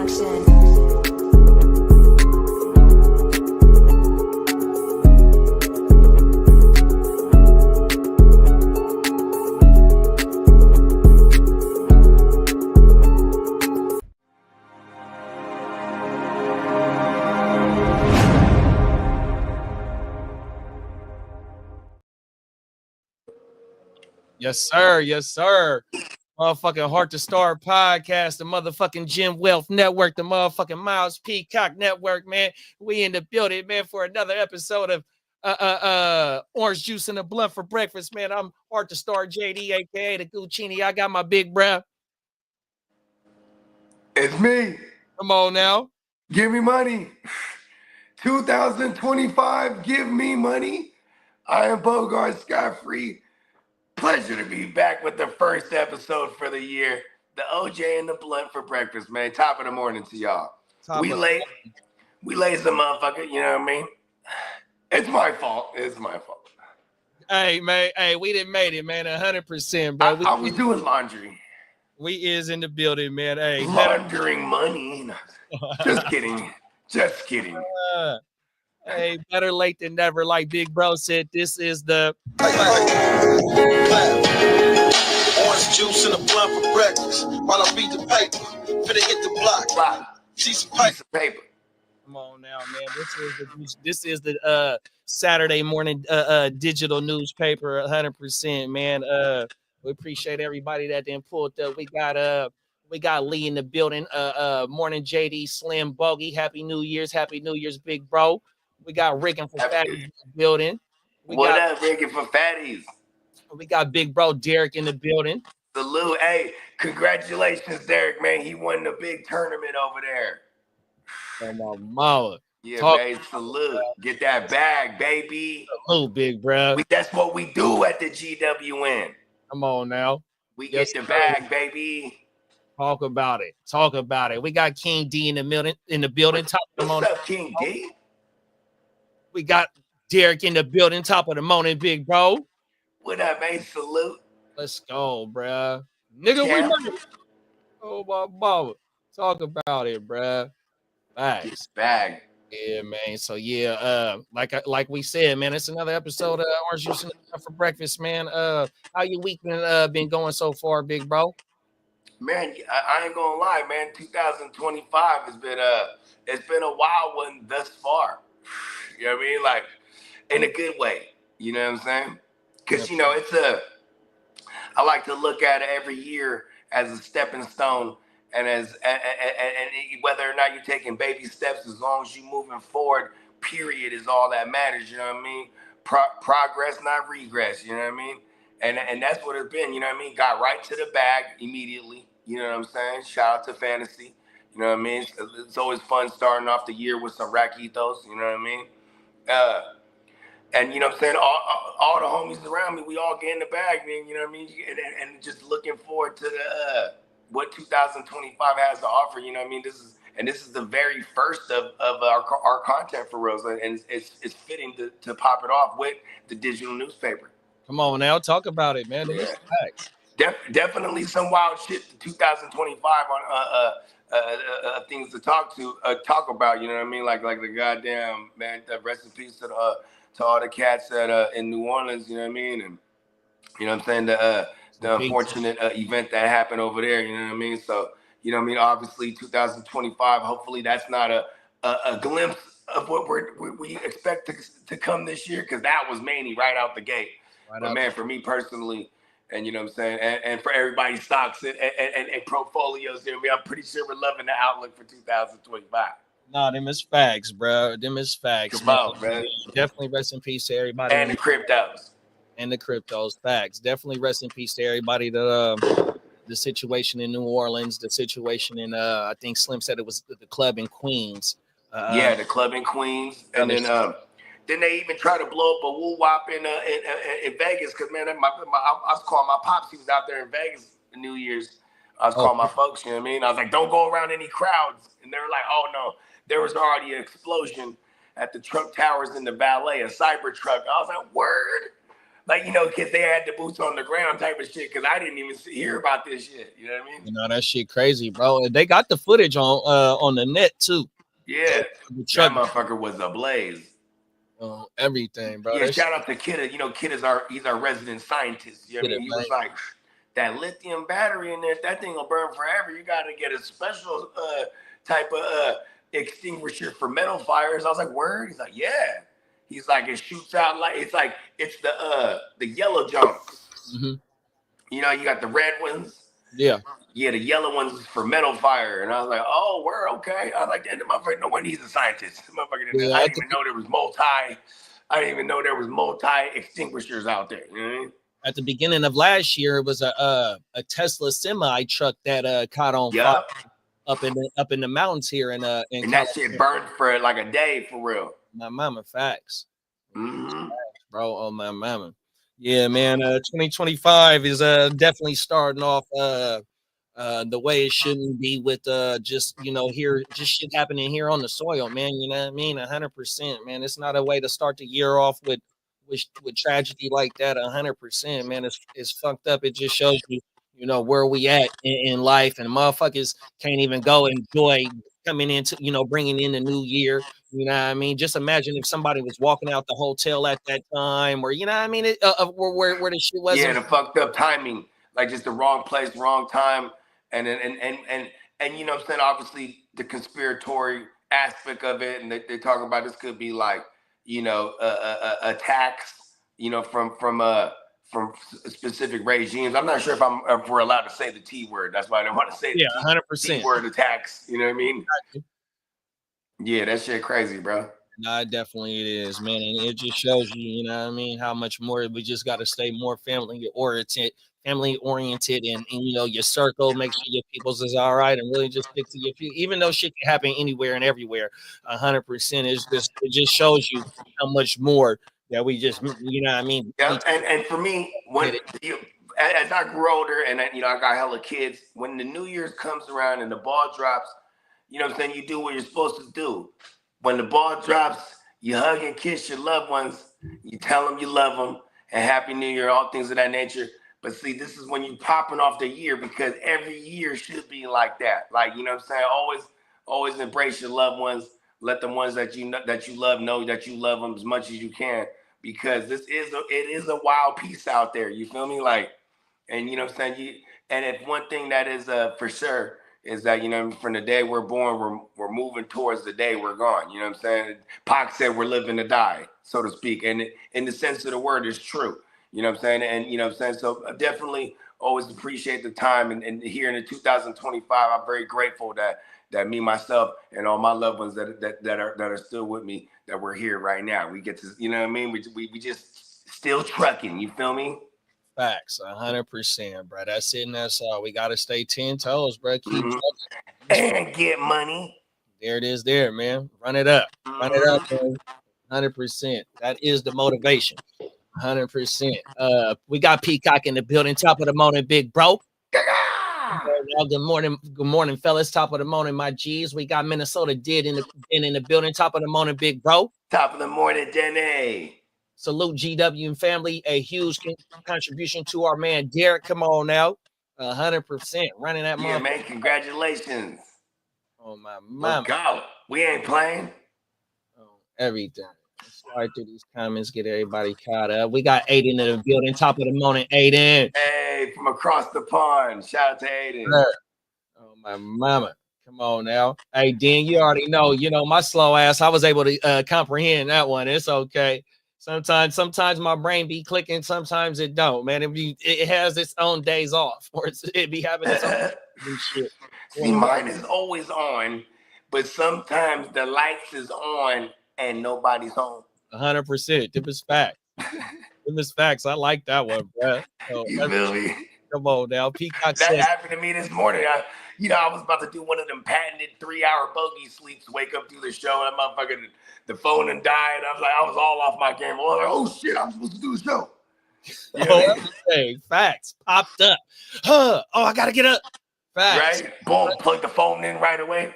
Production. Yes, sir. Yes, sir. Motherfucking Heart to Star podcast, the motherfucking Gym Wealth Network, the motherfucking Miles Peacock Network, man. We in the building, man, for another episode of Orange Juice and a Blunt for Breakfast, man. I'm Heart to Star JD, aka the Guccini. I got my big bruh. It's me. Come on now. Give me money. 2025, give me money. I am Bogard Scott-Free. Pleasure to be back with the first episode for the year. The OJ and the Blunt for Breakfast, man. Top of the morning to y'all. We late some motherfucker, you know what I mean? It's my fault. It's my fault. Hey, man. Hey, we done made it, man. 100%, bro. I was doing laundry. We is in the building, man. Hey, laundering money. Just kidding. Just kidding. Hey, better late than never. Like Big Bro said, this is the Orange juice and a blunt for breakfast. While I beat the paper, finna hit the block. See some paper. Come on now, man. This is the Saturday morning digital newspaper, 100%, man. We appreciate everybody that then pulled up. We got Lee in the building. Morning JD, Slim, Bogey. Happy New Year's, Big Bro. We got Riggin for Fatties in the building. What up, Riggin for Fatties? We got Big Bro Derek in the building. Salute. Hey, congratulations, Derek, man. He won the big tournament over there. Oh, my mama. Yeah, man, salute. Get that bag, baby. Salute, big bro. That's what we do at the GWN. Come on now. We get the bag, baby. Talk about it. We got King D in the building. Top of the morning. What's up, King D? We got Derek in the building. Top of the morning, big bro. What up, man? Salute. Let's go, bro. Nigga, we money. Oh, my mama. Talk about it, bro. Nice. Bag. Yeah, man. So yeah, like we said, man, it's another episode of Orange Juice for Breakfast, man. How your week been going so far, big bro? Man, I ain't gonna lie, man. 2025 has been it's been a wild one thus far. You know what I mean? Like in a good way. You know what I'm saying? Because you know I like to look at it every year as a stepping stone. And and whether or not you're taking baby steps, as long as you're moving forward, period, is all that matters. You know what I mean? Progress, not regress. You know what I mean? And that's what it's been. You know what I mean? Got right to the bag immediately. You know what I'm saying? Shout out to Fantasy. You know what I mean? It's always fun starting off the year with some raquitos. You know what I mean? And you know what I'm saying? All the homies around me, we all get in the bag, man. You know what I mean? And just looking forward to the what 2025 has to offer. You know what I mean? This is the very first of our content for Rose, and it's fitting to pop it off with the digital newspaper. Come on now, talk about it, man. Yeah. Definitely some wild shit to 2025 on things to talk about. You know what I mean? Like the goddamn man. Rest in peace to all the cats in New Orleans. You know what I mean? And you know what I'm saying? The unfortunate event that happened over there, you know what I mean? So, you know what I mean? Obviously, 2025, hopefully that's not a glimpse of what we expect to come this year, because that was mainly right out the gate. But man, for me personally, and you know what I'm saying, and for everybody's stocks and portfolios here, I'm pretty sure we're loving the outlook for 2025. No, them is facts, bro. Them is facts. Come on, man. Definitely rest in peace to everybody. And the cryptos. And the cryptos, facts. Definitely rest in peace to everybody. The situation in New Orleans, the situation in I think Slim said it was the club in Queens. The club in Queens, and then they even try to blow up a woo wop in Vegas, because man, I was calling my pops. He was out there in Vegas for New Year's. I was calling my folks. You know what I mean? I was like, don't go around any crowds, and they were like, oh no, there was already an explosion at the Trump Towers in the Valet, a cyber truck. I was like, word. like, you know, because they had the boots on the ground type of shit. Because I didn't even hear about this shit. You know what I mean? You know, that shit crazy, bro. And they got the footage on the net too. Yeah, The truck, that motherfucker was ablaze. Everything, bro. Yeah, shout out to Kidda. You know, he's our resident scientist. You know what I mean? He was like, that lithium battery in there, that thing will burn forever. You got to get a special type of extinguisher for metal fires. I was like, word? He's like, yeah. He's like, it shoots out like it's the yellow junk. Mm-hmm. You know, you got the red ones. Yeah. Yeah, the yellow ones is for metal fire. And I was like, oh, word, okay. I was like, damn, the motherfucker, no one he's a scientist. The motherfucker didn't, I didn't even know there was multi extinguishers out there. You know what I mean? At the beginning of last year, it was a Tesla semi truck that caught on fire up in the mountains here in and that shit burned for like a day for real. My mama, facts. Mm-hmm. Facts, bro. Oh my mama. Yeah, man. 2025 is definitely starting off the way it shouldn't be with just, you know, just shit happening here on the soil, man. You know what I mean? 100%, man. It's not a way to start the year off with tragedy like that. 100%, man. It's fucked up. It just shows you, you know, where we at in life, and motherfuckers can't even go enjoy coming into, you know, bringing in the new year. You know what I mean? Just imagine if somebody was walking out the hotel at that time, or you know what I mean, where the shit was. Yeah, the fucked up timing, like just the wrong place, wrong time, and you know what I'm saying? Obviously, the conspiratory aspect of it, and they're talking about this could be like, you know, attacks, you know, from specific regimes. I'm not sure if we're allowed to say the T word. That's why I don't want to say the 100% T word attacks. You know what I mean? Yeah, that shit crazy, bro. Nah, definitely it is, man. And it just shows you, you know what I mean, how much more we just got to stay more family oriented, and you know, your circle, make sure your people's is all right, and really just stick to your people, even though shit can happen anywhere and everywhere. 100% is just, it just shows you how much more that we just, you know what I mean? Yeah, and for me, as I grew older and you know, I got hella kids, when the New Year's comes around and the ball drops, you know what I'm saying, you do what you're supposed to do. When the ball drops, you hug and kiss your loved ones. You tell them you love them and Happy New Year, all things of that nature. But see, this is when you popping off the year, because every year should be like that. Like, you know what I'm saying? Always embrace your loved ones. Let the ones that you love know that you love them as much as you can, because it is a wild piece out there. You feel me? Like, and you know what I'm saying? And if one thing that is for sure is that, you know, from the day we're born, we're moving towards the day we're gone. You know what I'm saying? Pac said we're living to die, so to speak. And in the sense of the word, is true. You know what I'm saying? And you know what I'm saying? So I definitely always appreciate the time. And here in 2025, I'm very grateful that me, myself, and all my loved ones that are still with me, that we're here right now. We get to, you know what I mean? We just still trucking. You feel me? Facts, 100%, bro. That's it, and that's all. We gotta stay 10 toes, bro. Keep and get money. There it is, there, man. Run it up, man. 100%. That is the motivation. 100%. We got Peacock in the building. Top of the morning, big bro. Good morning, fellas. Top of the morning, my G's. We got Minnesota Did in the building. Top of the morning, big bro. Top of the morning, Denny. Salute GW and family. A huge contribution to our man Derek. Come on now, 100% running that. Yeah, man. Congratulations. Oh my mama. Go. We ain't playing. Everything. Let's start through these comments. Get everybody caught up. We got Aiden in the building. Top of the morning, Aiden. Hey, from across the pond. Shout out to Aiden. Oh my mama. Come on now. Hey, Dan, you already know. You know my slow ass. I was able to comprehend that one. It's okay. Sometimes my brain be clicking, sometimes it don't, man. It has its own days off, or it be having its own shit. See, mine is always on, but sometimes the lights is on and nobody's home. 100%. Them is facts. Them is facts. I like that one, bro. So, you feel me? Come on now. Peacock that happened to me this morning. I was about to do one of them patented 3-hour bogey sleeps, wake up, do the show, and that motherfucker, the phone and died. I was all off my game. I was like, oh shit, I'm supposed to do the show. You know hey, facts popped up. Oh, I gotta get up. Facts. Right? Boom, plug the phone in right away.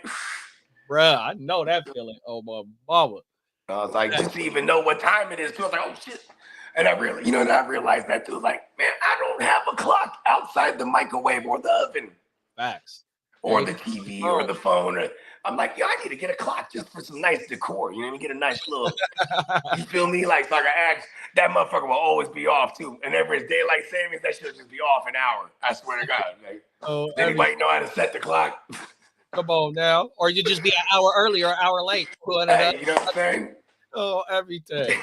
Bruh, I know that feeling. Oh my mama. I was like, just to even know what time it is. I was like, oh shit. And I realized that too. Like, man, I don't have a clock outside the microwave or the oven. Facts. Or the TV or the phone. I'm like, yo, I need to get a clock just for some nice decor. You know what I mean? Get a nice little, you feel me? Like, so I can ask, that motherfucker will always be off too. And ever it's daylight savings, that shit'll just be off an hour. I swear to God. Like, does anybody know how to set the clock? Come on now. Or you just be an hour early or an hour late. Hey, you know what I'm saying? Oh, everything.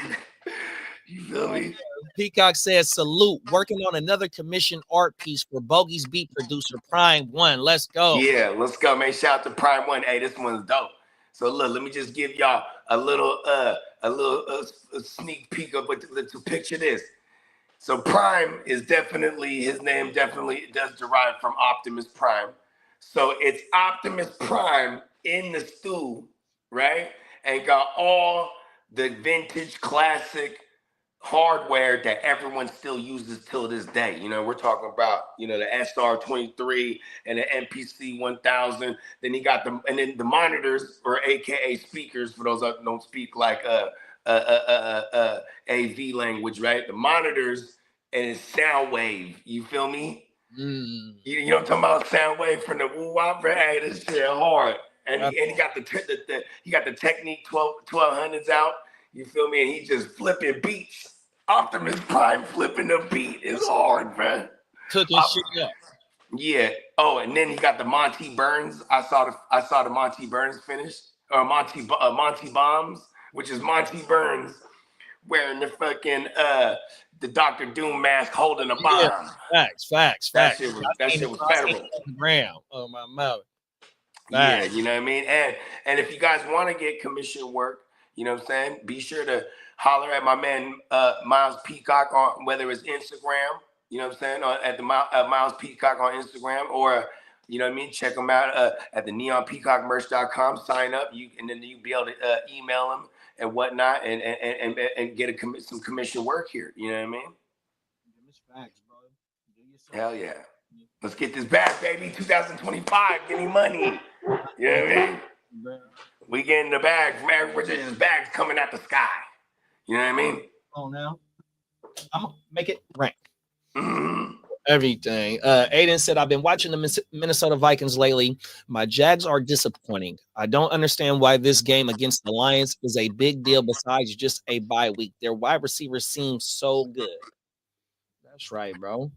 You feel me? Peacock says, salute. Working on another commissioned art piece for Bogey's beat producer, Prime One. Let's go. Yeah, let's go, man. Shout out to Prime One. Hey, this one's dope. So look, let me just give y'all a little sneak peek of what to picture this. So Prime is definitely, his name definitely does derive from Optimus Prime. So it's Optimus Prime in the stew, right? And got all the vintage classic hardware that everyone still uses till this day. You know, we're talking about, you know, the SR23 and the MPC 1000. Then he got the monitors, or AKA speakers, for those that don't speak like AV language, right? The monitors and his sound wave. You feel me? You know what I'm talking about? Sound wave from the woo wop. Hey, this shit hard. And he got the Technique 1200s out. You feel me? And he just flipping beats. Optimus Prime flipping the beat is hard, man. Cooking shit up. Yeah. Oh, and then he got the Monty Burns. I saw the Monty Burns finish, or Monty Bombs, which is Monty Burns wearing the fucking the Dr. Doom mask, holding a bomb. Yeah. Facts. That shit was federal. Oh my mouth. Yeah, you know what I mean? And if you guys want to get commission work, you know what I'm saying? Be sure to holler at my man Miles Peacock on, whether it's Instagram, you know what I'm saying, or at the Miles Peacock on Instagram, or, you know what I mean, check him out at the neonpeacockmerch.com. Sign up, and then you'll be able to email him and whatnot, and get some commission work here. You know what I mean? Facts, bro. Hell yeah. Let's get this back, baby. 2025, give me money. You know what I mean? We getting the bag from every bags coming out the sky. You know what I mean? Oh, now I'm gonna make it rain. Mm-hmm. Everything. Aiden said, I've been watching the Minnesota Vikings lately. My Jags are disappointing. I don't understand why this game against the Lions is a big deal besides just a bye week. Their wide receivers seem so good. That's right, bro.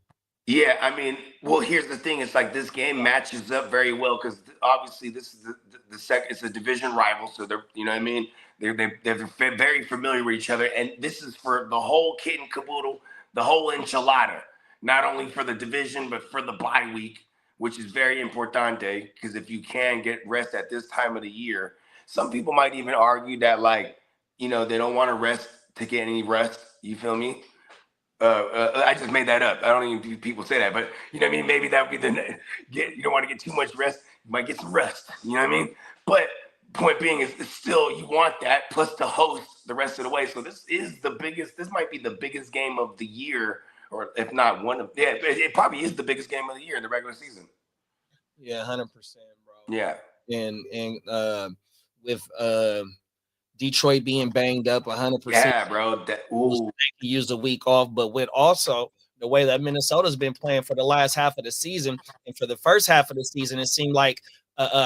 Yeah, I mean, well, here's the thing. It's like this game matches up very well because obviously this is the second. It's a division rival, so they're, you know what I mean. They're very familiar with each other, and this is for the whole kit and caboodle, the whole enchilada. Not only for the division, but for the bye week, which is very importante, because if you can get rest at this time of the year, some people might even argue that, like, you know, they don't want to rest to get any rest. You feel me? I just made that up. I don't even think people say that, but you know what I mean? Maybe that would be you don't want to get too much rest. You might get some rest. You know what I mean? But point being is still, you want that plus to host the rest of the way. So this might be the biggest game of the year, or if not it probably is the biggest game of the year in the regular season. Yeah, 100%, bro. Yeah. And with Detroit being banged up 100%. Yeah, bro. He used a week off, but with also the way that Minnesota's been playing for the last half of the season, and for the first half of the season, it seemed like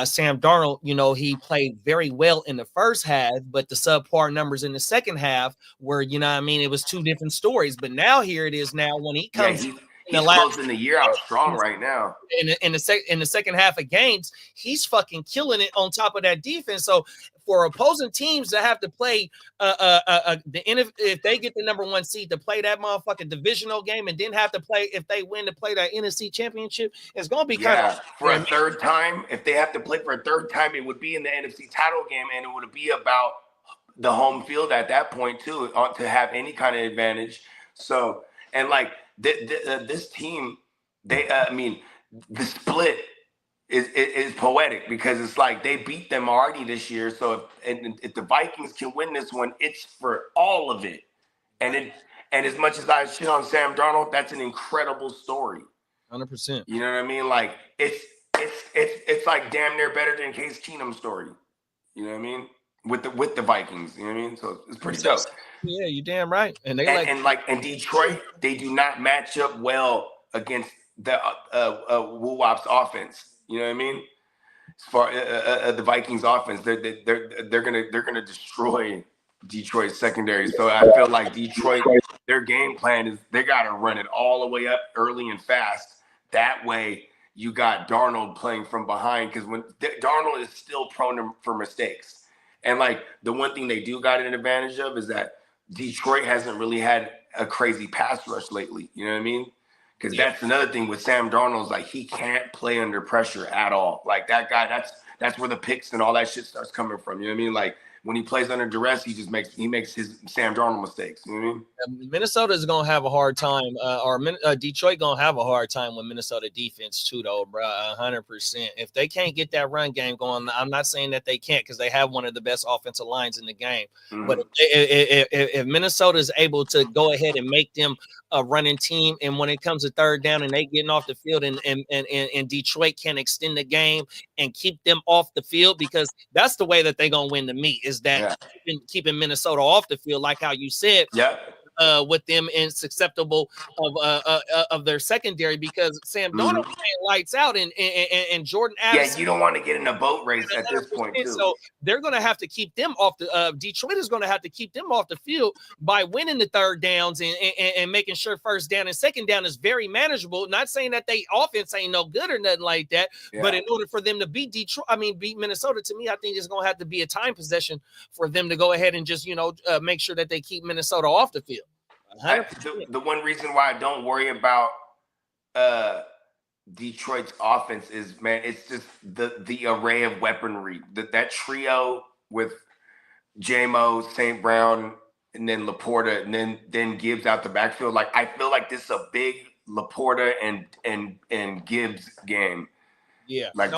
Sam Darnold, you know, he played very well in the first half, but the subpar numbers in the second half were, you know what I mean, it was two different stories. But now here it is now when he comes he's closing the year out strong right now. In the second half of games, he's fucking killing it on top of that defense. So for opposing teams that have to play if they get the number one seed to play that motherfucking divisional game and then have to play, if they win, to play that NFC championship, it's gonna be kind of for a third time. If they have to play for a third time, it would be in the NFC title game, and it would be about the home field at that point too, to have any kind of advantage. So, and like this team, I mean, the split is poetic because it's like they beat them already this year. So if the Vikings can win this one, it's for all of it. And as much as I shit on Sam Darnold, that's an incredible story. 100%. You know what I mean? Like it's like damn near better than Case Keenum's story. You know what I mean? with the Vikings. You know what I mean? So it's pretty dope. Yeah, you damn right. And they and Detroit, they do not match up well against the Woo-Wop's offense. You know what I mean? As far the Vikings offense, they're gonna destroy Detroit's secondary. So I feel like Detroit, their game plan is they gotta run it all the way up early and fast. That way you got Darnold playing from behind, because when Darnold is still prone for mistakes. And like the one thing they do got an advantage of is that Detroit hasn't really had a crazy pass rush lately. You know what I mean? Because that's another thing with Sam Darnold, is like he can't play under pressure at all. Like that guy, that's where the picks and all that shit starts coming from. You know what I mean? Like when he plays under duress, he makes his Sam Darnold mistakes. You know what I mean? Minnesota is gonna have a hard time, Detroit gonna have a hard time with Minnesota defense too, though, bro. 100%. If they can't get that run game going, I'm not saying that they can't, because they have one of the best offensive lines in the game. Mm-hmm. But if Minnesota is able to go ahead and make them a running team, and when it comes to third down and they getting off the field, and Detroit can extend the game and keep them off the field, because that's the way that they're gonna win the meet, is that keeping Minnesota off the field, like how you said. Yeah. With them and susceptible of their secondary, because Sam Darnold playing lights out and Jordan Addison. Yeah, you don't want to get in a boat race at this point too. So they're going to have to keep them off the. Detroit is going to have to keep them off the field by winning the third downs and making sure first down and second down is very manageable. Not saying that they offense ain't no good or nothing like that, but in order for them to beat beat Minnesota, to me, I think it's going to have to be a time possession for them to go ahead and just make sure that they keep Minnesota off the field. The one reason why I don't worry about Detroit's offense is, man, it's just the array of weaponry. That trio with J-Mo, St. Brown, and then Laporta, and then Gibbs out the backfield. Like, I feel like this is a big Laporta and Gibbs game. Yeah. Like,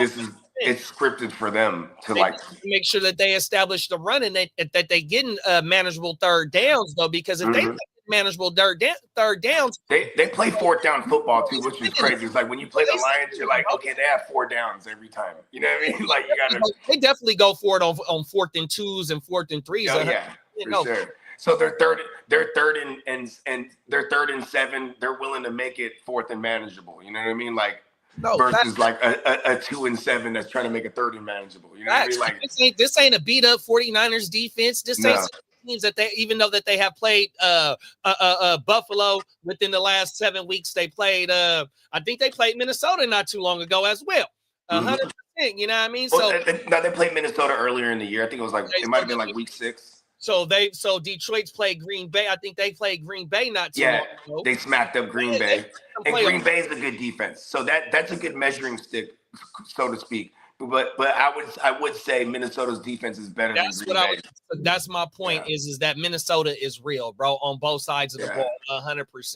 it's scripted for them to make sure that they establish the run and that they getting manageable third downs, though, because if they manageable third downs. They play fourth down football too, which is crazy. It's like when you play the Lions, you're like, okay, they have 4 downs every time. You know what I mean? Like, you gotta. They definitely go for it on 4th and 2s and 4th and 3s. Oh, yeah, for sure. So they're third and they're 3rd and 7. They're willing to make it 4th and manageable. You know what I mean? Like. Versus like a 2 and 7 that's trying to make a 3rd and manageable. You know what I mean? Like, this ain't a beat up 49ers defense. This ain't teams that they, even though that they have played Buffalo within the last 7 weeks, they played I think they played Minnesota not too long ago as well. 100%, you know what I mean? So they played Minnesota earlier in the year. I think it was like it might have been like week 6. So Detroit's played Green Bay. I think they played Green Bay not too long ago. They smacked up Green Bay. And Green Bay is a good defense. So that's a good measuring stick, so to speak. But I would say Minnesota's defense is better than Green Bay. That's my point. Is that Minnesota is real, bro, on both sides of the ball, 100%.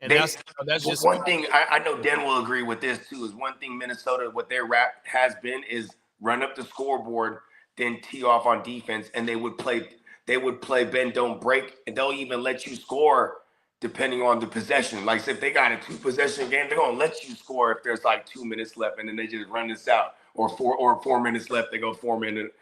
And that's just one thing. I know Den will agree with this too. Is one thing Minnesota, what their rap has been, is run up the scoreboard, then tee off on defense, and they would play bend don't break, and they'll even let you score depending on the possession. Like, if they got a 2-possession game, they're gonna let you score if there's like 2 minutes left, and then they just run this out. Or 4 minutes left, they go 4 minute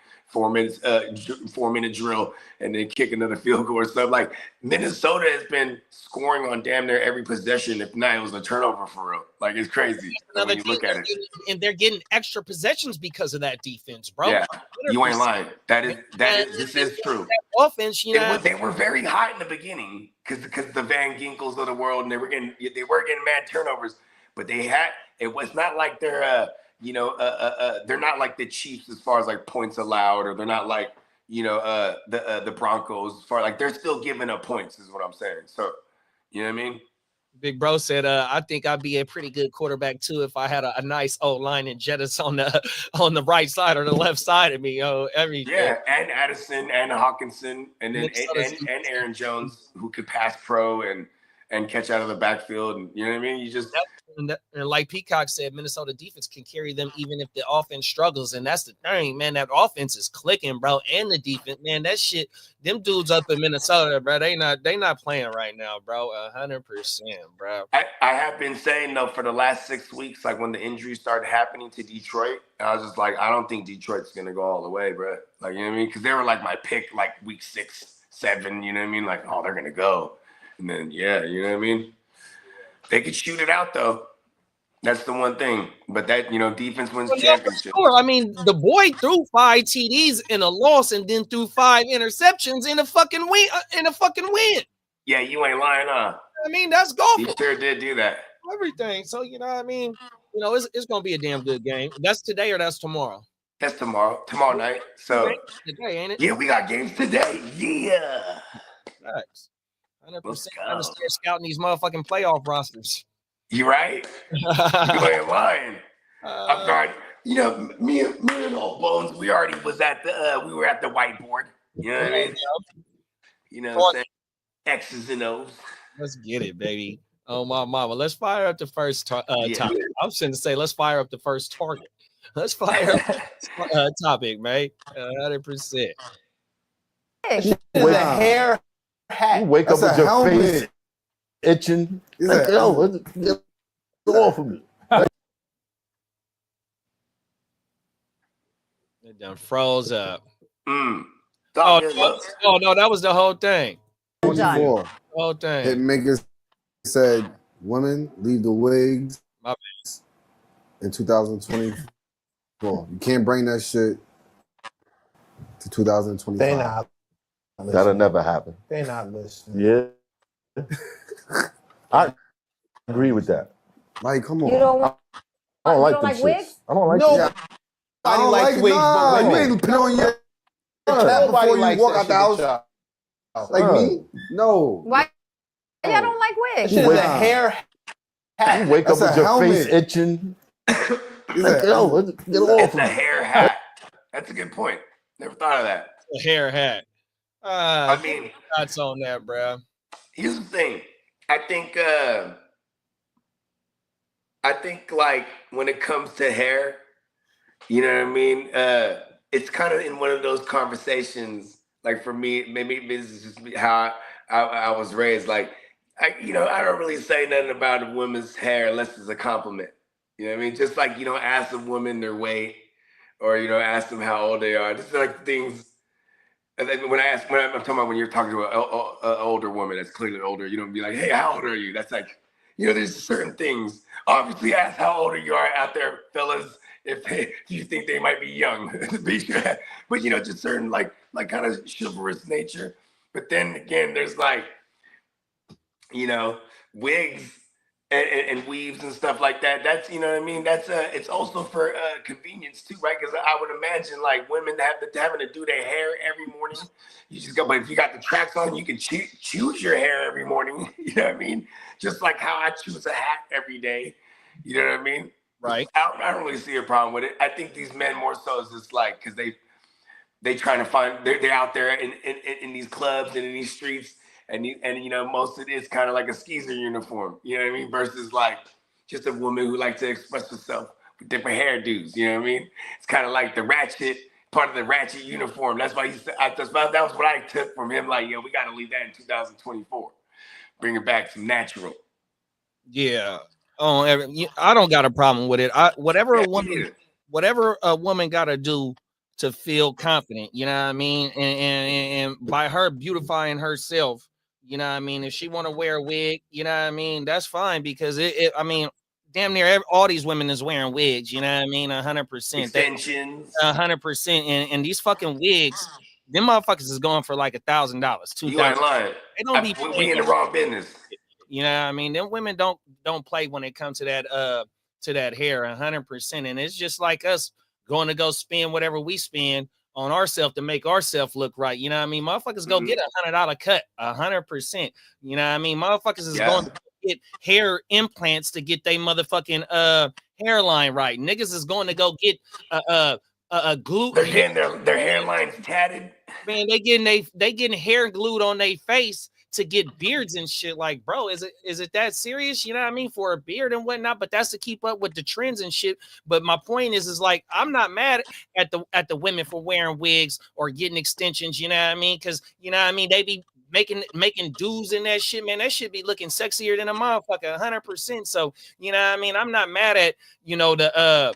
drill, and then kick another field goal or stuff. Like, Minnesota has been scoring on damn near every possession. If not, it was a turnover for real. Like, it's crazy when you look at it. And they're getting extra possessions because of that defense, bro. Yeah, you ain't lying. This is true. Offense, they were very hot in the beginning because the Van Ginkels of the world, and they were getting mad turnovers. But it was not like they're they're not like the Chiefs as far as like points allowed, or they're not like the Broncos as far like they're still giving up points, is what I'm saying. So, you know what I mean? Big Bro said, I think I'd be a pretty good quarterback too if I had a nice old line and Jettis on the right side or the left side of me. And Addison and Hawkinson, and then and Aaron Jones, who could pass pro and catch out of the backfield, and you know what I mean? And like Peacock said, Minnesota defense can carry them even if the offense struggles. And that's the thing, man. That offense is clicking, bro. And the defense, man, that shit, them dudes up in Minnesota, bro, they not playing right now, bro. 100%, bro. I have been saying, though, for the last 6 weeks, like when the injuries started happening to Detroit, I was just like, I don't think Detroit's going to go all the way, bro. Like, you know what I mean? Because they were like my pick, like week 6, 7, you know what I mean? Like, oh, they're going to go. And then, yeah, you know what I mean? They could shoot it out, though. That's the one thing. But that, you know, defense wins championships. Sure. I mean, the boy threw 5 TDs in a loss and then threw 5 interceptions in a fucking win. Yeah, you ain't lying, huh? I mean, that's golf. He sure did do that. Everything. So, you know what I mean? You know, it's going to be a damn good game. That's today or that's tomorrow? That's tomorrow night. So, today, ain't it? Yeah, we got games today. Yeah. Nice. 100%. I'm still scouting these motherfucking playoff rosters. You right? You ain't lying. I'm sorry. You know, me and Old Bones, we already was at the we were at the whiteboard. You know what I mean? You know what I'm saying? X's and O's. Let's get it, baby. Oh my mama. Let's fire up the first topic. I'm going to say let's fire up the first target. Let's fire up topic, mate. 100%. It's a hair hat. You wake up with your face itching. Like, yo, get off of me. It done froze up. Oh, no, that was the whole thing. 24. Whole thing. Hitmakers said, women leave the wigs in 2024. You can't bring that shit to 2025. They not. That'll never happen. They not listening. Yeah. I agree with that. Like, come on. You don't I don't like don't them like shits. wigs? I don't like No. them. I don't like wigs, but you women. ain't put on your cap Nobody before you likes walk that out the shit, house. y'all. Like me? No. Why? Y'all don't like That wigs? shit is Wow. a hair hat. You wake That's up with a your face helmet. itching. Like, yo, get off It's of a me. hair hat. That's a good point. Never thought of that. A hair hat. I mean, thoughts on that, bro. here's the thing. I think like when it comes to hair, you know what I mean? It's kind of in one of those conversations. Like for me, maybe this is just how I was raised. Like, I don't really say nothing about a woman's hair unless it's a compliment. You know what I mean? Just like you don't ask a woman their weight, or ask them how old they are. Just like things. And then when I'm talking about when you're talking to an older woman that's clearly older, you don't be like, "Hey, how old are you?" That's like, there's certain things. Obviously, ask how old you are out there, fellas, if you think they might be young. Be sure. But just certain like kind of chivalrous nature. But then again, there's like, wigs and weaves and stuff like that. That's what I mean. That's it's also for convenience too, right? Because I would imagine like women having to do their hair every morning. You just go, but if you got the tracks on, you can choose your hair every morning. You know what I mean? Just like how I choose a hat every day. You know what I mean? Right. I don't really see a problem with it. I think these men more so is just like because they trying to find they're out there in these clubs and in these streets. And most of it is kind of like a skeezer uniform, you know what I mean? Versus like just a woman who likes to express herself with different hairdos, you know what I mean? It's kind of like the ratchet, part of the ratchet uniform. That's why that was what I took from him. Like, we got to leave that in 2024. Bring it back to natural. Yeah. Oh, I don't got a problem with it. Whatever a woman got to do to feel confident, you know what I mean? And by her beautifying herself, you know what I mean? If she want to wear a wig, you know what I mean? That's fine because I mean, damn near all these women is wearing wigs, you know what I mean? 100%. Extensions. 100%. And these fucking wigs, them motherfuckers is going for like $1,000, $2,000. You ain't lying. They don't be we in the wrong business. You know what I mean? Them women don't play when it comes to that hair 100%. And it's just like us going to go spend whatever we spend on ourselves to make ourselves look right. You know what I mean? Motherfuckers go get $100 cut, 100%. You know what I mean? Motherfuckers is going to get hair implants to get their motherfucking hairline right. Niggas is going to go get glue. They're getting their hairlines tatted. Man, they getting hair glued on their face to get beards and shit. Like, bro, is it that serious? You know what I mean? For a beard and whatnot, but that's to keep up with the trends and shit. But my point is like, I'm not mad at the women for wearing wigs or getting extensions, you know what I mean? Because, you know what I mean, they be making dudes in that shit, man. That shit be looking sexier than a motherfucker, 100%. So, you know what I mean? I'm not mad at, you know, the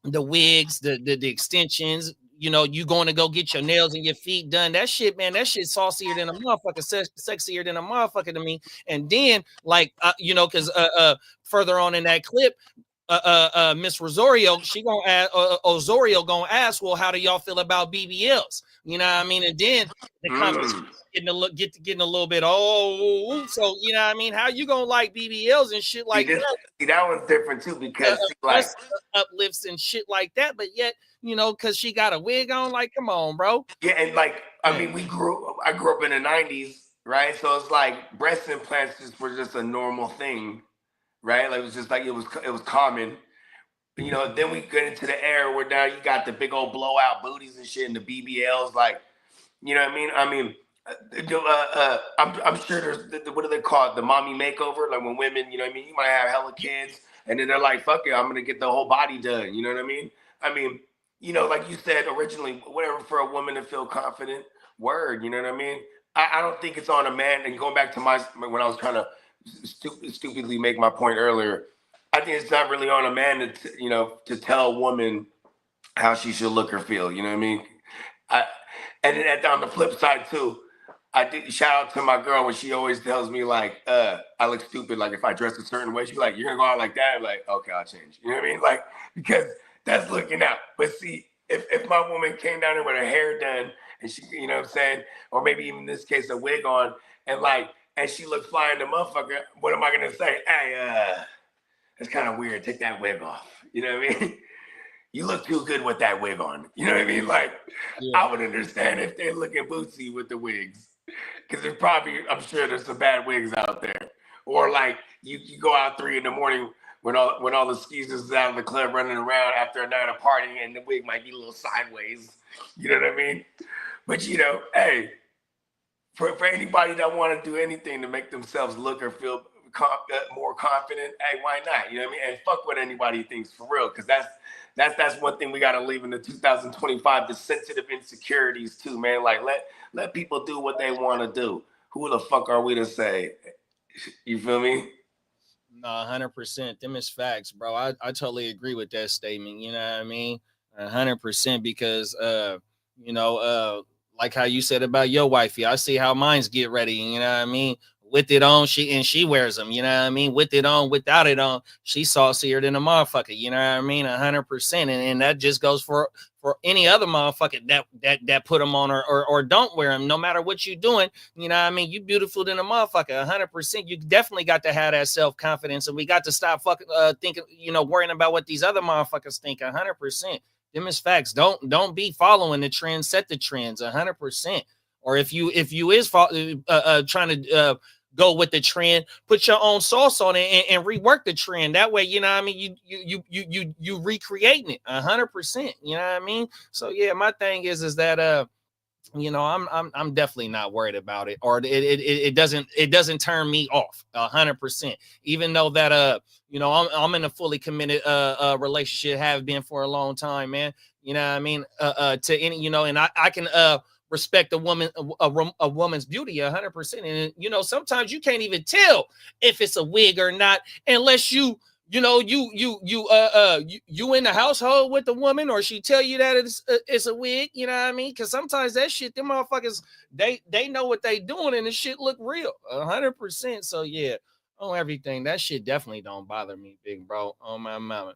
wigs, the extensions. You know, you going to go get your nails and your feet done. That shit, man, that shit saucier than a motherfucker, sexier than a motherfucker to me. And then, like, you know, because further on in that clip, Miss Rosario, she gonna ask, Osorio gonna ask, well, how do y'all feel about BBLs? You know what I mean? And then the conversation getting a little bit, so you know what I mean? How you gonna like BBLs and shit like that? See, that one's different too, because like uplifts and shit like that, but yet, you know, because she got a wig on, like, come on, bro. Yeah, and like, I mean, I grew up in the 90s, right? So it's like breast implants just were just a normal thing, right? Like, it was just like, it was common. You know, then we get into the era where now you got the big old blowout booties and shit and the BBLs, like, you know what I mean? I'm sure there's what do they call it? The mommy makeover, like when women, you know what I mean? You might have hella kids, and then they're like, "Fuck it, I'm gonna get the whole body done." You know what I mean? I mean, you know, like you said originally, whatever for a woman to feel confident. Word, you know what I mean? I don't think it's on a man. And going back to when I was trying to stupidly make my point earlier, I think it's not really on a man to tell a woman how she should look or feel. You know what I mean? And then on the flip side too, I did shout out to my girl when she always tells me like, I look stupid. Like if I dress a certain way, she's like, you're gonna go out like that? I'm like, okay, I'll change. You know what I mean? Like, because that's looking out. But see, if my woman came down there with her hair done and she, you know what I'm saying? Or maybe even in this case, a wig on and she looked fly in the motherfucker, what am I gonna say? Hey, that's kind of weird. Take that wig off. You know what I mean? You look too good with that wig on. You know what I mean? Like, yeah. I would understand if they're looking bootsy with the wigs. Because there's probably, I'm sure there's some bad wigs out there. Or like, you go out 3 a.m. when all the skeezers is out of the club running around after a night of partying and the wig might be a little sideways. You know what I mean? But, you know, hey, for anybody that want to do anything to make themselves look or feel more confident, hey, why not? You know what I mean? And fuck what anybody thinks, for real, because that's one thing we got to leave in the 2025, the sensitive insecurities too, man. Like let people do what they want to do. Who the fuck are we to say? You feel me? No, 100%. Them is facts, bro. I totally agree with that statement. You know what I mean? 100%, because you know, like how you said about your wifey, I see how mine's get ready. You know what I mean? With it on, she wears them, you know what I mean? With it on, without it on, she's saucier than a motherfucker, you know what I mean? 100%. And that just goes for any other motherfucker that put them on or don't wear them, no matter what you're doing, you know what I mean? You beautiful than a motherfucker, 100%. You definitely got to have that self-confidence, and we got to stop fucking thinking, you know, worrying about what these other motherfuckers think, 100%. Them is facts. Don't be following the trends, set the trends, 100%. Or if you is trying to go with the trend, put your own sauce on it and rework the trend. That way, you know what I mean? You recreating it 100%. You know what I mean? So yeah, my thing is that you know, I'm definitely not worried about it, or it doesn't turn me off 100%. Even though that you know, I'm in a fully committed relationship, have been for a long time, man. You know what I mean? To any, you know, and I can respect a woman's beauty 100%. And you know, sometimes you can't even tell if it's a wig or not unless you know you in the household with the woman, or she tell you that it's a wig. You know what I mean? Because sometimes that shit, them motherfuckers, they know what they doing, and the shit look real 100%. So yeah, on everything, that shit definitely don't bother me, big bro. On my mama,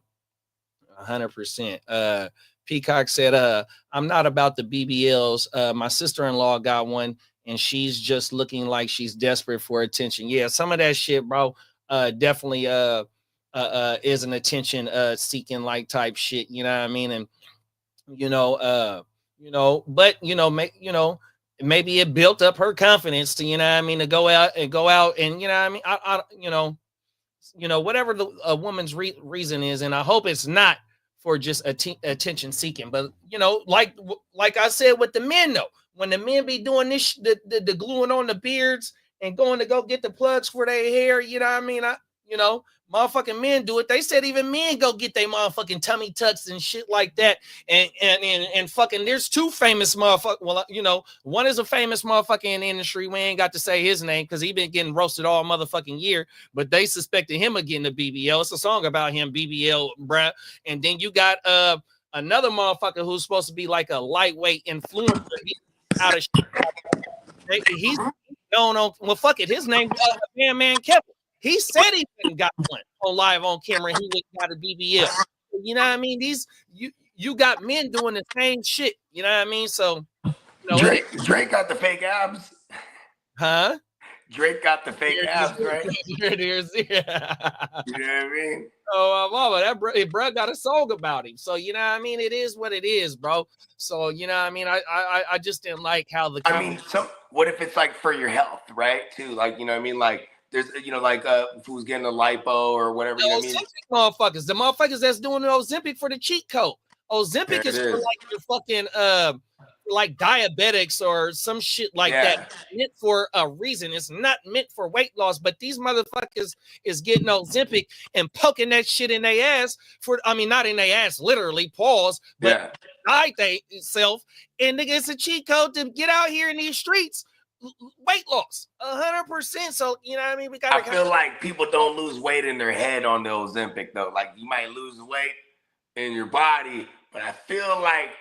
100%. Peacock said, I'm not about the BBLs. My sister-in-law got one, and she's just looking like she's desperate for attention. Yeah, some of that shit, bro, definitely is an attention seeking like type shit. You know what I mean? And you know, but you know, maybe it built up her confidence to, you know what I mean, to go out and you know what I mean, I you know, whatever a woman's reason is, and I hope it's not for just attention seeking. But you know, like I said with the men, though, when the men be doing this, the gluing on the beards and going to go get the plugs for their hair. You know what I mean? Motherfucking men do it. They said even men go get their motherfucking tummy tucks and shit like that. And fucking, there's two famous motherfuckers. Well, one is a famous motherfucker in the industry. We ain't got to say his name because he been getting roasted all motherfucking year. But they suspected him of getting a BBL. It's a song about him, BBL, bruh. And then you got another motherfucker who's supposed to be like a lightweight influencer. He's out of shit. He's known on, well, fuck it. His name, man, Kevin. He said he went and got one on live on camera. He went and got a BBL. You know what I mean? You got men doing the same shit. You know what I mean? So, Drake got the fake abs. Huh? Drake got the fake abs, right? You know what I mean? Oh, mama, that bro got a song about him. So, you know what I mean? It is what it is, bro. So, you know what I mean? I just didn't like how the... what if it's like for your health, right? Too, like, you know what I mean? Like, there's, who's getting a lipo or whatever, you know what I mean? Motherfuckers, the motherfuckers that's doing the Ozempic for the cheat code. Ozempic is for like your fucking like diabetics or some shit like that. It's meant for a reason. It's not meant for weight loss, but these motherfuckers is getting Ozempic and poking that shit in their ass not in their ass, literally, pause, but guide they self, and nigga, it's a cheat code to get out here in these streets. Weight loss 100%. So you know what I mean, I feel like people don't lose weight in their head on the Ozempic though. Like you might lose weight in your body, but I feel like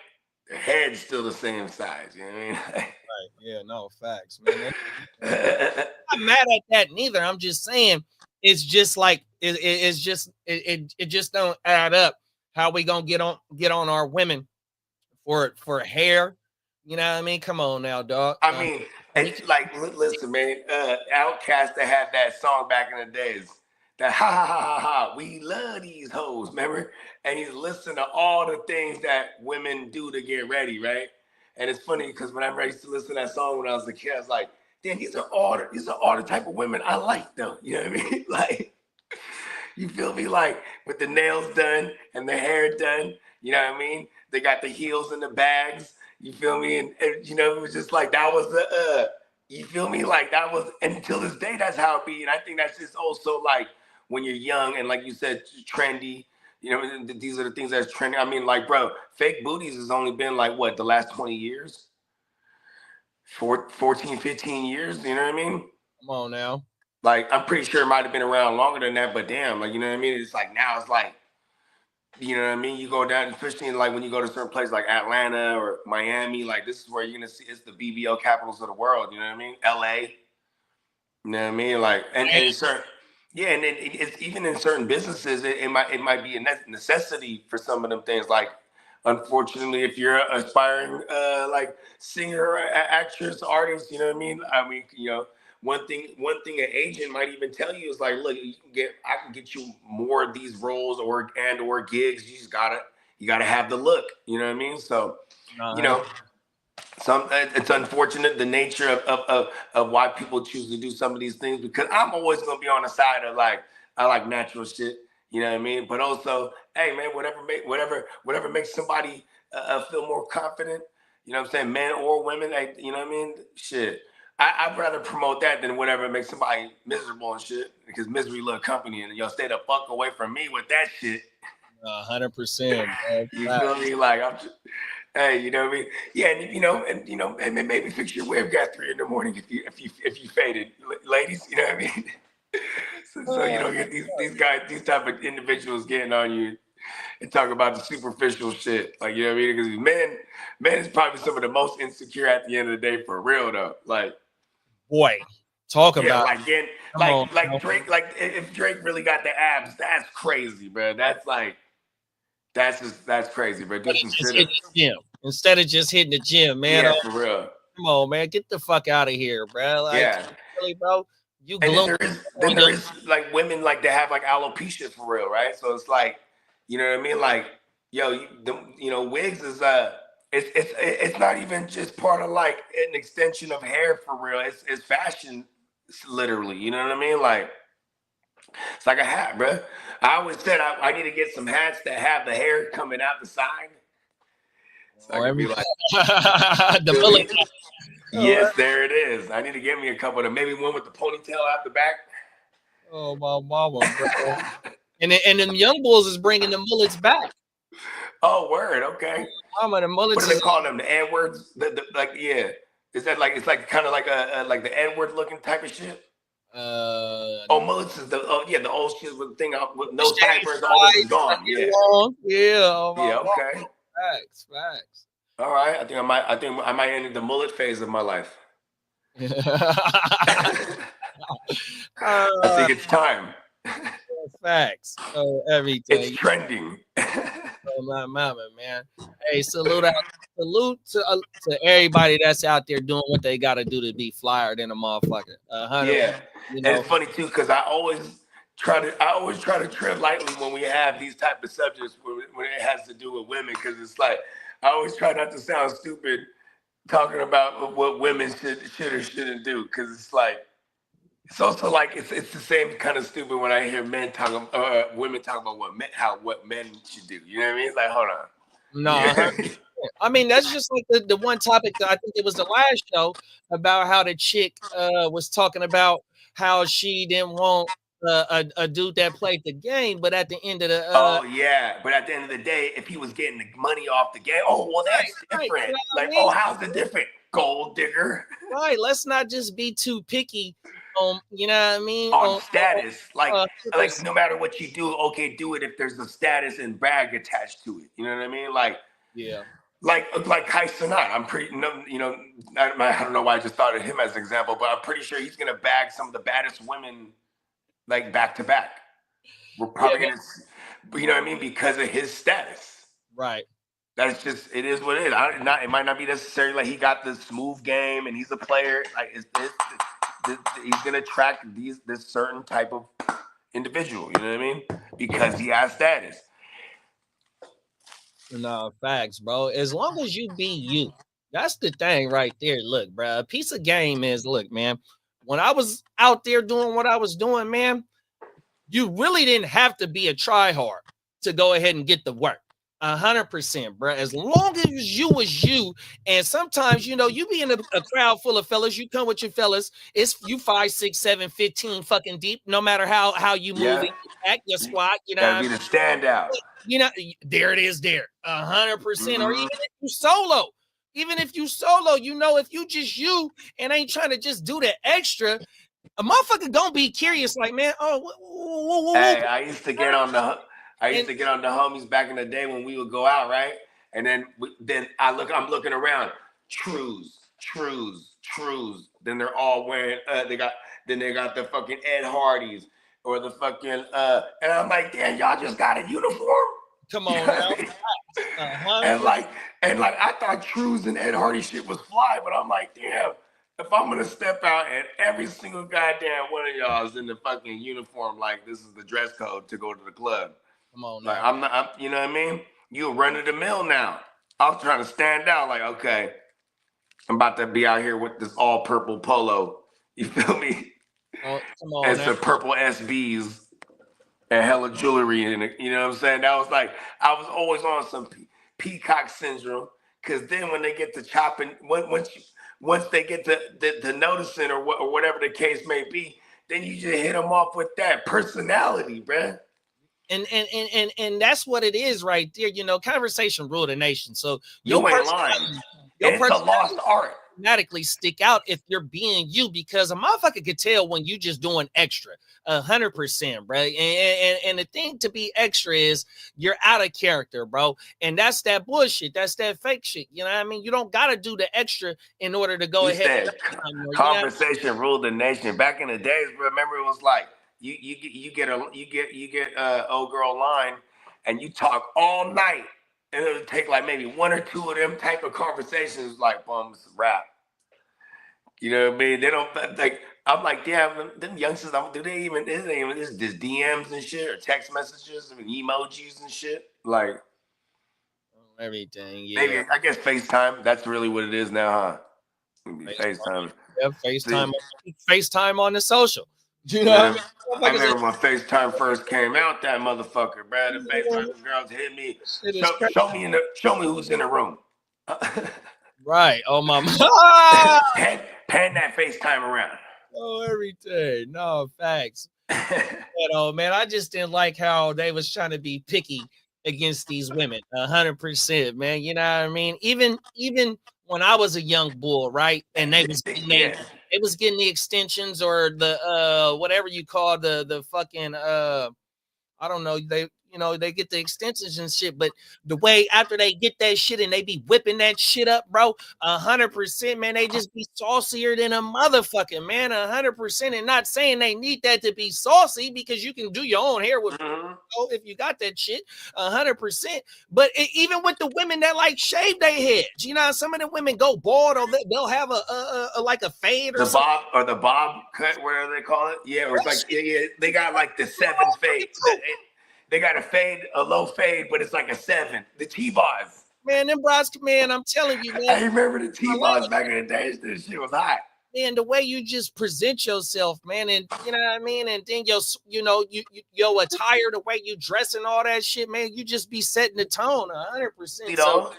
the head's still the same size. You know what I mean? Right. Yeah, no, facts, man. I'm not mad at that neither. I'm just saying it's just like it just don't add up. How we gonna get on our women for hair? You know what I mean? Come on now, dog. I mean, it's like, listen, man, Outkast that had that song back in the days, that ha ha ha ha ha, we love these hoes, remember? And he's listening to all the things that women do to get ready, right? And it's funny because whenever I used to listen to that song when I was a kid, I was like, damn, these are all the type of women I like, though. You know what I mean? Like, you feel me? Like, with the nails done and the hair done, you know what I mean? They got the heels in the bags. You feel me? And it was just like, that was the, you feel me? Like that was, and until this day, that's how it be. And I think that's just also like when you're young and like you said, trendy, these are the things that's trending. I mean, like, bro, fake booties has only been like, what, the last 20 years? 14, 15 years, you know what I mean? Come on now. Like, I'm pretty sure it might've been around longer than that, but damn, like, you know what I mean? It's like, now it's like, you know what I mean? You go down, especially like when you go to certain places like Atlanta or Miami, like this is where you're gonna see it's the BBL capitals of the world. You know what I mean? LA. You know what I mean? Like, and certain, and then it's even in certain businesses, it might be a necessity for some of them things. Like, unfortunately, if you're an aspiring like singer, actress, artist, you know what I mean? One thing an agent might even tell you is like, look, I can get you more of these roles or gigs. You gotta have the look. You know what I mean? So, it's unfortunate the nature of why people choose to do some of these things, because I'm always gonna be on the side of like, I like natural shit. You know what I mean? But also, hey man, whatever makes somebody feel more confident. You know what I'm saying? Men or women, you know what I mean? Shit. I'd rather promote that than whatever makes somebody miserable and shit, because misery love company, and y'all stay the fuck away from me with that shit. 100%. You feel me? Like, I'm just, hey, you know what I mean? Yeah, and maybe fix your wave at 3 a.m. if you faded, ladies. You know what I mean? so you don't get these guys, these type of individuals getting on you and talk about the superficial shit. Like, you know what I mean? Because men is probably some of the most insecure at the end of the day, for real though. Like, boy, talk about like Drake. Like, if Drake really got the abs, that's crazy, bro. That's crazy, bro. Do some shit. Hit the gym instead of just hitting the gym, man. Yeah, for real. Come on, man, get the fuck out of here, bro. Like, really, bro. You and then there is like women like to have like alopecia for real, right? So it's like, you know what I mean? Like, wigs is it's not even just part of like an extension of hair for real. It's fashion, literally. You know what I mean? Like, it's like a hat, bro. I always said I need to get some hats that have the hair coming out the side. So I can be like, the bullet. Yes, there it is. I need to get me a couple of them. Maybe one with the ponytail out the back. Oh, my mama, bro. and them young bulls is bringing the mullets back. Oh, word. Okay. Mama, the mullets. What do they call them? The N words? Like, yeah. Is that like, it's like kind of like a like the N word looking type of shit? Mullets is the the old shit with the thing out with no sideburns. All this is gone. Yeah. Yeah. Okay. Facts. All right. I think I might end the mullet phase of my life. I think it's time. Facts. Everything. It's trending. My mama, man. Hey, salute to everybody that's out there doing what they got to do to be flyer than a motherfucker. Yeah, and it's funny too because I always try to tread lightly when we have these type of subjects when it has to do with women, because it's like I always try not to sound stupid talking about what women should or shouldn't do, because it's like it's also like it's the same kind of stupid when I hear women talk about what men should do. You know what I mean? It's like, hold on. No, I mean that's just like the one topic that I think it was the last show about how the chick was talking about how she didn't want a dude that played the game, but at the end of the but at the end of the day, if he was getting the money off the game, that's different. Right, like, how's it different? Gold digger. Right. Let's not just be too picky. You know what I mean? On status, like no matter what you do, okay, do it if there's a status and brag attached to it. You know what I mean? Like, yeah, like Kai Cenat. I'm pretty, I don't know why I just thought of him as an example, but I'm pretty sure he's gonna bag some of the baddest women, like back to back. We're probably gonna, you know what I mean, because of his status. Right. That's just, it is what it is. It might not be necessarily like he got the smooth game and he's a player. Like he's gonna attract this certain type of individual, you know what I mean? Because he has status. No, facts, bro. As long as you be you, that's the thing right there. Look, bro, a piece of game is, look, man, when I was out there doing what I was doing, man, you really didn't have to be a tryhard to go ahead and get the work. 100%, bro. As long as you was you, and sometimes you be in a crowd full of fellas, you come with your fellas. It's you 5, 6, 7, 15 fucking deep. No matter how you move, you act, your squat. You know, gotta be the standout. There it is. There, 100%. Or even if you solo, if you just you and ain't trying to just do the extra, a motherfucker gonna be curious. Like, man, hey, I used to get on the homies back in the day when we would go out, right? And then I'm looking around, trues. Then they're all wearing they got the fucking Ed Hardys or the fucking and I'm like, damn, y'all just got a uniform. Come on now. And like I thought trues and Ed Hardy shit was fly, but I'm like, damn, if I'm gonna step out and every single goddamn one of y'all is in the fucking uniform, like this is the dress code to go to the club. Come on, like you know what I mean? You run of the mill now. I was trying to stand out, like, okay, I'm about to be out here with this all purple polo. You feel me? Oh, come on, and some purple SBs and hella jewelry in it. You know what I'm saying? That was like, I was always on some peacock syndrome, because then when they get to chopping, once they get to noticing or whatever the case may be, then you just hit them off with that personality, bruh. And that's what it is right there. Conversation rule the nation. So you ain't lying. It's a lost art. Automatically stick out if you're being you, because a motherfucker could tell when you just doing extra. 100%, bro. And the thing to be extra is you're out of character, bro. And that's that bullshit. That's that fake shit. You know what I mean? You don't gotta do the extra in order to go ahead. Conversation ruled the nation. Back in the days, remember, it was like you get old girl line and you talk all night, and it would take like maybe one or two of them type of conversations, like, boom, it's a wrap. You know what I mean? They don't like. I'm like, damn, them youngsters, do they even this DMs and shit, or text messages and emojis and shit? Like everything, yeah. Maybe I guess FaceTime. That's really what it is now, huh? FaceTime. Yeah, FaceTime on the social. You know, I remember when FaceTime first came out, that motherfucker, bro. The FaceTime girls hit me. Show me who's in the room. Right. Oh my. Pan that FaceTime around. Oh, everything. No facts. Man, I just didn't like how they was trying to be picky against these women. 100%, man. You know what I mean? Even when I was a young bull, right? And they was getting the extensions or the whatever you call the fucking I don't know. They get the extensions and shit, but the way after they get that shit and they be whipping that shit up, bro, 100%, man, they just be saucier than a motherfucking man, 100%. And not saying they need that to be saucy because you can do your own hair with if you got that shit, 100%. But even with the women that like shave their heads, you know, some of the women go bald or they'll have a like a fade or the bob cut, whatever they call it. Yeah, or it's like they got like the 7 fade. They got a low fade, but it's like a 7. The T-bars. Man, them bras, man, I'm telling you, man. I remember the T-bars back in the day. This shit was hot. Man, the way you just present yourself, man, and you know what I mean, and then your attire, the way you dress and all that shit, man, you just be setting the tone 100%. You know,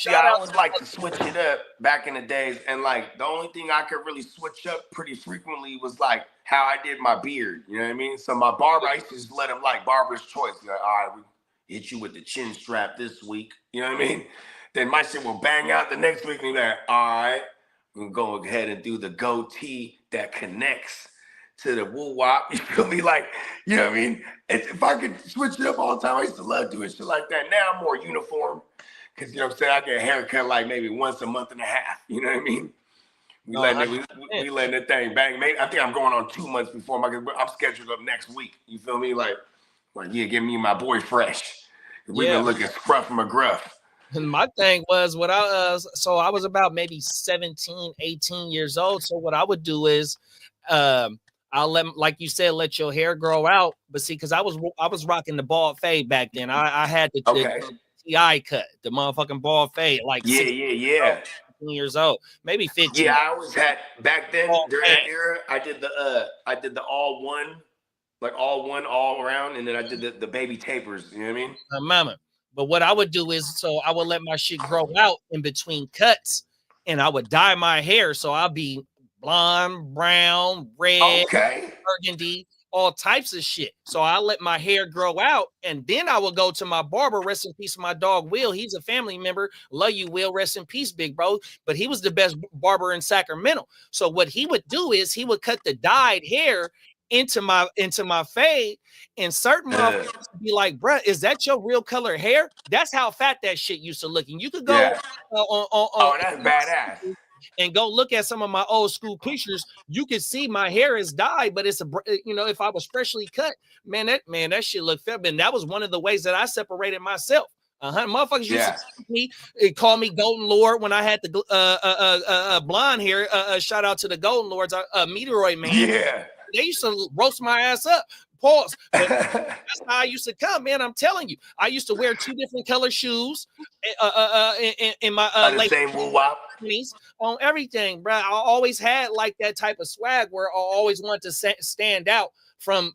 I always like to switch it up back in the days, and like the only thing I could really switch up pretty frequently was like how I did my beard. You know what I mean? So my barber, I used to just let him like barber's choice. Like, all right, we hit you with the chin strap this week. You know what I mean? Then my shit will bang out the next week, and he's like, all right, we're gonna go ahead and do the goatee that connects to the woo wop. You feel me? Like, you know what I mean? If I could switch it up all the time, I used to love doing shit like that. Now I'm more uniform. Cause you know what I'm saying, I get a haircut like maybe once a month and a half. You know what I mean? We letting that thing bang. Maybe I think I'm going on 2 months before I'm scheduled up next week. You feel me? Like yeah, give me my boy fresh. We've been looking scruff McGruff. And my thing was what so I was about maybe 17, 18 years old. So what I would do is I'll like you said, let your hair grow out. But see, because I was rocking the bald fade back then. I had the TI cut, the motherfucking ball fade, like 15 years old, maybe 15. Yeah, I always had back then during that era. I did the all one all around, and then I did the baby tapers. You know what I mean? Mama. But what I would do is, so I would let my shit grow out in between cuts, and I would dye my hair so I'll be blonde, brown, red, burgundy, all types of shit. So I let my hair grow out, and then I would go to my barber. Rest in peace, my dog Will. He's a family member. Love you, Will. Rest in peace, big bro. But he was the best barber in Sacramento. So what he would do is he would cut the dyed hair into my fade, and certain motherfuckers would be like, bruh, is that your real color hair? That's how fat that shit used to look. And you could go that's badass. And go look at some of my old school pictures. You can see my hair is dyed, but it's if I was freshly cut, that shit looked fair. And that was one of the ways that I separated myself. Motherfuckers used to me and call me Golden Lord when I had the blonde hair. Shout out to the Golden Lords, Meteoroid Man. Yeah, they used to roast my ass up. Pause. But that's how I used to come, man. I'm telling you, I used to wear 2 different color shoes in my late same woo-wop on everything, bro. I always had like that type of swag where I always wanted to stand out from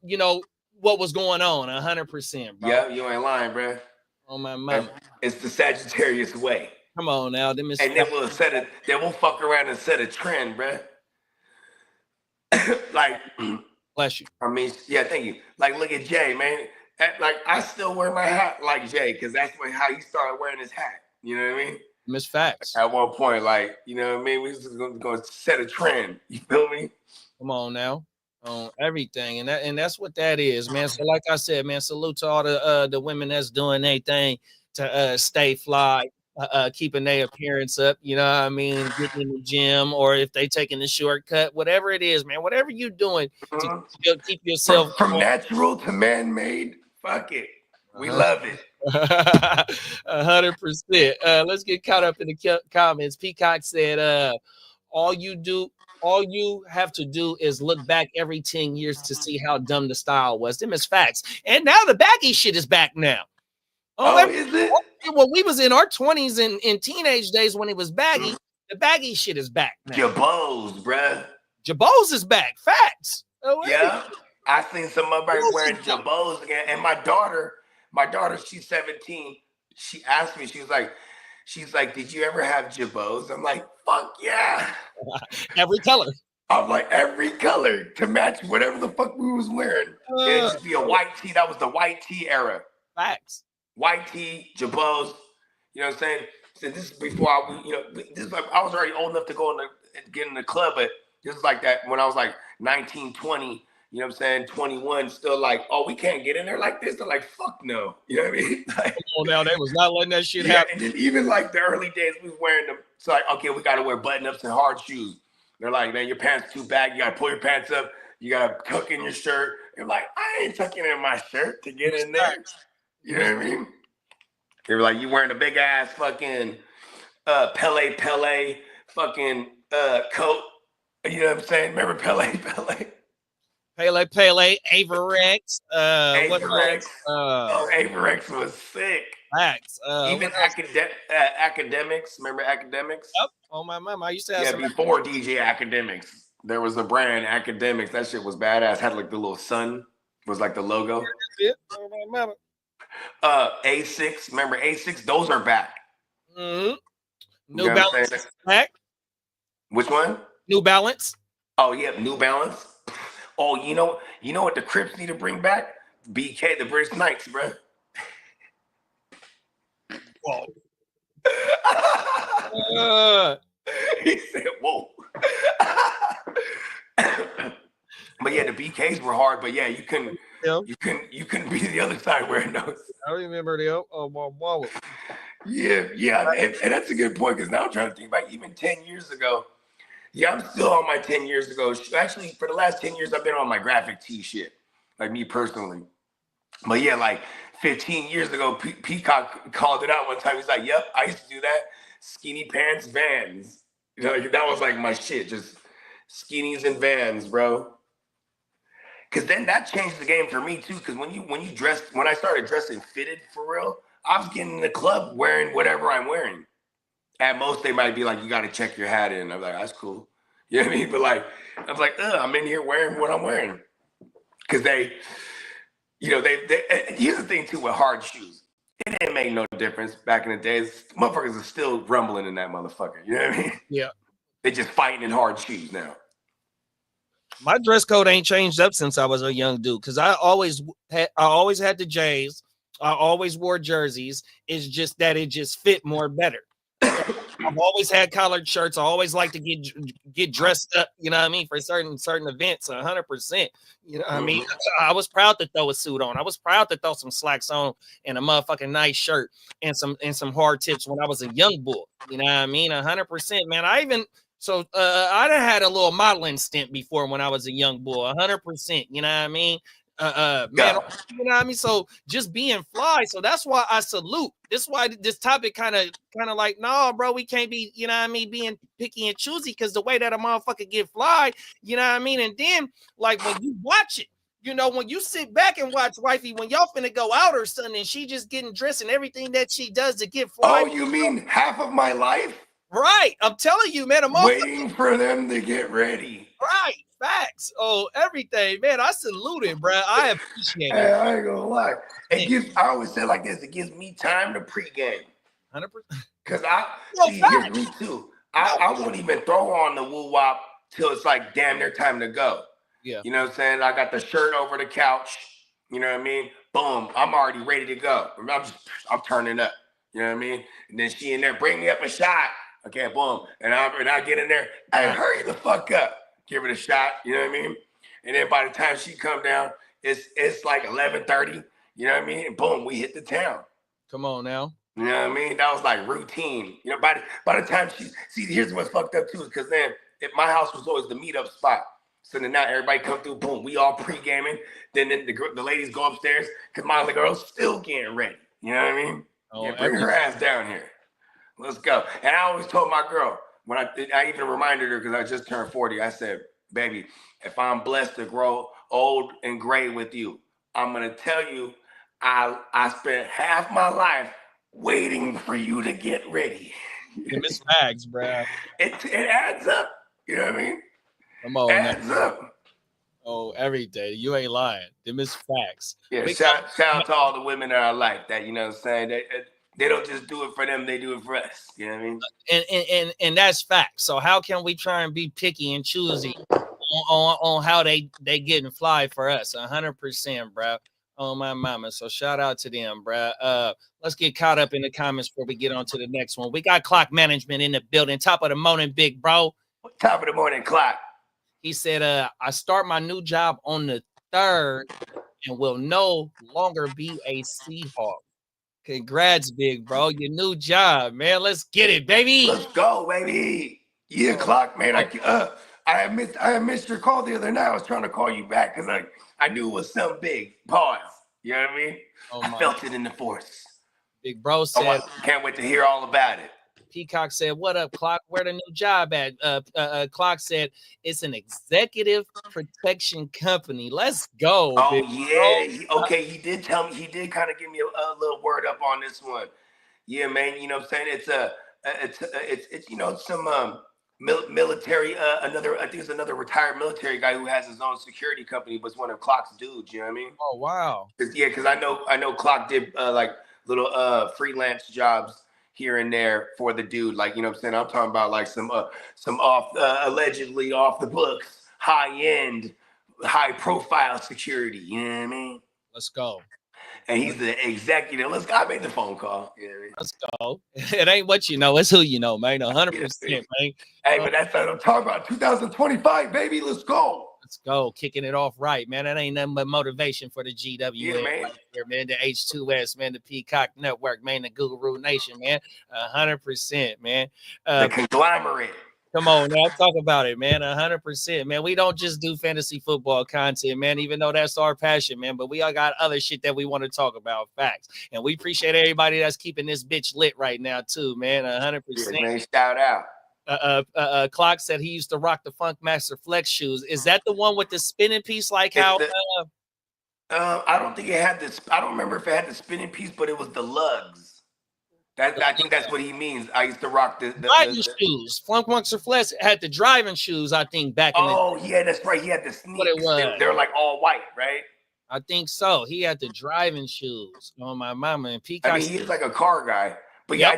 what was going on. 100%, bro. Yeah, you ain't lying, bro. Oh my mama. It's the Sagittarius way. Come on now, and they will fuck around and set a trend, bro. Like. Bless you. I mean, yeah, thank you. Like, look at Jay, man. Like, I still wear my hat like Jay because that's how he started wearing his hat. You know what I mean? Miss Facts. At one point, like, you know what I mean? We was going to set a trend. You feel me? Come on now. On everything. And that's what that is, man. So like I said, man, salute to all the women that's doing anything to stay fly. Keeping their appearance up, you know what I mean, getting in the gym, or if they taking the shortcut, whatever it is, man, whatever you doing to keep yourself from natural to man-made, fuck it. We love it. 100%. Let's get caught up in the comments. Peacock said, all you have to do is look back every 10 years to see how dumb the style was. Them is facts. And now the baggy shit is back now. Is it? Well, we was in our 20s and in teenage days when it was baggy. The baggy shit is back now. Jabos, bruh. Jabos is back. Facts. Yeah. I seen some of us wearing Jabos again. And my daughter, she's 17. She asked me, she was like, She's like, did you ever have Jabos? I'm like, fuck yeah. Every color. I'm like, every color to match whatever the fuck we was wearing. It'd just be a white tee. That was the white tee era. Facts. White tee, Jabos. You know what I'm saying? So this is before this is like I was already old enough to go get in the club, but this is like that when I was like 19, 20. You know what I'm saying? 21, still like, oh, we can't get in there like this. They're like, fuck no. You know what I mean? Like, oh, now they was not letting that shit happen. And then even like the early days, we was wearing them. It's like, okay, we got to wear button-ups and hard shoes. They're like, man, your pants too baggy. You got to pull your pants up. You got to tuck in your shirt. You're like, I ain't tucking in my shirt to get in there. You know what I mean? They were like, you wearing a big-ass fucking Pele fucking coat. You know what I'm saying? Remember Pele? Pele, Averex. Averex. Averex was sick. Facts. Even Academics. Remember Academics? Yep. Oh, my mama. I used to have before DJ Academics. There was a brand, Academics. That shit was badass. Had like the little sun. Was like the logo. Yeah. Oh, my mama. A6. Remember A6? Those are back. Mm-hmm. New Balance back. Which one? New Balance. Oh, yeah. New Balance. Oh, you know what the Crips need to bring back? BK, the British Knights, bro. Whoa. He said, whoa. But yeah, the BKs were hard, but yeah, you couldn't be the other side wearing those. I remember the mama. Yeah, and that's a good point because now I'm trying to think about even 10 years ago. Yeah, I'm still on my 10 years ago. Actually, for the last 10 years, I've been on my graphic tee shit, like me personally. But yeah, like 15 years ago, Peacock called it out one time. He's like, yep, I used to do that. Skinny pants, Vans. You know, that was like my shit, just skinnies and Vans, bro. Because then that changed the game for me too. Because when I started dressing fitted for real, I was getting in the club wearing whatever I'm wearing. At most, they might be like, you got to check your hat in. I'm like, that's cool. You know what I mean? But like, I was like, I'm in here wearing what I'm wearing. Because they here's the thing too with hard shoes. It didn't make no difference back in the days. Motherfuckers are still rumbling in that motherfucker. You know what I mean? Yeah. They just fighting in hard shoes now. My dress code ain't changed up since I was a young dude. Because I always had the J's. I always wore jerseys. It's just that it just fit more better. I've always had collared shirts. I always like to get dressed up, you know what I mean, for certain events, 100%. You know what I mean? I was proud to throw a suit on. I was proud to throw some slacks on and a motherfucking nice shirt and some hard tips when I was a young boy. You know what I mean? 100%, man. I done had a little modeling stint before when I was a young boy, 100%. You know what I mean? Man, you know what I mean? So just being fly. So that's why I salute. This is why this topic kind of like, no, bro, we can't be, you know what I mean, being picky and choosy because the way that a motherfucker get fly, you know what I mean? And then like when you watch it, you know, when you sit back and watch wifey, when y'all finna go out or something and she just getting dressed and everything that she does to get fly. Oh, you mean half of my life? Right. I'm telling you, man. I'm waiting for them to get ready. Right. Facts. Oh, everything, man. I salute it, bro. I appreciate it. Hey, I ain't gonna lie. I always say like this. It gives me time to pregame. 100%. Because here's me too. I won't even throw on the woo wop till it's like damn near time to go. Yeah. You know what I'm saying? I got the shirt over the couch. You know what I mean? Boom. I'm already ready to go. I'm turning up. You know what I mean? And then she in there, bring me up a shot. Okay, boom. And I get in there. Hey, hurry the fuck up. Give it a shot, you know what I mean? And then by the time she come down, it's like 11:30, you know what I mean? And boom, we hit the town. Come on now. You know what I mean? That was like routine. You know, by the time here's what's fucked up too, because then my house was always the meetup spot. So then now everybody come through, boom, we all pre-gaming. Then the ladies go upstairs because my other girl's still getting ready. You know what I mean? Oh, bring her ass down here. Let's go. And I always told my girl, when I even reminded her because I just turned 40, I said, baby, if I'm blessed to grow old and gray with you, I'm going to tell you I spent half my life waiting for you to get ready. Miss Fags, bro. It adds up. You know what I mean? Come on. Adds up. Oh, every day. You ain't lying. Them is facts. Yeah, shout out to all the women in our life that, you know what I'm saying, They don't just do it for them; they do it for us. You know what I mean? And that's fact. So how can we try and be picky and choosy on how they getting fly for us? 100%, bro. Oh my mama. So shout out to them, bro. Let's get caught up in the comments before we get on to the next one. We got clock management in the building. Top of the morning, big bro. Top of the morning clock. He said, I start my new job on the 3rd and will no longer be a Seahawk. Congrats, big bro. Your new job, man. Let's get it, baby. Let's go, baby. Yeah, clock, man. I missed your call the other night. I was trying to call you back because I knew it was something big. Pause. You know what I mean? I felt it in the force. Big bro said, can't wait to hear all about it. Peacock said, what up, Clock? Where the new job at? Clock said, it's an executive protection company. Let's go. Oh, yeah. Okay, he did tell me. He did kind of give me a little word up on this one. Yeah, man. You know what I'm saying? It's you know, some military, I think it's another retired military guy who has his own security company, but it's one of Clock's dudes, you know what I mean? Oh, wow. Because I know Clock did like little freelance jobs here and there for the dude. Like, you know what I'm saying? I'm talking about like some off allegedly off the books, high-end, high-profile security, you know what I mean? Let's go. And he's the executive. I made the phone call. You know what I mean? Let's go. It ain't what you know, it's who you know, man. 100%, man. Hey, but that's what I'm talking about. 2025, baby. Let's go. Let's go. Kicking it off right, man. That ain't nothing but motivation for the GW. Yeah, man. Right here, man. The H2S, man. The Peacock Network, man. The Guru Nation, man. 100%, man. The conglomerate. Come on now, talk about it, man. 100%, man. We don't just do fantasy football content, man, even though that's our passion, man. But we all got other shit that we want to talk about, facts. And we appreciate everybody that's keeping this bitch lit right now, too, man. 100%. Yeah, man, shout out. Clock said he used to rock the Funk Master Flex shoes. Is that the one with the spinning piece, like how? I don't think it had this. I don't remember if it had the spinning piece, but it was the lugs. I think that's what he means. I used to rock the shoes. Funk Master Flex had the driving shoes, I think, back in the yeah, that's right. He had the sneakers. What it was. They're like all white, right? I think so. He had the driving shoes. Oh, my mama. And Peacock. I mean, he's like a car guy. But yeah,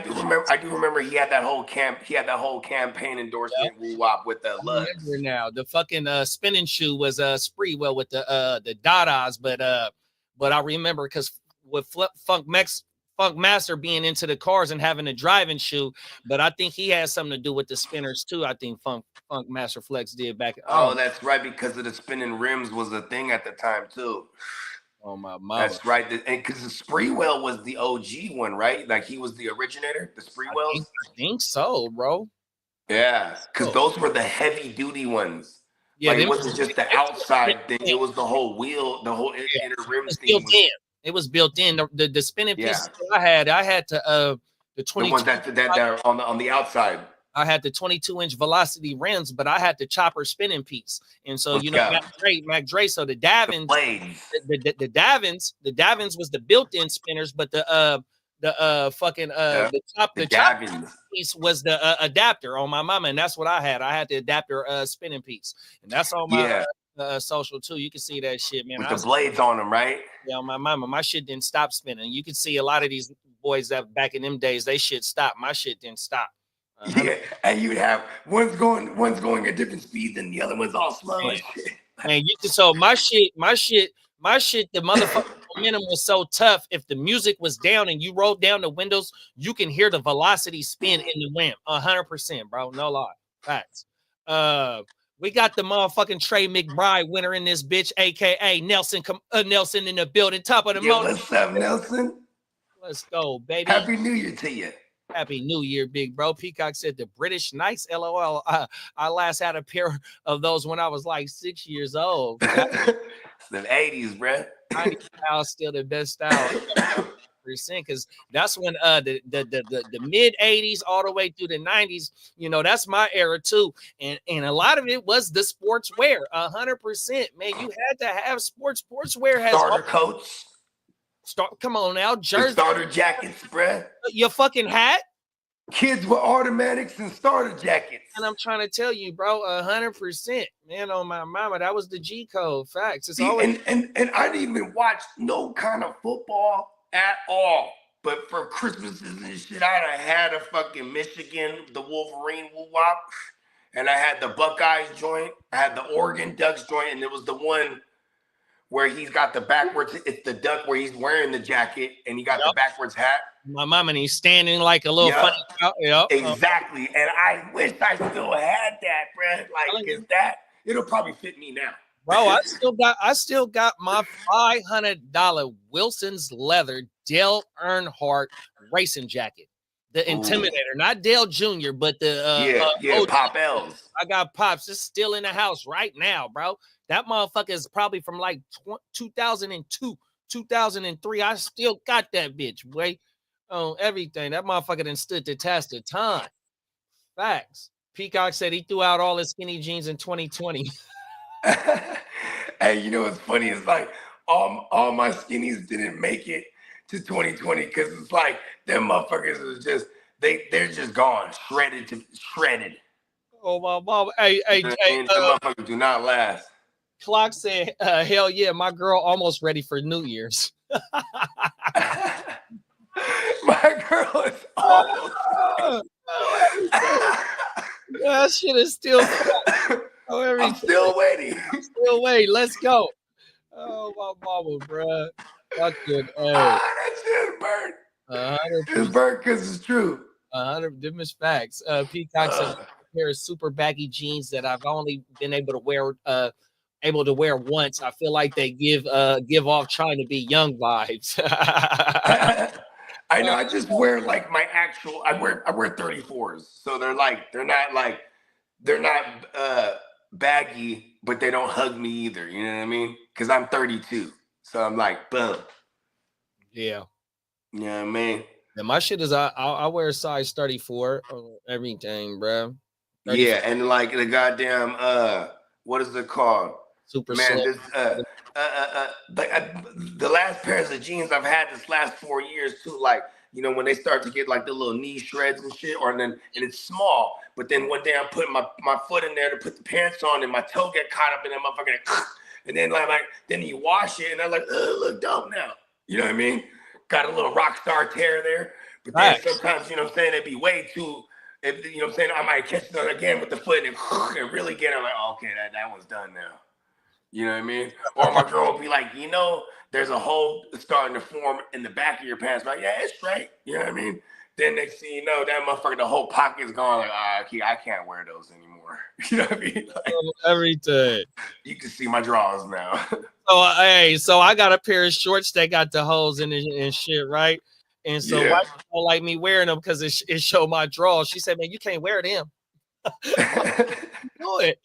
I do remember he had that whole campaign endorsement woo-wop with the lugs. I remember now. The fucking spinning shoe was Spreewell with the Dadas, but I remember because with Funk Master being into the cars and having a driving shoe, but I think he had something to do with the spinners too. I think Funk Master Flex did back. Oh, that's right, because of the spinning rims was a thing at the time too. Oh my mama. That's right, and because the Spreewell was the OG one, right? Like he was the originator, the Spreewells. I think so, bro. Yeah, because those were the heavy duty ones. Yeah, like, it wasn't just the outside thing; it was the whole wheel, the whole inner rim thing. It was built in. The spinning piece I had to the 22. The ones that are on the outside. I had the 22-inch velocity rims, but I had the chopper spinning piece. And so, Mac Dre, so the Davins, the Davins was the built-in spinners, but the chopper piece was the adapter on my mama, and that's what I had. I had the adapter spinning piece, and that's on my social too. You can see that shit, man. With the blades on them, right? Yeah, my mama, my shit didn't stop spinning. You can see a lot of these boys that back in them days, they shit stopped. My shit didn't stop. Yeah, and you'd have one's going at different speeds and the other one's all slow. And so my shit, the motherfucking momentum was so tough. If the music was down and you rolled down the windows, you can hear the velocity spin in the wind. 100%, bro. No lie. Facts. We got the motherfucking Trey McBride winner in this bitch, aka Nelson. Nelson in the building. Top of the morning. What's up, Nelson? Let's go, baby. Happy New Year to you. Happy New Year, big bro. Peacock said the British Knights, LOL. I last had a pair of those when I was like 6 years old. The 80s, bro. 90s style still the best style. Because that's when the mid 80s all the way through the 90s, that's my era too. And a lot of it was the sportswear. 100%, man. You had to have sportswear has starter coats. Come on now, jersey, starter jackets, bruh. Your fucking hat. Kids with automatics and starter jackets. And I'm trying to tell you, bro, 100%, man. On my mama, that was the G code. Facts. It's always and I didn't even watch no kind of football at all. But for Christmases and shit, I had a fucking Michigan, the Wolverine woo-wop, and I had the Buckeyes joint, I had the Oregon Ducks joint, and there was the one where he's got the backwards, it's the duck where he's wearing the jacket and he got the backwards hat. My mom, and he's standing like a little funny. Yep. Exactly. And I wish I still had that, bro. Like, is that, it'll probably fit me now. Bro, I still got my $500 Wilson's leather Dale Earnhardt racing jacket. The Intimidator, not Dale Jr., but the Pop L's. I got Pops. It's still in the house right now, bro. That motherfucker is probably from like 2002, 2003. I still got that bitch, boy. On everything. That motherfucker done stood the test of time. Facts. Peacock said he threw out all his skinny jeans in 2020. Hey, you know what's funny? It's like all my skinnies didn't make it to 2020 because it's like them motherfuckers is just they're just gone, shredded. Oh my mom. Hey, Them motherfuckers do not last. Clock said, hell yeah, my girl almost ready for New Year's. My girl is almost that shit is still I'm still waiting. Still waiting. Let's go. Oh my mama, bro. That's good. That shit burnt. It's burnt because it's true. 100. Them is facts. Peacock said a pair of super baggy jeans that I've only been able to wear once. I feel like they give off trying to be young vibes. I know. I just wear like my actual. I wear 34s, so they're not baggy, but they don't hug me either. You know what I mean? Because I'm 32, so I'm like, boom. Yeah. You know what I mean? And my shit is I wear a size 34 on everything, bro. 34. Yeah, and like the goddamn what is it called? Super man. slim. This the last pairs of jeans I've had this last 4 years too, like, you know, when they start to get like the little knee shreds and shit, and it's small, but then one day I'm putting my foot in there to put the pants on and my toe get caught up in that motherfucker, and then then you wash it and I'm like, look dope now. You know what I mean? Got a little rock star tear there, but then sometimes, you know what I'm saying, it'd be way too, you know what I'm saying, I might catch it again with the foot and really get it. I'm like, oh, okay, that one's done now. You know what I mean? Or my girl will be like, you know, there's a hole starting to form in the back of your pants. I'm like, yeah, it's straight. You know what I mean? Then next thing you know, that motherfucker, the whole pocket's gone. Like, I can't wear those anymore. You know what I mean? Like, everything. You can see my drawers now. So I got a pair of shorts that got the holes in it and shit, right? And so why don't like me wearing them because it showed my drawers. She said, man, you can't wear them. Do it.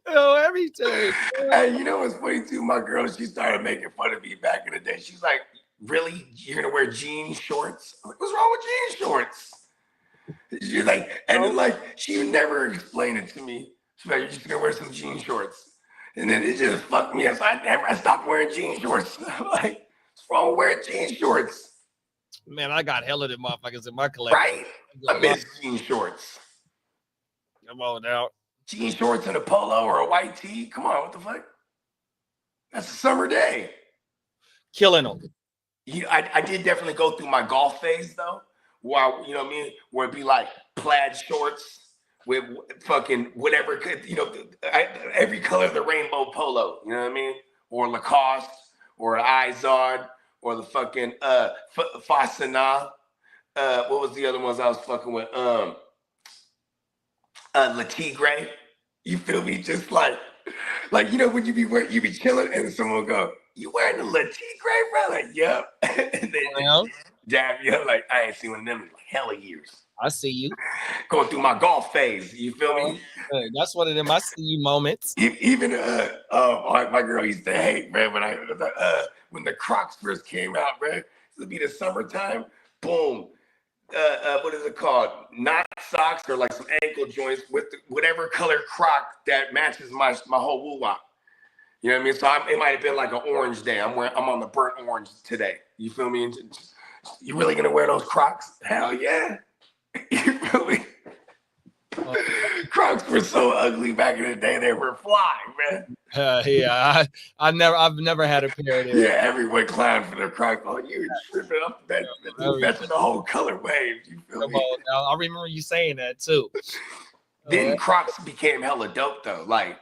Everything. Hey, you know what's funny too? My girl, she started making fun of me back in the day. She's like, really? You're gonna wear jean shorts? I'm like, what's wrong with jean shorts? She's like, and then like she would never explain it to me. She's like, you're just gonna wear some jean shorts. And then it just fucked me up. So I stopped wearing jean shorts. I'm like, what's wrong with wearing jean shorts? Man, I got hella of motherfuckers in my collection. Right? I miss jean shorts. Come on now. Jean shorts and a polo or a white tee. Come on, what the fuck? That's a summer day. Killing them. I did definitely go through my golf phase though, where, you know what I mean, where it'd be like plaid shorts with fucking whatever, you know, every color of the rainbow polo. You know what I mean? Or Lacoste, or Izod, or the fucking Fasana. What was the other ones I was fucking with? Le Tigre. You feel me? Just like, you know, when you be chilling and someone will go, you wearing the Le Tigre, bro? Like, yep. And then jab you up, like, I ain't seen one of them in like hella years. I see you. Going through my golf phase. You feel me? That's one of them I see you moments. Even my girl used to hate, man, when the Crocs first came out, man. It would be the summertime. Boom. What is it called? Not socks or like some ankle joints with whatever color Croc that matches my whole woo-wop. You know what I mean? So it might have been like an orange day. I'm on the burnt orange today. You feel me? You really gonna wear those Crocs? Hell yeah. You feel me? Crocs were so ugly back in the day. They were flying, man. Yeah, I've never had a pair of them. Yeah, everyone clowned for their Crocs. Oh, you tripping up that the whole color wave. You feel me? I remember you saying that too. Then Crocs became hella dope though. Like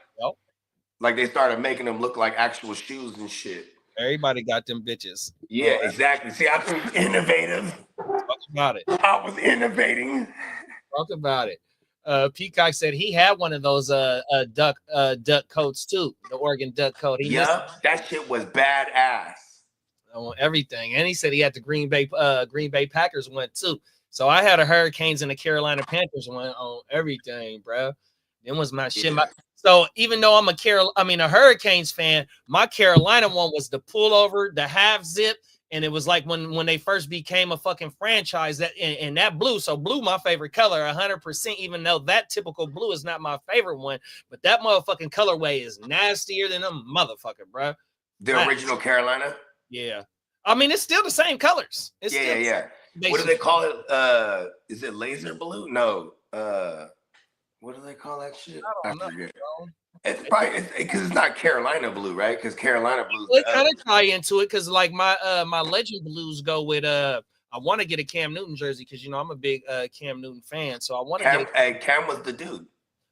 they started making them look like actual shoes and shit. Everybody got them bitches. Yeah, exactly. See, I was innovative. Talk about it. I was innovating. Talk about it. Peacock said he had one of those duck coats too, the Oregon duck coat. That shit was badass on everything, and he said he had the Green Bay Packers one too. So I had a Hurricanes and the Carolina Panthers one on everything, bro. Them was my shit. So even though I'm a Hurricanes fan, my Carolina one was the pullover, the half zip. And it was like when they first became a fucking franchise and that blue. So blue, my favorite color, 100%, even though that typical blue is not my favorite one. But that motherfucking colorway is nastier than a motherfucker, bro. The original Carolina? Yeah. I mean, it's still the same colors. Yeah. What do they call it? Is it laser blue? No. What do they call that shit? I forget. It's probably because it's not Carolina blue, right? Because Carolina blue. It kind of tie into it because like my Legend blues go with I want to get a Cam Newton jersey because I'm a big Cam Newton fan, so I want to Cam was the dude.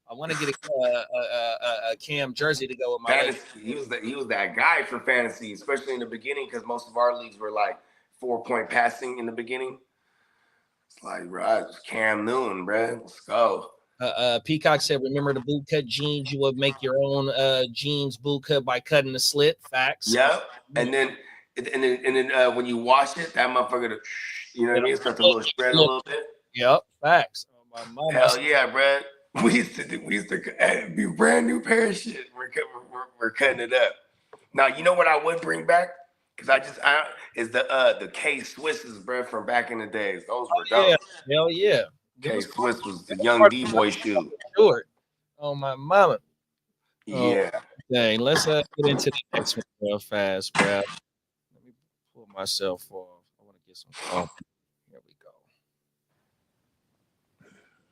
I want to get a Cam jersey to go with my fantasy. He was that guy for fantasy, especially in the beginning because most of our leagues were like 4-point passing in the beginning. It's like, bro, it's Cam Newton, bro. Let's go. Peacock said, remember the boot cut jeans? You would make your own jeans boot cut by cutting the slit. Facts. Yep. And then when you wash it, that motherfucker, you know what I mean? It starts a little shred a little bit. Yep. Facts. Oh, my mama. Hell yeah, bro. We used to be brand new pair of shit. We're cutting it up. Now, you know what I would bring back? Because is the K Swisses, bro, from back in the days. Those were dope. Yeah. Hell yeah. K Swiss was the young D-boy shoe. Short. Oh, my mama. Yeah. Dang. Let's get into the next one real fast, bro. Let me pull myself off. I want to get some coffee. Here we go.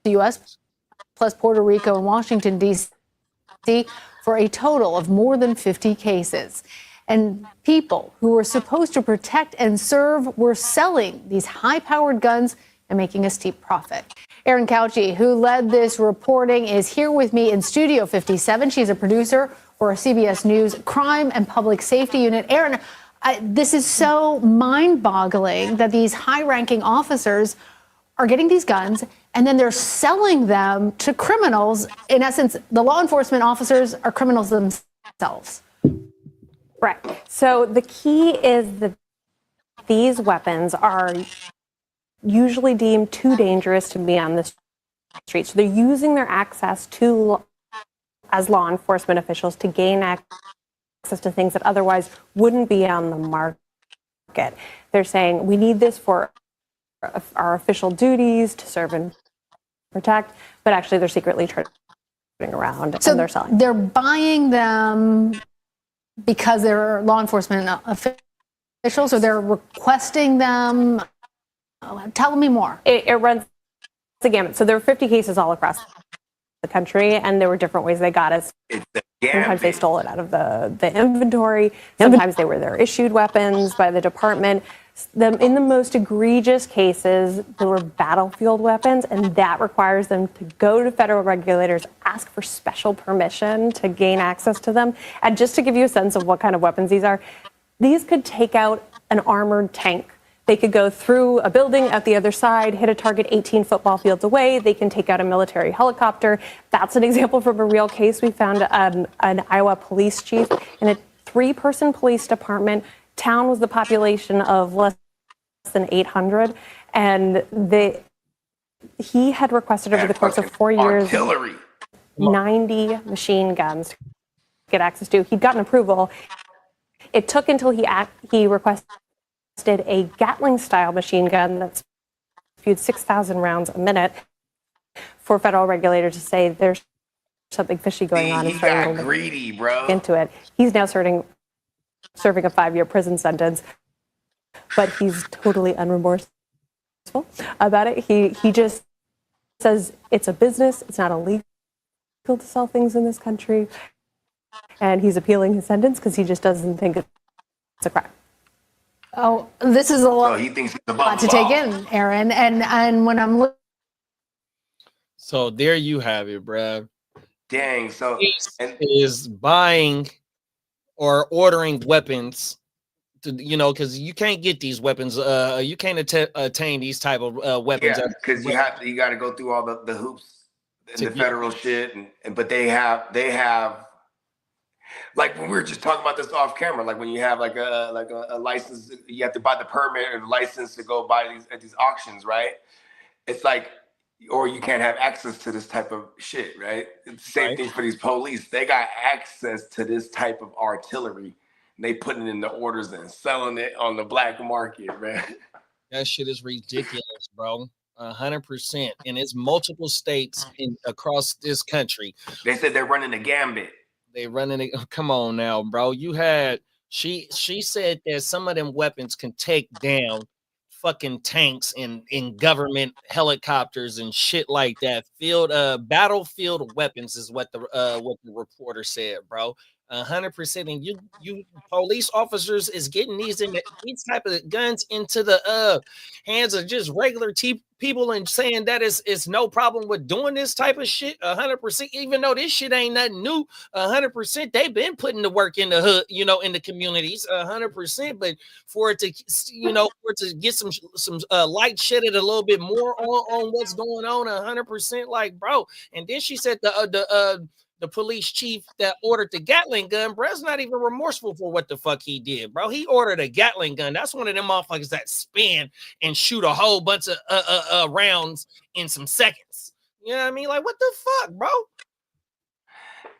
The U.S. plus Puerto Rico and Washington, D.C. for a total of more than 50 cases. And people who were supposed to protect and serve were selling these high-powered guns and making a steep profit. Erin Couchy, who led this reporting, is here with me in Studio 57. She's a producer for CBS News Crime and Public Safety Unit. Erin, this is so mind-boggling that these high-ranking officers are getting these guns and then they're selling them to criminals. In essence, the law enforcement officers are criminals themselves. Right. So the key is that these weapons are usually deemed too dangerous to be on the street. So they're using their access as law enforcement officials to gain access to things that otherwise wouldn't be on the market. They're saying, we need this for our official duties to serve and protect, but actually they're secretly turning around and they're selling. They're buying them because they're law enforcement officials, or they're requesting them. Tell me more. It runs the gamut. So there were 50 cases all across the country, and there were different ways they got it. Sometimes they stole it out of the inventory. Sometimes they were their issued weapons by the department. In the most egregious cases, there were battlefield weapons, and that requires them to go to federal regulators, ask for special permission to gain access to them. And just to give you a sense of what kind of weapons these could take out an armored tank. They could go through a building at the other side, hit a target 18 football fields away. They can take out a military helicopter. That's an example from a real case. We found an Iowa police chief in a 3-person police department. Town was the population of less than 800. And he had requested over the course of 4 years, 90 machine guns to get access to. He'd gotten approval. It took until he requested a Gatling-style machine gun that's spewed 6,000 rounds a minute for federal regulators to say there's something fishy going on. He got greedy, bro. Into it. He's now serving a 5-year prison sentence, but he's totally unremorseful about it. He just says it's a business. It's not illegal to sell things in this country. And he's appealing his sentence because he just doesn't think it's a crime. Oh, this is a lot, So he thinks he's above lot to the take law. in, Aaron. And when I'm looking, So there you have it, bruh. Dang. So Is buying or ordering weapons to, you know, because you can't get these weapons. You can't attain these type of weapons. yeah, because you got to go through all the hoops and the federal shit, and but they have like when we were just talking about this off camera, like when you have like a license, you have to buy the permit or the license to go buy these at these auctions, right? It's like, or you can't have access to this type of shit, right? It's the same thing for these police. They got access to this type of artillery, and they putting it in the orders and selling it on the black market, man. That shit is ridiculous, bro. 100%, and it's multiple states across this country. They said they're running a gambit. They running it. Come on now, bro. You had she said that some of them weapons can take down fucking tanks and in government helicopters and shit like that. Battlefield weapons is what the reporter said, bro. 100%. And you police officers is getting these type of guns into the hands of just regular people and saying that it's no problem with doing this type of shit. 100%. Even though this shit ain't nothing new. 100%. They've been putting the work in the hood, you know, in the communities. 100%. But for it to, you know, for it to get some light shedded a little bit more on what's going on. 100%. Like, bro. And then she said the police chief that ordered the Gatling gun, bro's not even remorseful for what the fuck he did, bro. He ordered a Gatling gun. That's one of them motherfuckers that spin and shoot a whole bunch of rounds in some seconds. You know what I mean? Like, what the fuck, bro?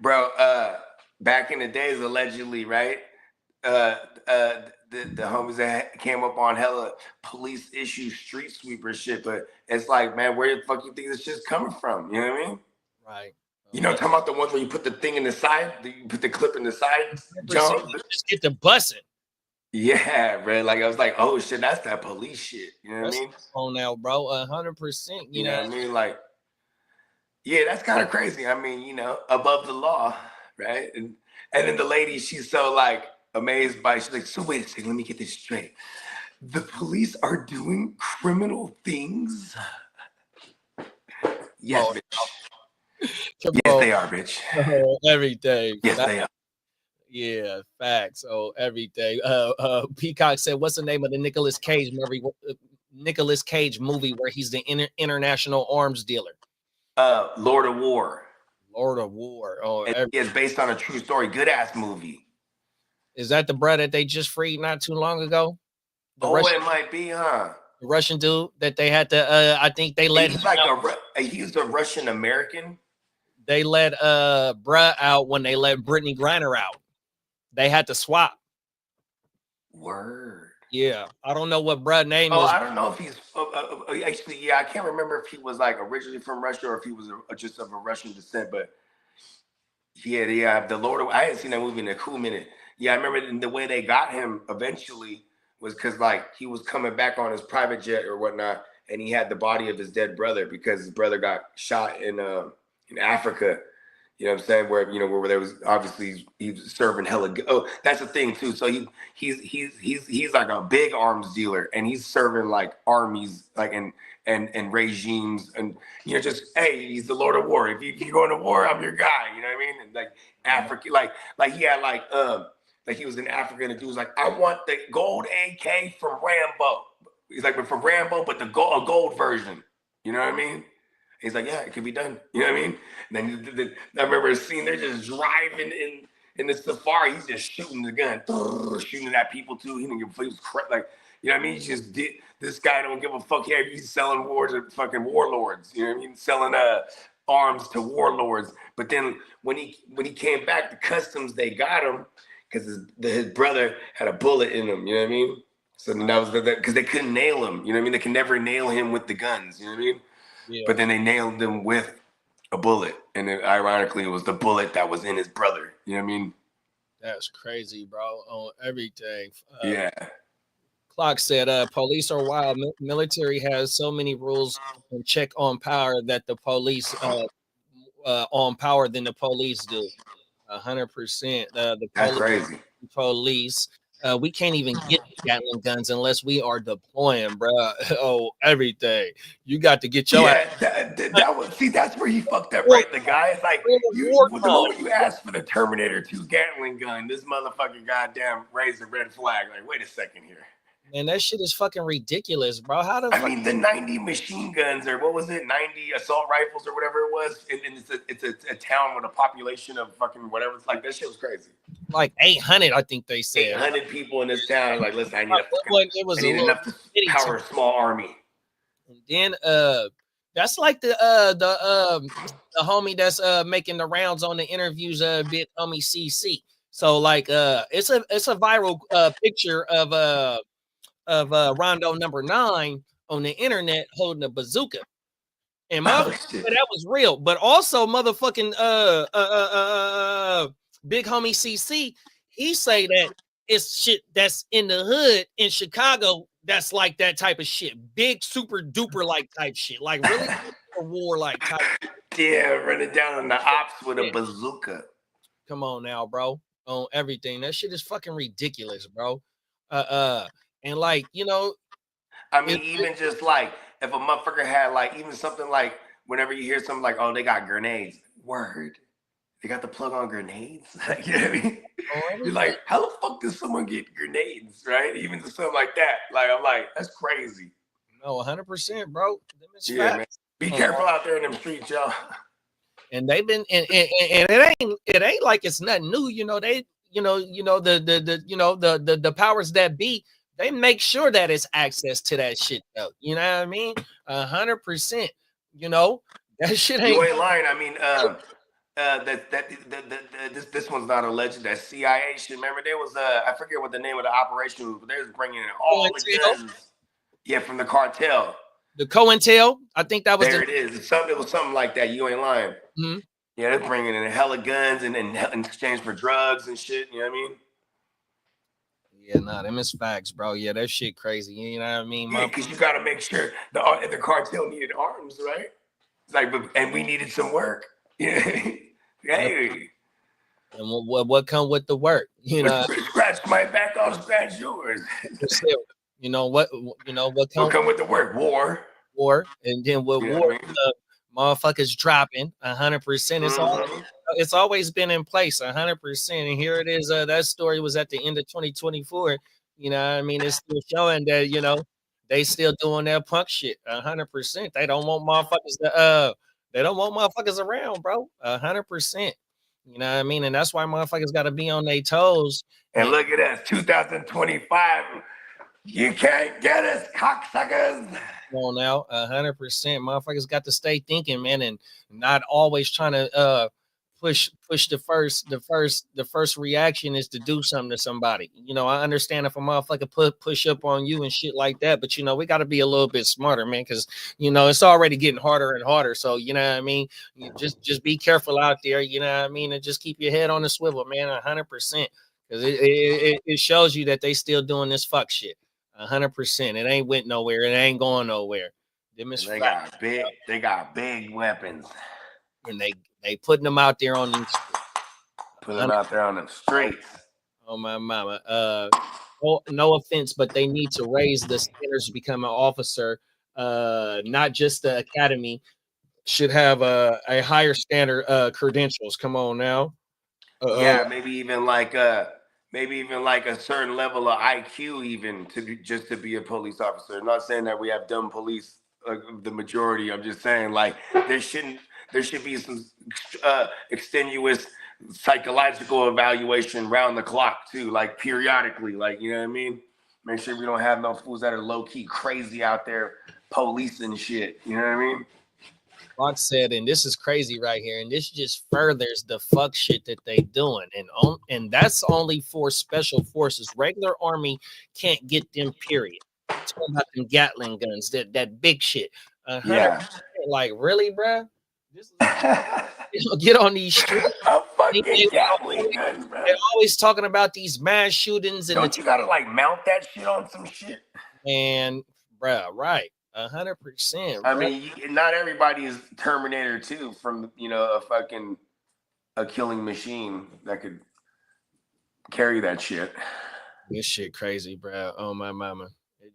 Bro, back in the days, allegedly, right? The homies that came up on hella police issue street sweeper shit, but it's like, man, where the fuck you think this shit's coming from? You know what I mean? Right. You know, talking about the ones where you put the thing in the side, you put the clip in the side, jump. Just get the busing. Yeah, bro. Like I was like, oh shit, that's that police shit. You know what I mean? Oh, now, bro, 100%. You know what I mean? Like, yeah, that's kind of crazy. I mean, you know, above the law, right? And then the lady, she's so like amazed by. She's like, so wait a second, let me get this straight. The police are doing criminal things. Yes, bitch. Yes, they are, bitch. Everything. Yes, they are. Yeah, facts. Oh, everything. Peacock said, "What's the name of the Nicolas Cage movie where he's the international arms dealer?" Lord of War. Lord of War. Oh, it's based on a true story. Good ass movie. Is that the bro that they just freed not too long ago? It might be, huh? The Russian dude that they had to. I think they let. He's like he's a Russian American. They let bruh out when they let Brittany Griner out. They had to swap. Word. Yeah, I don't know what bruh name is. I don't know if he's actually. Yeah, I can't remember if he was like originally from Russia or if he was just of a Russian descent. But yeah. The Lord. I hadn't seen that movie in a cool minute. Yeah, I remember the way they got him eventually was because like he was coming back on his private jet or whatnot, and he had the body of his dead brother because his brother got shot in Africa. You know what I'm saying? Where there was obviously he was serving hella. Oh, that's the thing too. So he's like a big arms dealer, and he's serving like armies, like and regimes, and you know, just hey, he's the Lord of War. If you're going to war, I'm your guy. You know what I mean? And like Africa, like he had like he was in Africa, and the dude was like, I want the gold AK from Rambo. He's like, but from Rambo, but a gold version. You know what I mean? He's like, yeah, it could be done. You know what I mean? And then I remember a scene, they're just driving in the safari. He's just shooting the gun, shooting at people too. He didn't give a fuck. He was like, you know what I mean? He just did. This guy don't give a fuck. Yeah, he's selling wars to fucking warlords. You know what I mean? Selling arms to warlords. But then when he came back to customs, they got him because his brother had a bullet in him. You know what I mean? So that was because they couldn't nail him. You know what I mean? They can never nail him with the guns. You know what I mean? Yeah. But then they nailed him with a bullet, and then, ironically, it was the bullet that was in his brother. You know what I mean? That's crazy, bro. On everything. Yeah. Clock said, police are wild. Military has so many rules and check on power that the police on power than the police do. 100%. That's crazy. Police. We can't even get Gatling guns unless we are deploying, bro. Oh, everything. You got to get your that was that's where he fucked up, right? The guy is like, the moment you ask for the Terminator 2 Gatling gun, this motherfucker goddamn raised a red flag. Like, wait a second here. Man, that shit is fucking ridiculous, bro. How the I mean, the 90 machine guns, or what was it, 90 assault rifles, or whatever it was, and it's a town with a population of fucking whatever. It's like, that shit was crazy. Like 800, I think they said. 800 people in this town. Like, listen, I need enough to power a small army. And then that's like the homie that's making the rounds on the interviews, big homie CC. So like it's a viral picture of Rondo number 9 on the internet holding a bazooka. And that was real. But also motherfucking big homie CC, he say that it's shit that's in the hood in Chicago that's like that type of shit. Big super duper like type shit. Like really war like type. Yeah, running down on the ops with a bazooka. Come on now, bro. On everything. That shit is fucking ridiculous, bro. And like, you know, I mean, even just like if a motherfucker had like even something like whenever you hear something like, oh, they got grenades. Word. They got the plug on grenades. You know what I mean? You're like, how the fuck does someone get grenades, right? Even to something like that. Like, I'm like, that's crazy. No, 100%, bro. Yeah, man. Be careful out there in them streets, y'all. And they've been and it ain't like it's nothing new. You know, they the powers that be, they make sure that it's access to that shit though. You know what I mean? 100%. You know, that shit ain't. You ain't lying. I mean, this one's not alleged. That CIA shit. Remember, there was I forget what the name of the operation was, but they was bringing in all the guns. Yeah, from the cartel. The COINTEL. I think that was there. It is. It was something like that. You ain't lying. Mm-hmm. Yeah, they're bringing in a hella guns and in exchange for drugs and shit. You know what I mean? Yeah, nah, them is facts, bro. Yeah, that shit crazy. You know what I mean? Yeah, because you got to make sure the cartel needed arms, right? It's like, and we needed some work. Yeah. Hey. And what come with the work? You know, scratch my back, I'll scratch yours. You know what? You know what come with the work? War, and then with war, motherfuckers dropping 100%. It's always been in place 100%. And here it is. That story was at the end of 2024. You know what I mean? It's still showing that, you know, they still doing their punk shit 100%. They don't want motherfuckers around, bro. 100%. You know what I mean? And that's why motherfuckers got to be on their toes. And look at us, 2025. You can't get us, cocksuckers. Come on now, 100%. Motherfuckers got to stay thinking, man, and not always trying to push the first reaction is to do something to somebody. You know, I understand if a motherfucker push up on you and shit like that, but you know, we got to be a little bit smarter, man, because you know it's already getting harder and harder. So you know what I mean? You just be careful out there, you know what I mean, and just keep your head on the swivel, man, 100%. Because it shows you that they still doing this fuck shit. 100%. It ain't went nowhere. It ain't going nowhere. They got big weapons, and they putting them out there on them. Putting them out there on the streets. Oh my mama. No offense, but they need to raise the standards to become an officer. Not just the academy should have a higher standard credentials. Come on now. Yeah, maybe even like a certain level of IQ, even to be a police officer. I'm not saying that we have dumb police, the majority. I'm just saying like there should be some extenuous psychological evaluation round the clock too, like periodically, like, you know what I mean? Make sure we don't have no fools that are low key crazy out there policing shit. You know what I mean? Like said, and this is crazy right here, and this just furthers the fuck shit that they doing, and that's only for special forces. Regular army can't get them. Period. Talking about them Gatling guns, that big shit. Yeah. Like really, bruh? This is, get on these streets. A fucking Gatling gun, bro. They're always talking about these mass shootings and don't you gotta like mount that shit on some shit? And bruh, right, 100%. I mean, not everybody is Terminator 2 from a killing machine that could carry that shit. This shit crazy, bro. Oh my mama.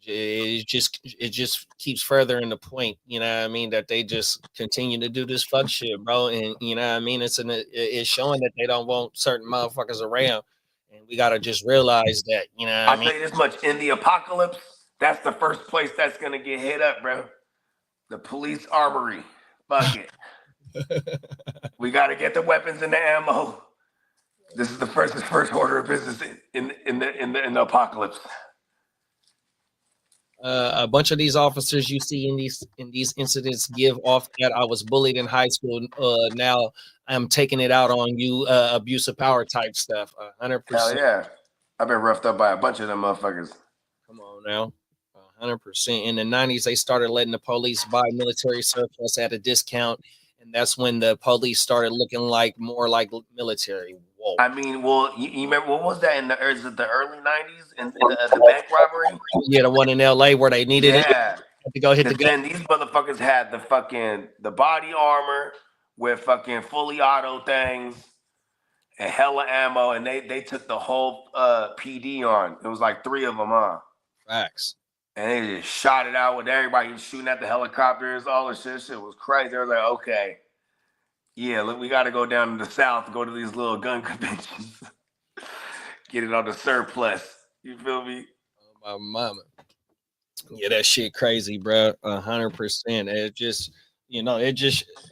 It just keeps furthering the point, you know what I mean, that they just continue to do this fuck shit, bro. And you know what I mean, it's showing that they don't want certain motherfuckers around, and we gotta just realize that, you know what I mean. I'll tell you this much: in the apocalypse, that's the first place that's gonna get hit up, bro. The police armory. Fuck it. We gotta get the weapons and the ammo. This is the first order of business in the apocalypse. A bunch of these officers you see in these incidents give off that I was bullied in high school. Now I'm taking it out on you, abuse of power type stuff. 100%. Hell yeah, I've been roughed up by a bunch of them motherfuckers. Come on now, 100%. In the 90s, they started letting the police buy military surplus at a discount, and that's when the police started looking more like military. Whoa. I mean, well, you remember what was that is it the early 90s and the bank robbery? Yeah, the one in LA where they needed it to go hit the gun. Then these motherfuckers had the body armor with fucking fully auto things and hella ammo, and they took the whole PD on. It was like 3 of them, huh? Facts. And they just shot it out with everybody shooting at the helicopters, all this shit. Shit was crazy. They were like, okay. Yeah, look, we got to go down to the south, go to these little gun conventions, get it on the surplus. You feel me? Oh, my mama. Yeah, that shit crazy, bro. 100%. It just,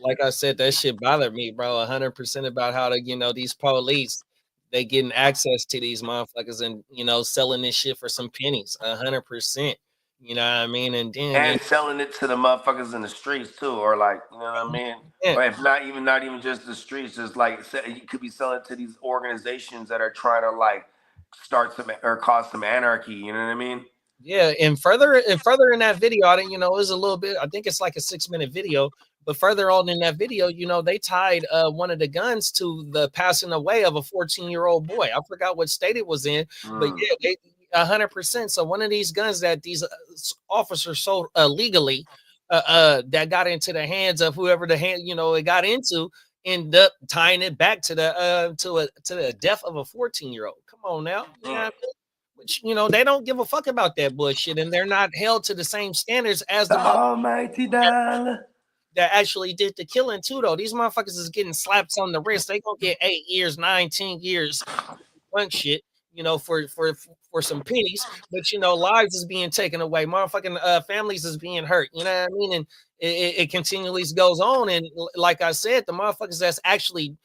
like I said, that shit bothered me, bro. 100% about how these police, they getting access to these motherfuckers and, selling this shit for some pennies. 100%. You know what I mean? And selling it to the motherfuckers in the streets too, or like, you know what I mean? Yeah. Or if not even just the streets, just like you could be selling it to these organizations that are trying to like start some or cause some anarchy. You know what I mean? Yeah, and further in that video, I didn't, it was a little bit. I think it's like a 6-minute video, but further on in that video, they tied one of the guns to the passing away of a 14-year-old boy. I forgot what state it was in, but yeah, they. 100%. So one of these guns that these officers sold illegally, that got into the hands of whoever it got into, end up tying it back to the death of a 14-year-old. Come on now, which they don't give a fuck about that bullshit, and they're not held to the same standards as the almighty dollar that actually did the killing too. Though these motherfuckers is getting slaps on the wrist. They gonna get 8 years, 19 years, punk shit. For some pennies, but lives is being taken away, motherfucking families is being hurt, you know what I mean? And it continually goes on. And like I said, the motherfuckers that's actually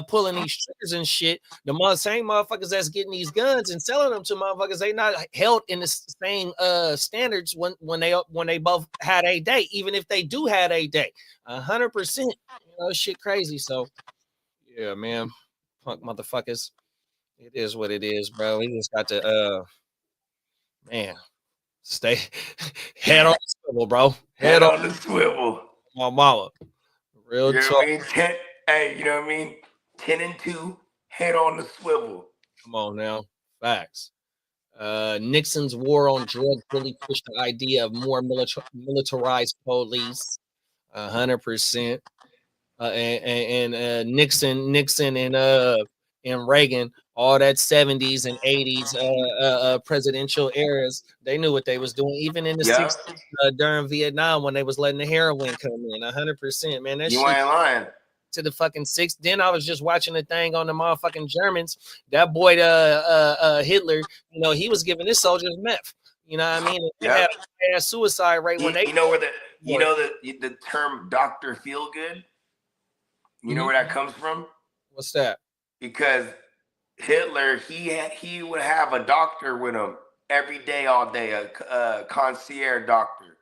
pulling these triggers and shit, the same motherfuckers that's getting these guns and selling them to motherfuckers, they not held in the same standards when they both had a day, even if they do had a day. 100%, shit crazy. So yeah, man, punk motherfuckers. It is what it is, bro. We just got to, stay head on the swivel, bro. Head on the swivel. My mama. Real talk. What I mean? You know what I mean? 10 and 2, head on the swivel. Come on now. Facts. Nixon's war on drugs really pushed the idea of more militarized police. 100%. And Nixon and Reagan, all that 70s and 80s presidential eras, they knew what they was doing. Even in the 60s during Vietnam when they was letting the heroin come in. 100%, man. That you shit ain't lying. To the fucking 6th. Then I was just watching the thing on the motherfucking Germans. That boy Hitler, he was giving his soldiers meth. You know what I mean? They had a suicide rate when they the term Dr. Feelgood? You know where that comes from? What's that? Because Hitler, he would have a doctor with him every day, all day, a concierge doctor.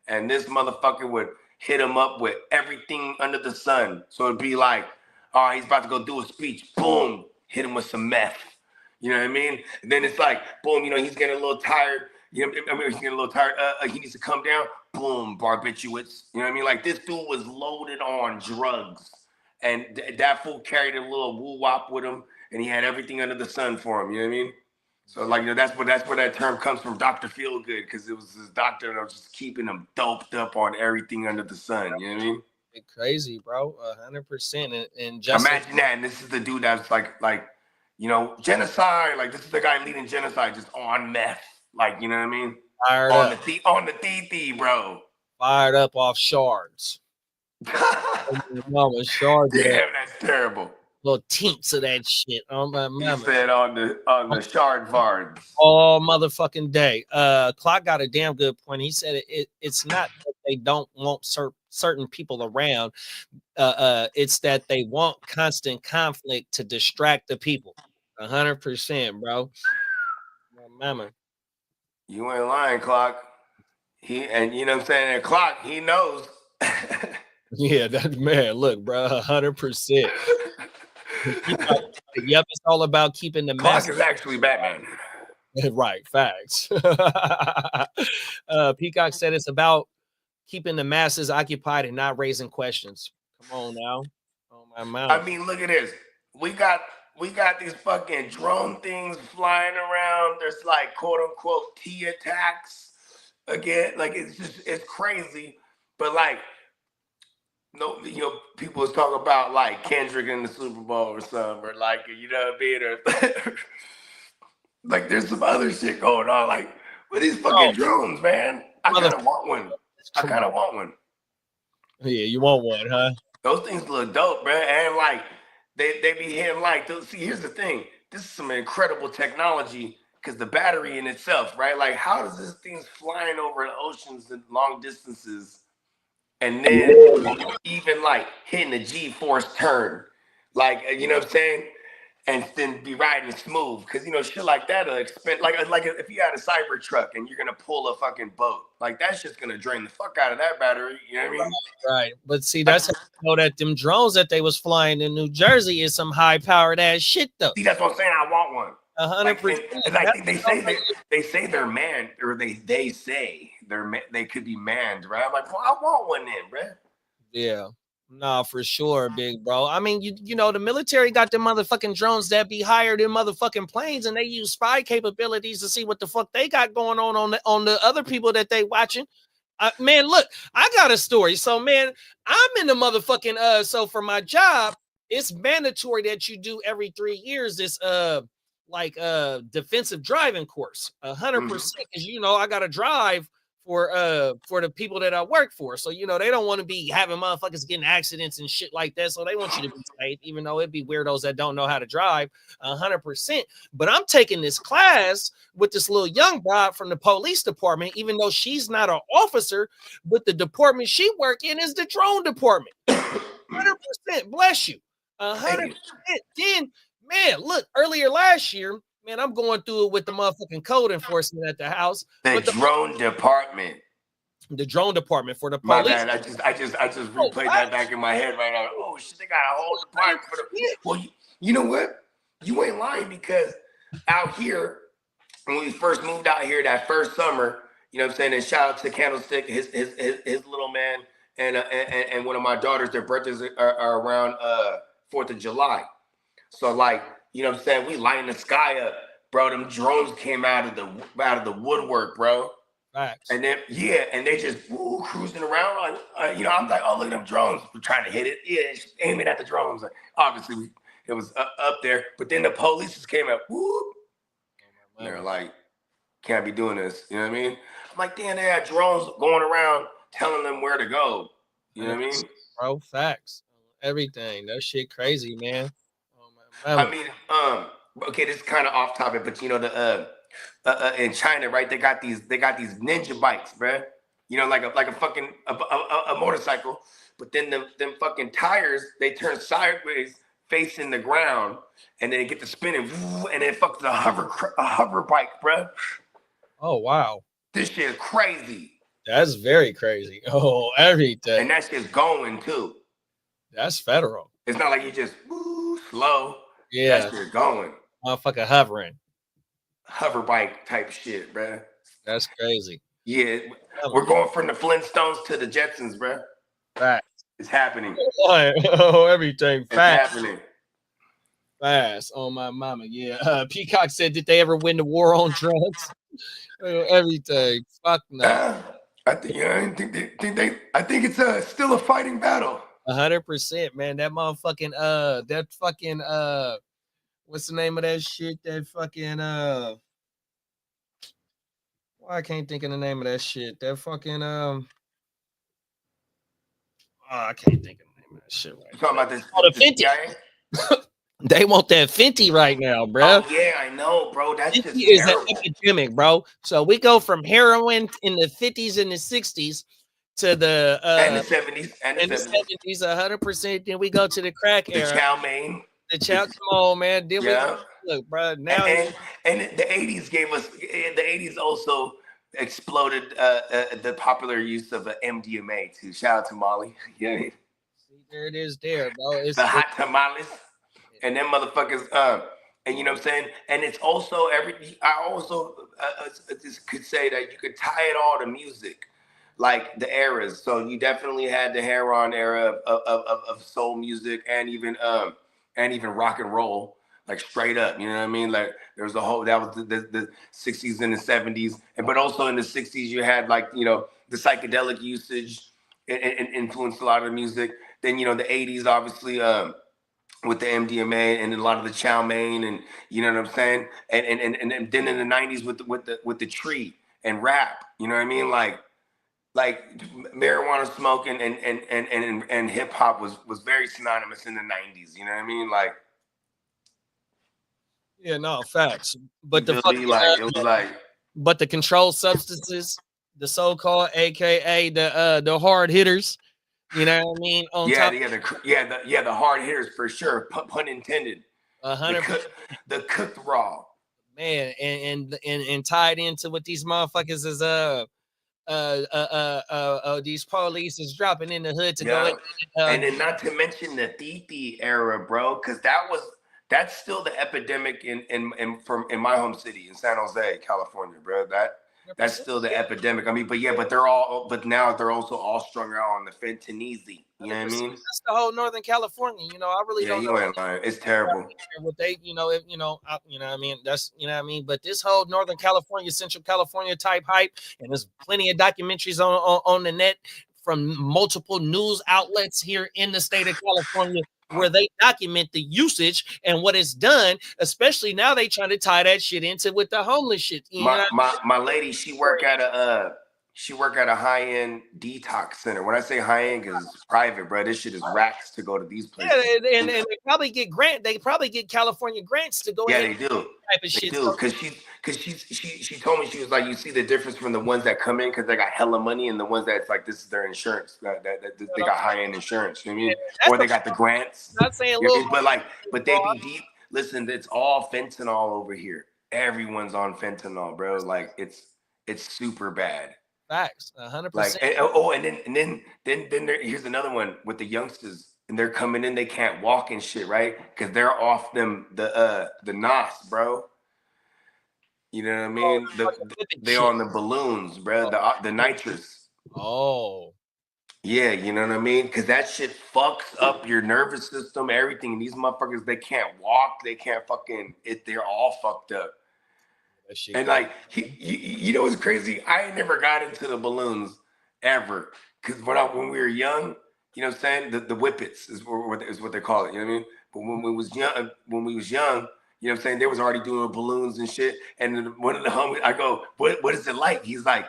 And this motherfucker would hit him up with everything under the sun. So it'd be like, oh, he's about to go do a speech. Boom, hit him with some meth. You know what I mean? And then it's like, boom, he's getting a little tired. You know, I mean, he's getting a little tired. He needs to come down. Boom, barbiturates. You know what I mean? Like this dude was loaded on drugs, and that fool carried a little woo wop with him, and he had everything under the sun for him. You know what I mean? So like, you know, that's where that term comes from, Dr. Feelgood, because it was this doctor that was just keeping him doped up on everything under the sun. You know what I mean? Crazy, bro. 100%. And just imagine that. And this is the dude that's like, you know, genocide. Like this is the guy leading genocide, just on meth. Like, you know what I mean? Fired on up. On the TT, bro. Fired up off shards. Mama, shards. Damn, that's terrible. Little tints of that shit on my mama. He said on the shard vards. All motherfucking day. Clock got a damn good point. He said it's not that they don't want certain people around. It's that they want constant conflict to distract the people. 100%, bro. My mama. You ain't lying, Clock. And you know what I'm saying? And Clock, he knows. Yeah, that man. Look, bro, 100%. Yep, it's all about keeping the Clock mess. is actually Batman. Right, facts. Peacock said it's about keeping the masses occupied and not raising questions. Come on now. Oh my mouth. I mean, look at this. We got these fucking drone things flying around. There's like quote unquote T attacks again. Like it's crazy. But like, no, you know, people was talking about like Kendrick in the Super Bowl or something, or like, you know what I mean? Or like there's some other shit going on. Like with these fucking drones, man. I kind of want one. Yeah, you want one, huh? Those things look dope, bro. And like they be hitting like, see, here's the thing. This is some incredible technology because the battery in itself, right? Like how does this thing's flying over the oceans and long distances and then even like hitting the G-force turn, like, you know what I'm saying? And then be riding smooth, because you know shit like that like if you had a cyber truck and you're gonna pull a fucking boat, like that's just gonna drain the fuck out of that battery. You know what I mean? Right. But see, that's how you know that them drones that they was flying in New Jersey is some high powered ass shit though. See, that's what I'm saying. I want one. 100%. Like they say they're manned, or they say they could be manned, right? I'm like, well, I want one then, bro. Yeah. Nah, for sure, big bro. I mean, you know, the military got them motherfucking drones that be higher than motherfucking planes, and they use spy capabilities to see what the fuck they got going on the other people that they watching. Man, look, I got a story. So, man, I'm in the motherfucking so for my job, it's mandatory that you do every 3 years this defensive driving course. 100%, because you know I gotta drive for the people that I work for. So, you know, they don't want to be having motherfuckers getting accidents and shit like that. So they want you to be safe, even though it'd be weirdos that don't know how to drive 100%. But I'm taking this class with this little young broad from the police department, even though she's not an officer, but the department she work in is the drone department. 100%, bless you. 100%. Then, man, look, earlier last year, man, I'm going through it with the motherfucking code enforcement at the house. The drone department. The drone department for the My police. bad. I just replayed that back in my head right now. Oh shit, they got a whole department for the. Well, you know what? You ain't lying, because out here, when we first moved out here that first summer, you know what I'm saying? And shout out to Candlestick, his little man, and one of my daughters. Their birthdays are around 4th of July. So like, you know what I'm saying? We lighting the sky up, bro. Them drones came out of the woodwork, bro. Facts. And then and they just cruising around like, you know, I'm like, oh, look at them drones. We're trying to hit it. Yeah, aiming at the drones. Like, obviously, it was up there. But then the police just came out. Whoop. And they're like, can't be doing this. You know what I mean? I'm like, damn, they had drones going around telling them where to go. You know what I mean? Bro, facts. Everything. That shit crazy, man. I mean, okay, this is kind of off topic, but you know, in China, right? They got these ninja bikes, bruh. You know, like a fucking a motorcycle, but then them fucking tires, they turn sideways, facing the ground, and then they get to spinning, and then fuck a hover bike, bruh. Oh wow, this shit is crazy. That's very crazy. Oh, everything, and that shit's going too. That's federal. It's not like you just slow. Yeah, that shit going. Motherfucker hovering. Hover bike type shit, bruh. That's crazy. Yeah, we're going from the Flintstones to the Jetsons, bro. Right. It's happening. Oh, everything fast. It's happening. Fast. Oh, my mama. Yeah. Peacock said, did they ever win the war on drugs? Everything. Fuck no. I think I think it's still a fighting battle. 100%, man. That motherfucking that fucking what's the name of that shit? That fucking why I can't think of the name of that shit. That fucking I can't think of the name of that shit right. You talking about this? Oh, the Fenty. They want that Fenty right now, bro. Oh yeah, I know, bro. That's just Fenty is an terrible. epidemic, bro. So we go from heroin in the 50s and the 60s to the and the 70s and the 70s, 100%. Then we go to the crack era. The chow mein. The chow, come on, man. Then Yeah. we look, bro. Now and the 80s gave us. The 80s also exploded the popular use of MDMA too. Shout out to Molly. Yeah. See, there it is, there, bro. It's the hot tamales. And them motherfuckers, and you know what I'm saying? And it's also I also just could say that you could tie it all to music, like the eras. So you definitely had the heroin era of soul music and even rock and roll, like straight up. You know what I mean? Like there was a whole, that was the 60s and the 70s. But also in the 60s, you had like, you know, the psychedelic usage and influenced a lot of the music. Then, you know, the 80s, obviously, with the MDMA and a lot of the chow mein, and you know what I'm saying, and then in the 90s with the tree and rap, you know what I mean, like marijuana smoke and hip hop was very synonymous in the 90s, you know what I mean, like yeah, no facts, but the fucking, like it was like, but the controlled substances, the so-called AKA the hard hitters. You know what I mean? On top, the hard hitters for sure. Pun intended. 100%. The cooked raw, man, and tied into what these motherfuckers is these police is dropping in the hood to go. And then not to mention the Titi era, bro, because that's still the epidemic in my home city in San Jose, California, bro. That's still the epidemic. I mean, but now they're also all strung out on the fentanyl. You know what I mean? That's the whole Northern California. You know, I really don't know. You ain't lying. It's terrible. What they, you know, what I mean? That's, you know what I mean? But this whole Northern California, Central California type hype, and there's plenty of documentaries on the net from multiple news outlets here in the state of California, where they document the usage and what it's done, especially now they trying to tie that shit into with the homeless shit. My lady, she work at a high-end detox center. When I say high-end, because it's private, bro, this shit is racks to go to these places. Yeah, and they probably get California grants to go ahead. Yeah, they do. Type of shit. Because she told me, she was like, you see the difference from the ones that come in because they got hella money and the ones that's like, this is their insurance, that they got high-end insurance, you know what I mean? Or they got the grants. Not saying but they be deep. Listen, it's all fentanyl over here. Everyone's on fentanyl, bro. Like it's super bad. Facts, 100%. Like, and then here's another one with the youngsters, and they're coming in, they can't walk and shit, right? Because they're off the NOS, bro. You know what I mean? They on the balloons, bro. The nitrous. Oh. Yeah, you know what I mean? Because that shit fucks up your nervous system, everything. These motherfuckers, they can't walk, they can't they're all fucked up. And like, you know what's crazy? I ain't never got into the balloons ever. Because when we were young, you know what I'm saying? The whippets is what they call it, you know what I mean? But when we was young, you know what I'm saying? They was already doing balloons and shit. And then one of the homies, I go, what is it like? He's like,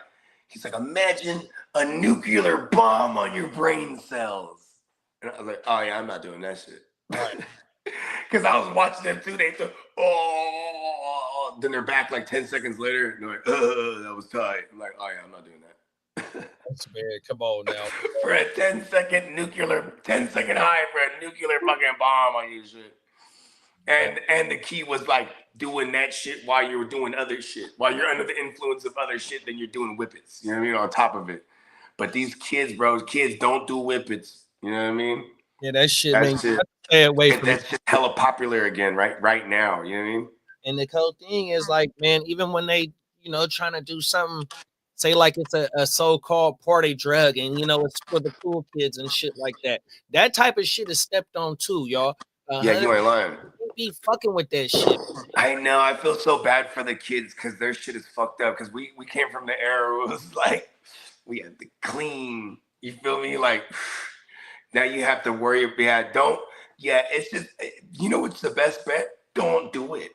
imagine a nuclear bomb on your brain cells. And I was like, oh yeah, I'm not doing that shit. Because I was watching them too. They thought, then they're back like 10 seconds later. And they're like, that was tight. I'm like, oh yeah, I'm not doing that. That's bad. Come on now. For a 10-second high for a nuclear fucking bomb on your shit. And the key was like doing that shit while you were doing other shit. While you're under the influence of other shit, then you're doing whippets. You know what I mean? On top of it. But these kids, bro, don't do whippets. You know what I mean? Yeah, that shit, man. Stay away from that's just hella popular again, right now. You know what I mean? And the cool thing is, like, man, even when they, you know, trying to do something, say like it's a so-called party drug, and you know it's for the cool kids and shit like that. That type of shit is stepped on too, y'all. Yeah, you ain't lying. Be fucking with that shit. I know. I feel so bad for the kids because their shit is fucked up. Because we came from the era where it was like we had to clean. You feel me? Like now you have to worry. Yeah, it's just, you know what's the best bet? Don't do it.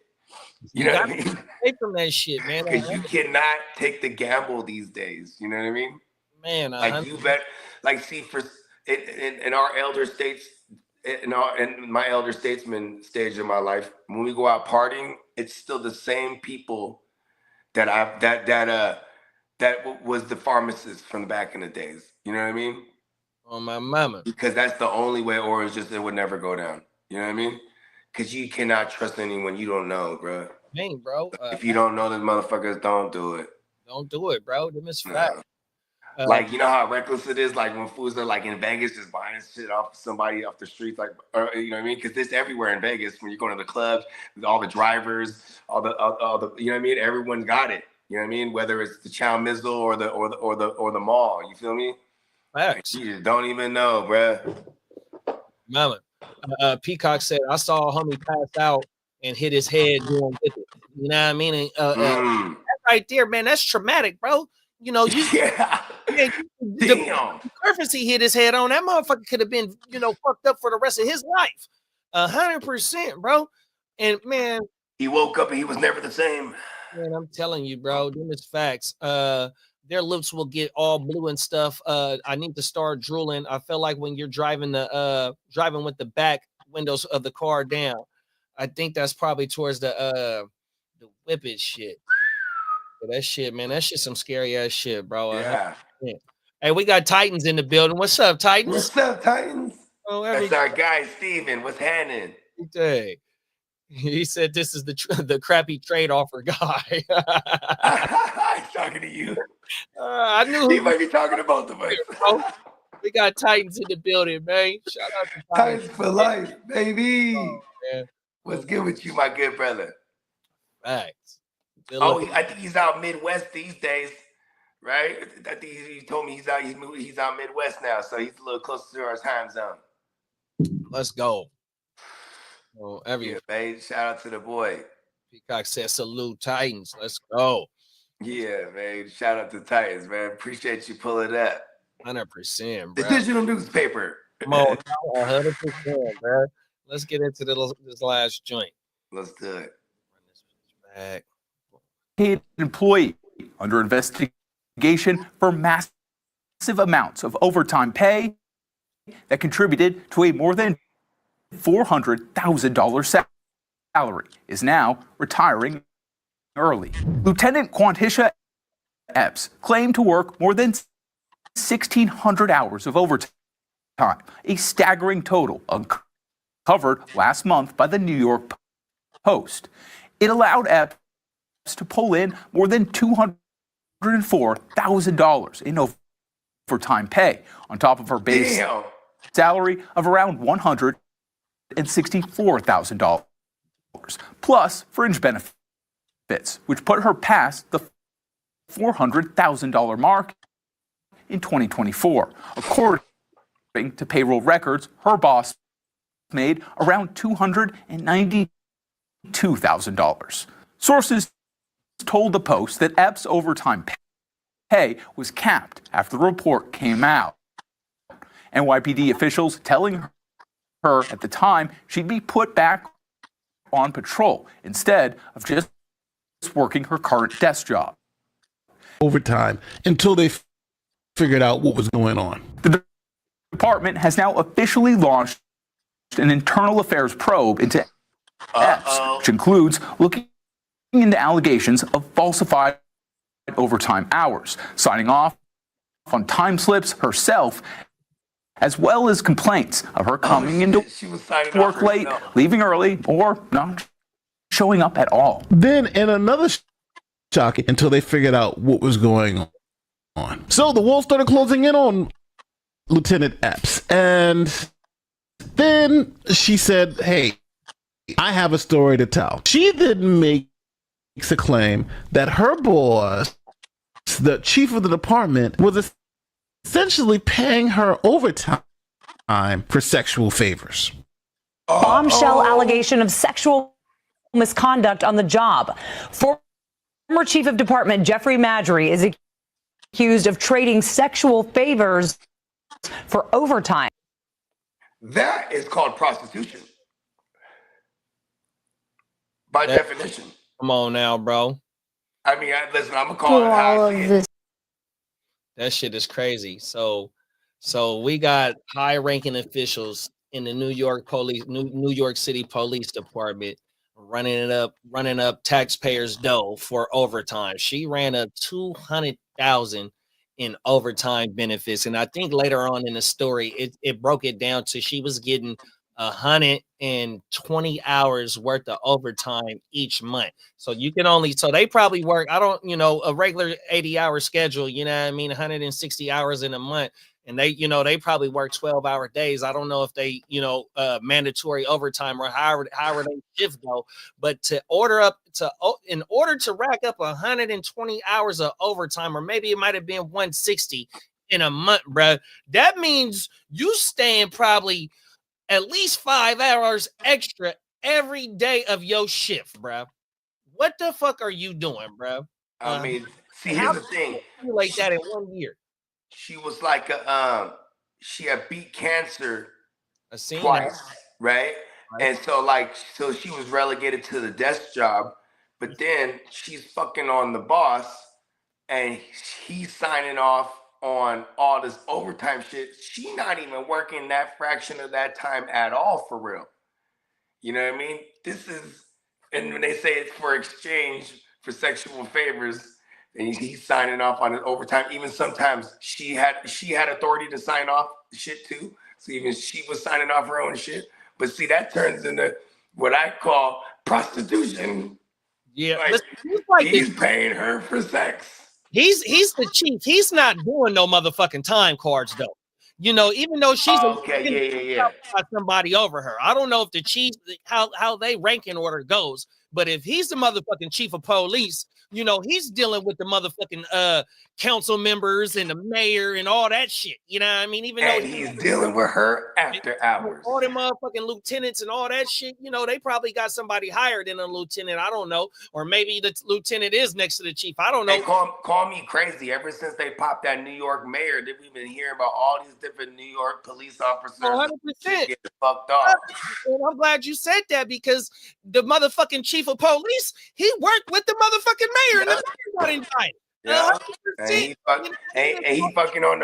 You know what I mean? Away from that shit, man. Because you cannot take the gamble these days. You know what I mean? Man, like you bet. Like, see, for in our elder states, in my elder statesman stage of my life, when we go out partying, it's still the same people that was the pharmacists from back in the days. You know what I mean? On my mama. Because that's the only way, or it's just it would never go down. You know what I mean? Because you cannot trust anyone you don't know, bro. Dang, bro. If you don't know those motherfuckers, don't do it. Don't do it, bro. Them is fact. Like, you know how reckless it is? Like when fools are like in Vegas just buying shit off somebody off the streets, like, or, you know what I mean? Because it's everywhere in Vegas. When you go to the clubs, all the drivers, all the, you know what I mean? Everyone got it. You know what I mean? Whether it's the Chow Mizzle or the mall. You feel me? Facts. You just don't even know, bruh. Mama. Peacock said, I saw a homie pass out and hit his head doing with it. You know what I mean? And, that right there, man, that's traumatic, bro. You know, the surface he hit his head on, that motherfucker could have been, you know, fucked up for the rest of his life. 100%, bro. And man, he woke up and he was never the same. Man, I'm telling you, bro, them is facts. Their lips will get all blue and stuff. I need to start drooling. I feel like when you're driving with the back windows of the car down, I think that's probably towards the whippet shit. That shit, man, that shit some scary ass shit, bro. Yeah. Hey, we got Titans in the building. What's up, Titans? What's up, Titans? Oh, that's our guy, Steven. What's happening? Hey. He said this is the crappy trade offer guy. He's talking to you. I knew he might be talking to both of us. We got Titans in the building, man. Shout out to Titans for life, baby. Oh, what's good with you, my good brother? Facts. I think he's out Midwest these days, right? I think he told me he's out Midwest now, so he's a little closer to our time zone. Let's go. Oh, babe. Shout out to the boy. Peacock said salute Titans. Let's go. Yeah, man. Shout out to Titans, man. Appreciate you pulling up. 100%, bro. The digital newspaper. Come on, 100%, bro. Let's get into this last joint. Let's do it. Run this back. Paid employee under investigation for massive amounts of overtime pay that contributed to a more than $400,000 salary is now retiring early. Lieutenant Quantisha Epps claimed to work more than 1,600 hours of overtime, a staggering total uncovered last month by the New York Post. It allowed Epps to pull in more than $204,000 in overtime pay on top of her base salary of around $164,000, plus fringe benefits, which put her past the $400,000 mark in 2024. According to payroll records, her boss made around $292,000. Sources told the Post that Epps' overtime pay was capped after the report came out. NYPD officials telling her at the time she'd be put back on patrol instead of just working her current desk job. Overtime until they figured out what was going on. The department has now officially launched an internal affairs probe into Epps, which includes looking into allegations of falsified overtime hours, signing off on time slips herself, as well as complaints of her coming into work late, leaving early, or not showing up at all. Then, in another shocking, until they figured out what was going on. So the walls started closing in on Lieutenant Epps, and then she said, "Hey, I have a story to tell." She then made a claim that her boss, the chief of the department, was essentially paying her overtime for sexual favors. Bombshell allegation of sexual misconduct on the job. Former chief of department Jeffrey Madry is accused of trading sexual favors for overtime. That is called prostitution. By definition. Come on now, bro. I mean, listen, I'm gonna call it how I see it. That shit is crazy. So we got high-ranking officials in the New York City Police Department running up taxpayers' dough for overtime. She ran up $200,000 in overtime benefits, and I think later on in the story, it broke it down to she was getting 120 hours worth of overtime each month. So they probably work, a regular 80-hour schedule, you know what I mean, 160 hours in a month. And they probably work 12-hour days. I don't know if they, mandatory overtime or however they shift go. But in order to rack up 120 hours of overtime, or maybe it might have been 160 in a month, bro, that means you staying probably at least 5 hours extra every day of your shift, bro. What the fuck are you doing, bro? I mean, see, here's the thing. Like that in 1 year. She was like she had beat cancer twice, right? And so she was relegated to the desk job, but then she's fucking on the boss, and he's signing off on all this overtime shit. She not even working that fraction of that time at all, for real. You know what I mean? And when they say it's for exchange for sexual favors, and he's signing off on it overtime. Even sometimes she had authority to sign off shit too. So even she was signing off her own shit. But see, that turns into what I call prostitution. Yeah, he's paying her for sex. He's the chief. He's not doing no motherfucking time cards though. Even though she's somebody over her. I don't know if the chief how they ranking order goes, but if he's the motherfucking chief of police, he's dealing with the motherfucking council members and the mayor and all that shit. You know what I mean? Even though he's dealing with her after hours. All them motherfucking lieutenants and all that shit, they probably got somebody higher than a lieutenant. I don't know. Or maybe the lieutenant is next to the chief. I don't know. Hey, call me crazy. Ever since they popped that New York mayor, we've been hearing about all these different New York police officers 100%. getting fucked off. And I'm glad you said that, because the motherfucking chief of police, he worked with the motherfucking mayor, and the mayor got indicted. Yeah. And he fucking on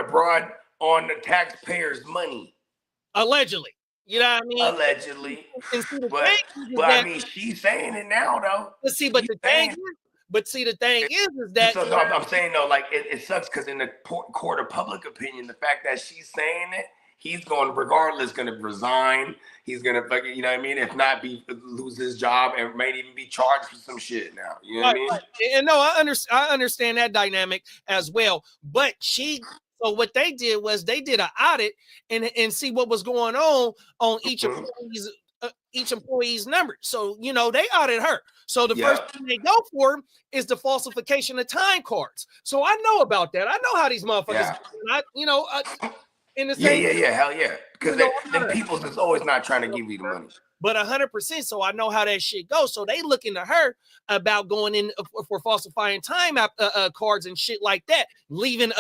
the taxpayers' money. Allegedly. You know what I mean? Allegedly. But I mean, she's saying it now, though. But see, the thing is that so I'm saying though, like it sucks because in the court of public opinion, the fact that she's saying it, he's going to resign. He's gonna fucking, you know what I mean? If not, lose his job and might even be charged for some shit now. You know what I mean? And no, I understand that dynamic as well. But so what they did was they did an audit and see what was going on each employee's number. So they audit her. So the first thing they go for is the falsification of time cards. So I know about that. I know how these motherfuckers. In the same hell yeah. Because the people's is always not trying to give you the money. But 100%. So I know how that shit goes. So they looking to her about going in for falsifying time cards and shit like that. Leaving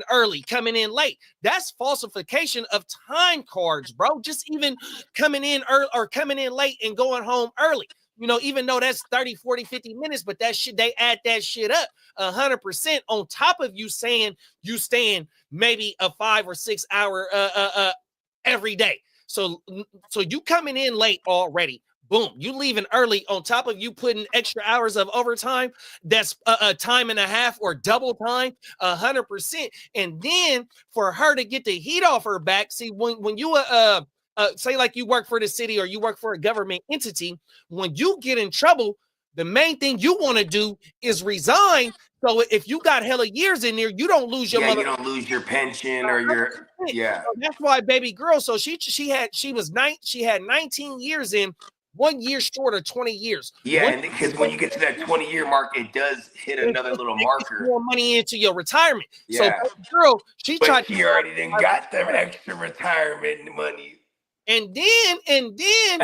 early, coming in late. That's falsification of time cards, bro. Just even coming in early or coming in late and going home early. Even though that's 30, 40, 50 minutes, but that shit, they add that shit up 100% on top of you saying you staying maybe a 5 or 6 hour every day. So you coming in late already. Boom, you leaving early on top of you putting extra hours of overtime. That's a time and a half or double time, 100%. And then for her to get the heat off her back, see, when you say like you work for the city or you work for a government entity, when you get in trouble, the main thing you want to do is resign. So if you got hella years in there, you don't lose your you don't lose your pension or your So that's why baby girl. So she had 19 years in 1 year short of 20 years. Yeah, and because when you get to that 20-year mark, it does hit another little marker. More money into your retirement. Yeah. So girl, she but she already didn't got them extra retirement money. And then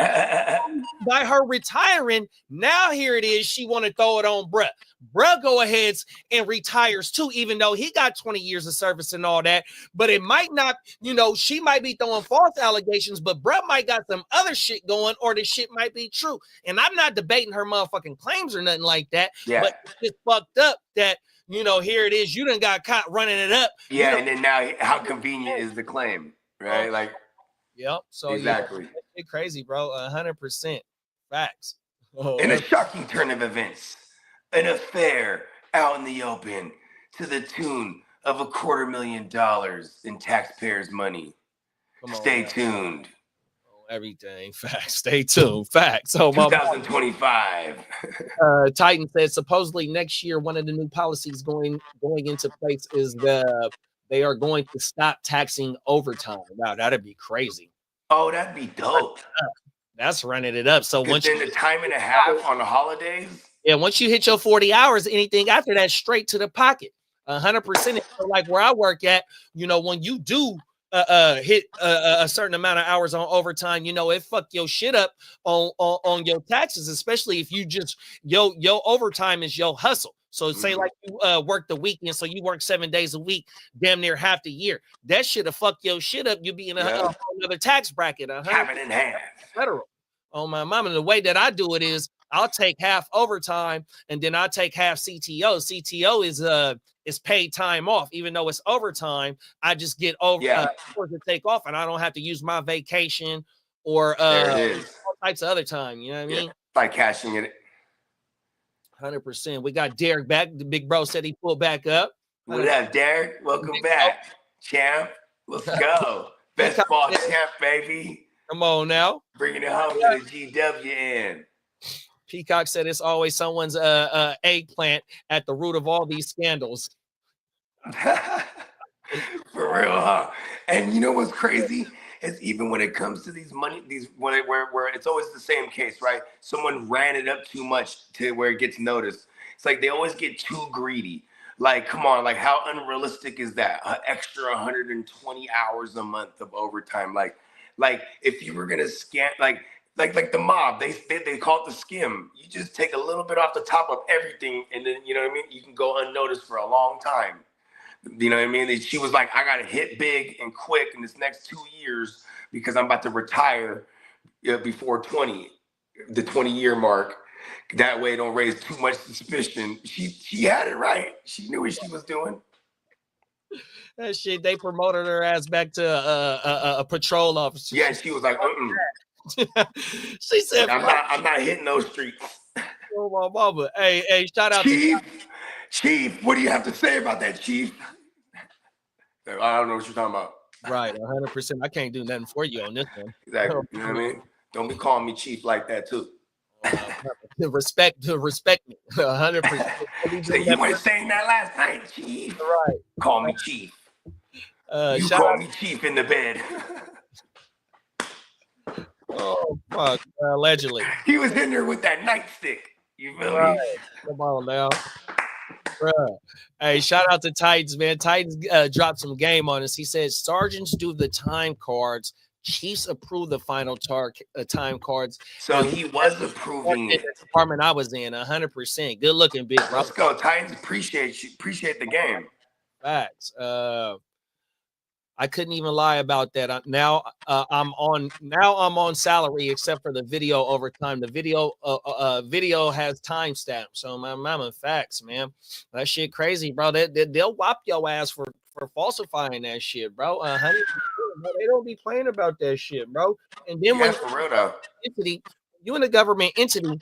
by her retiring, now here it is. She want to throw it on bruh. Bruh go ahead and retires too, even though he got 20 years of service and all that. But it might not, she might be throwing false allegations, but bruh might got some other shit going, or the shit might be true. And I'm not debating her motherfucking claims or nothing like that. Yeah. But it's fucked up that, here it is. You done got caught running it up. Yeah, and then now how convenient is the claim, right? Like, yep. So exactly. It's crazy, bro. 100% facts. In a shocking turn of events, an affair out in the open to the tune of $250,000 in taxpayers' money. Stay tuned. Everything facts. Stay tuned. Facts. So 2025. Titan said supposedly next year one of the new policies going into place is they are going to stop taxing overtime. Wow, that'd be crazy. Oh, that'd be dope. That's running it up. So once then the time and a half on the holidays. Yeah, once you hit your 40 hours, anything after that straight to the pocket. 100%. So like where I work at, when you do hit a certain amount of hours on overtime, it fuck your shit up on your taxes, especially if you just your overtime is your hustle. So say like you work the weekend, so you work 7 days a week, damn near half the year. That shit'll fuck your shit up. You be in another tax bracket. Half it in half. Federal. Oh my mama. And the way that I do it is I'll take half overtime and then I'll take half CTO. CTO is paid time off, even though it's overtime. I just get over to take off, and I don't have to use my vacation or all types of other time. You know what I mean? By cashing it. 100%. We got Derek back. The big bro said he pulled back up. What up, Derek? Welcome back, champ. Let's go. Best ball champ, baby. Come on now. Bringing it home to the GWN. Peacock said it's always someone's eggplant at the root of all these scandals. For real, huh? And you know what's crazy? Is even when it comes to these money, where it's always the same case, right? Someone ran it up too much to where it gets noticed. It's like they always get too greedy. Like, come on, like how unrealistic is that? An extra 120 hours a month of overtime. Like if you were gonna scan, like the mob, they call it the skim. You just take a little bit off the top of everything, and then you know what I mean. You can go unnoticed for a long time. You know what I mean? And she was like, I gotta hit big and quick in this next 2 years because I'm about to retire before the 20-year mark. That way, it don't raise too much suspicion. She had it right. She knew what she was doing. That shit, they promoted her ass back to a patrol officer. Yeah, she was like, She said, I'm not hitting those streets. Oh my mama. Hey, shout out Chief, what do you have to say about that, Chief? I don't know what you're talking about. Right, 100%. I can't do nothing for you on this one. Exactly. You know what I mean? Don't be calling me Chief like that too. Respect me. 100%. So you weren't saying that last night, Chief. Right. Call me Chief. You call me Chief in the bed. Oh fuck! Allegedly, he was in there with that nightstick. You feel me? Come on now, bruh. Hey, shout out to Titans, man. Titans dropped some game on us. He said sergeants do the time cards. Chiefs approve the final time cards. So he was approving it. The department I was in, 100%. Good looking, big bro. Let's go, Titans. Appreciate you. Appreciate the game. Facts. I couldn't even lie about that. Now I'm on salary except for the video overtime. The video has timestamps. So my mama, facts, man. That shit crazy, bro. They'll whop your ass for falsifying that shit, bro. 100%. They don't be playing about that shit, bro. And then when for real though, you in a government entity.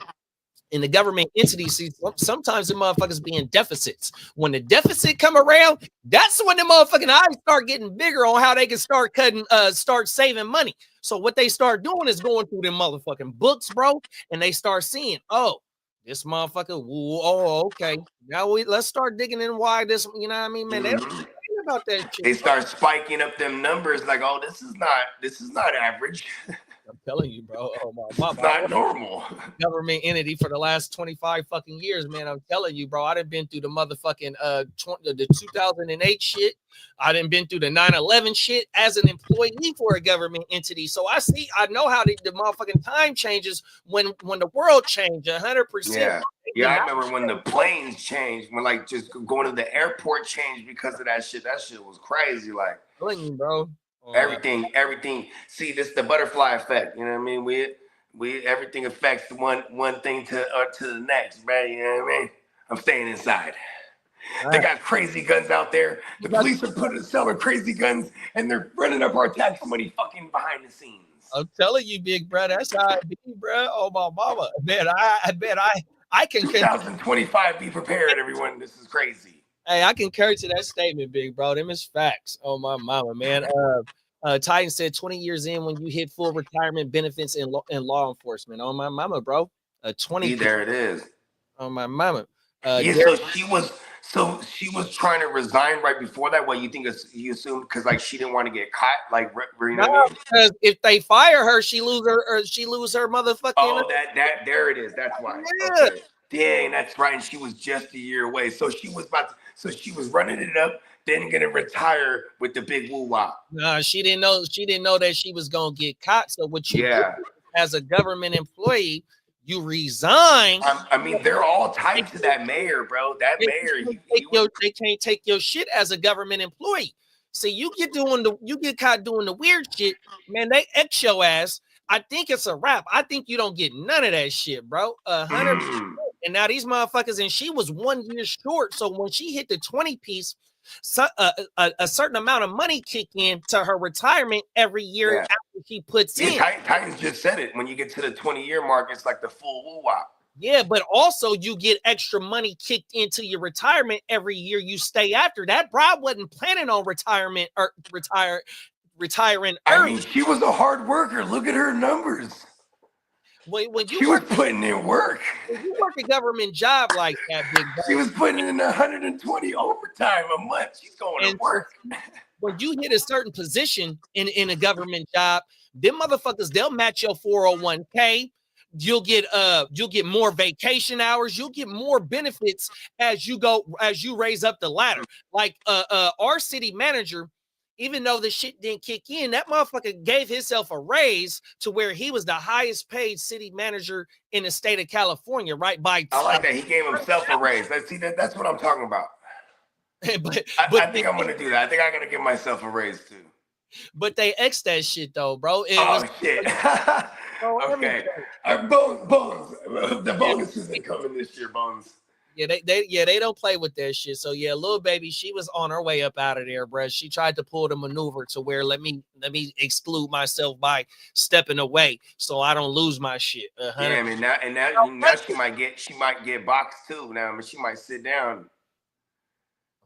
In the government entities, sometimes the motherfuckers be in deficits. When the deficit come around, that's when the motherfucking eyes start getting bigger on how they can start cutting, start saving money. So what they start doing is going through them motherfucking books, bro, and they start seeing, oh, this motherfucker, okay. Now let's start digging in why this, you know what I mean, man? They don't think about that shit. They start spiking up them numbers like, oh, this is not average. I'm telling you, bro. Oh my It's not normal. Government entity for the last 25 fucking years, man. I'm telling you, bro. I done been through the motherfucking the 2008 shit. I done been through the 9/11 shit as an employee for a government entity. So I know how the motherfucking time changes when the world changed 100%. Yeah, I remember when the planes changed, when like just going to the airport changed because of that shit. That shit was crazy. Like, telling you, bro. Everything. See, this is the butterfly effect. You know what I mean? We everything affects one thing to the next, man. You know what I mean? I'm staying inside. They got crazy guns out there. The police are selling crazy guns, and they're running up our tax money fucking behind the scenes. I'm telling you, big bro. That's how it be, bro. Oh my mama, man. I can. 2025. Be prepared, everyone. This is crazy. Hey, I concur to that statement, big bro. Them is facts. Oh my mama, man. Titan said 20 years in when you hit full retirement benefits in law enforcement. Oh my mama, bro. 20. There it is. Oh my mama. So she was trying to resign right before that. What you think you assumed because like she didn't want to get caught, like you know what I mean? Because if they fire her, she lose her motherfucking. Oh, that there it is. That's why. Yeah. Okay. Dang, that's right. And she was just a year away. So she was she was running it up, then gonna retire with the big woo wop. No, she didn't know that she was gonna get caught. So what you do as a government employee, you resign. I mean, they're all tied to that mayor, bro. That mayor, they can't take your shit as a government employee. See, you get caught doing the weird shit, man. They X your ass. I think it's a wrap. I think you don't get none of that shit, bro. 100%. And now these motherfuckers, and she was 1 year short. So when she hit the 20 piece, a certain amount of money kick in to her retirement every year after she puts in. Titans just said it. When you get to the 20-year mark, it's like the full woo wop. Yeah, but also you get extra money kicked into your retirement every year you stay after. That bride wasn't planning on retirement or retiring early. I mean, she was a hard worker. Look at her numbers. When she was putting in work. When you work a government job like that, big guy, she was putting in 120 overtime a month. She's going to work. When you hit a certain position in a government job, them motherfuckers, they'll match your 401k. You'll get more vacation hours. You'll get more benefits as you raise up the ladder. Like our city manager, even though the shit didn't kick in, that motherfucker gave himself a raise to where he was the highest paid city manager in the state of California, right? I like that. He gave himself a raise. That's what I'm talking about. I think I'm going to do that. I think I got to give myself a raise too. But they X that shit though, bro. Shit. Okay. Bones. The bonuses ain't coming this year, Bones. Yeah, they don't play with that shit. So yeah, little baby, she was on her way up out of there, bro. She tried to pull the maneuver to where let me exclude myself by stepping away so I don't lose my shit. Yeah, I mean now she might get boxed too. Now I mean she might sit down.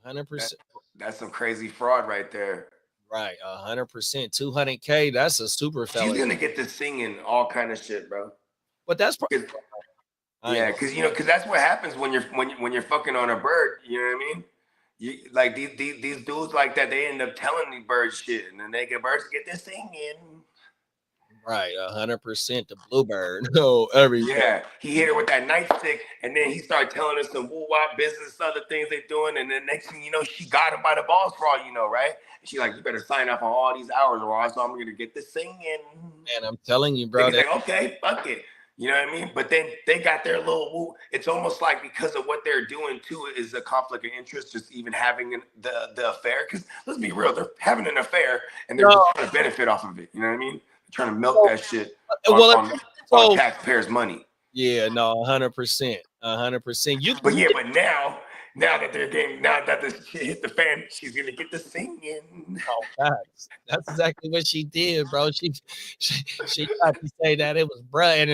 100%. That's some crazy fraud right there. Right, 100%. 200K. That's a super felony. She's gonna get to singing all kind of shit, bro. But that's because that's what happens when you're fucking on a bird. You know what I mean? You like these dudes like that. They end up telling these birds shit, and then they get birds to get this singing. Right, 100%. The bluebird. Oh, everything. Yeah, he hit her with that nightstick, and then he started telling us some woo wop business, other things they doing, and then next thing you know, she got him by the balls for all you know, right? And she like, you better sign up on all these hours, or else I'm gonna get this singing. And I'm telling you, bro. Like, okay, fuck it. You know what I mean? But then they got their little woo. It's almost like because of what they're doing too is a conflict of interest, just even having the affair. Because let's be real, they're having an affair and they're just trying to benefit off of it. You know what I mean? They're trying to milk that shit on taxpayers' money. Yeah, no, 100%, 100%. But now that the shit hit the fan, she's gonna get the singing. Oh, that's exactly what she did, bro. She tried to say that it was bruh, and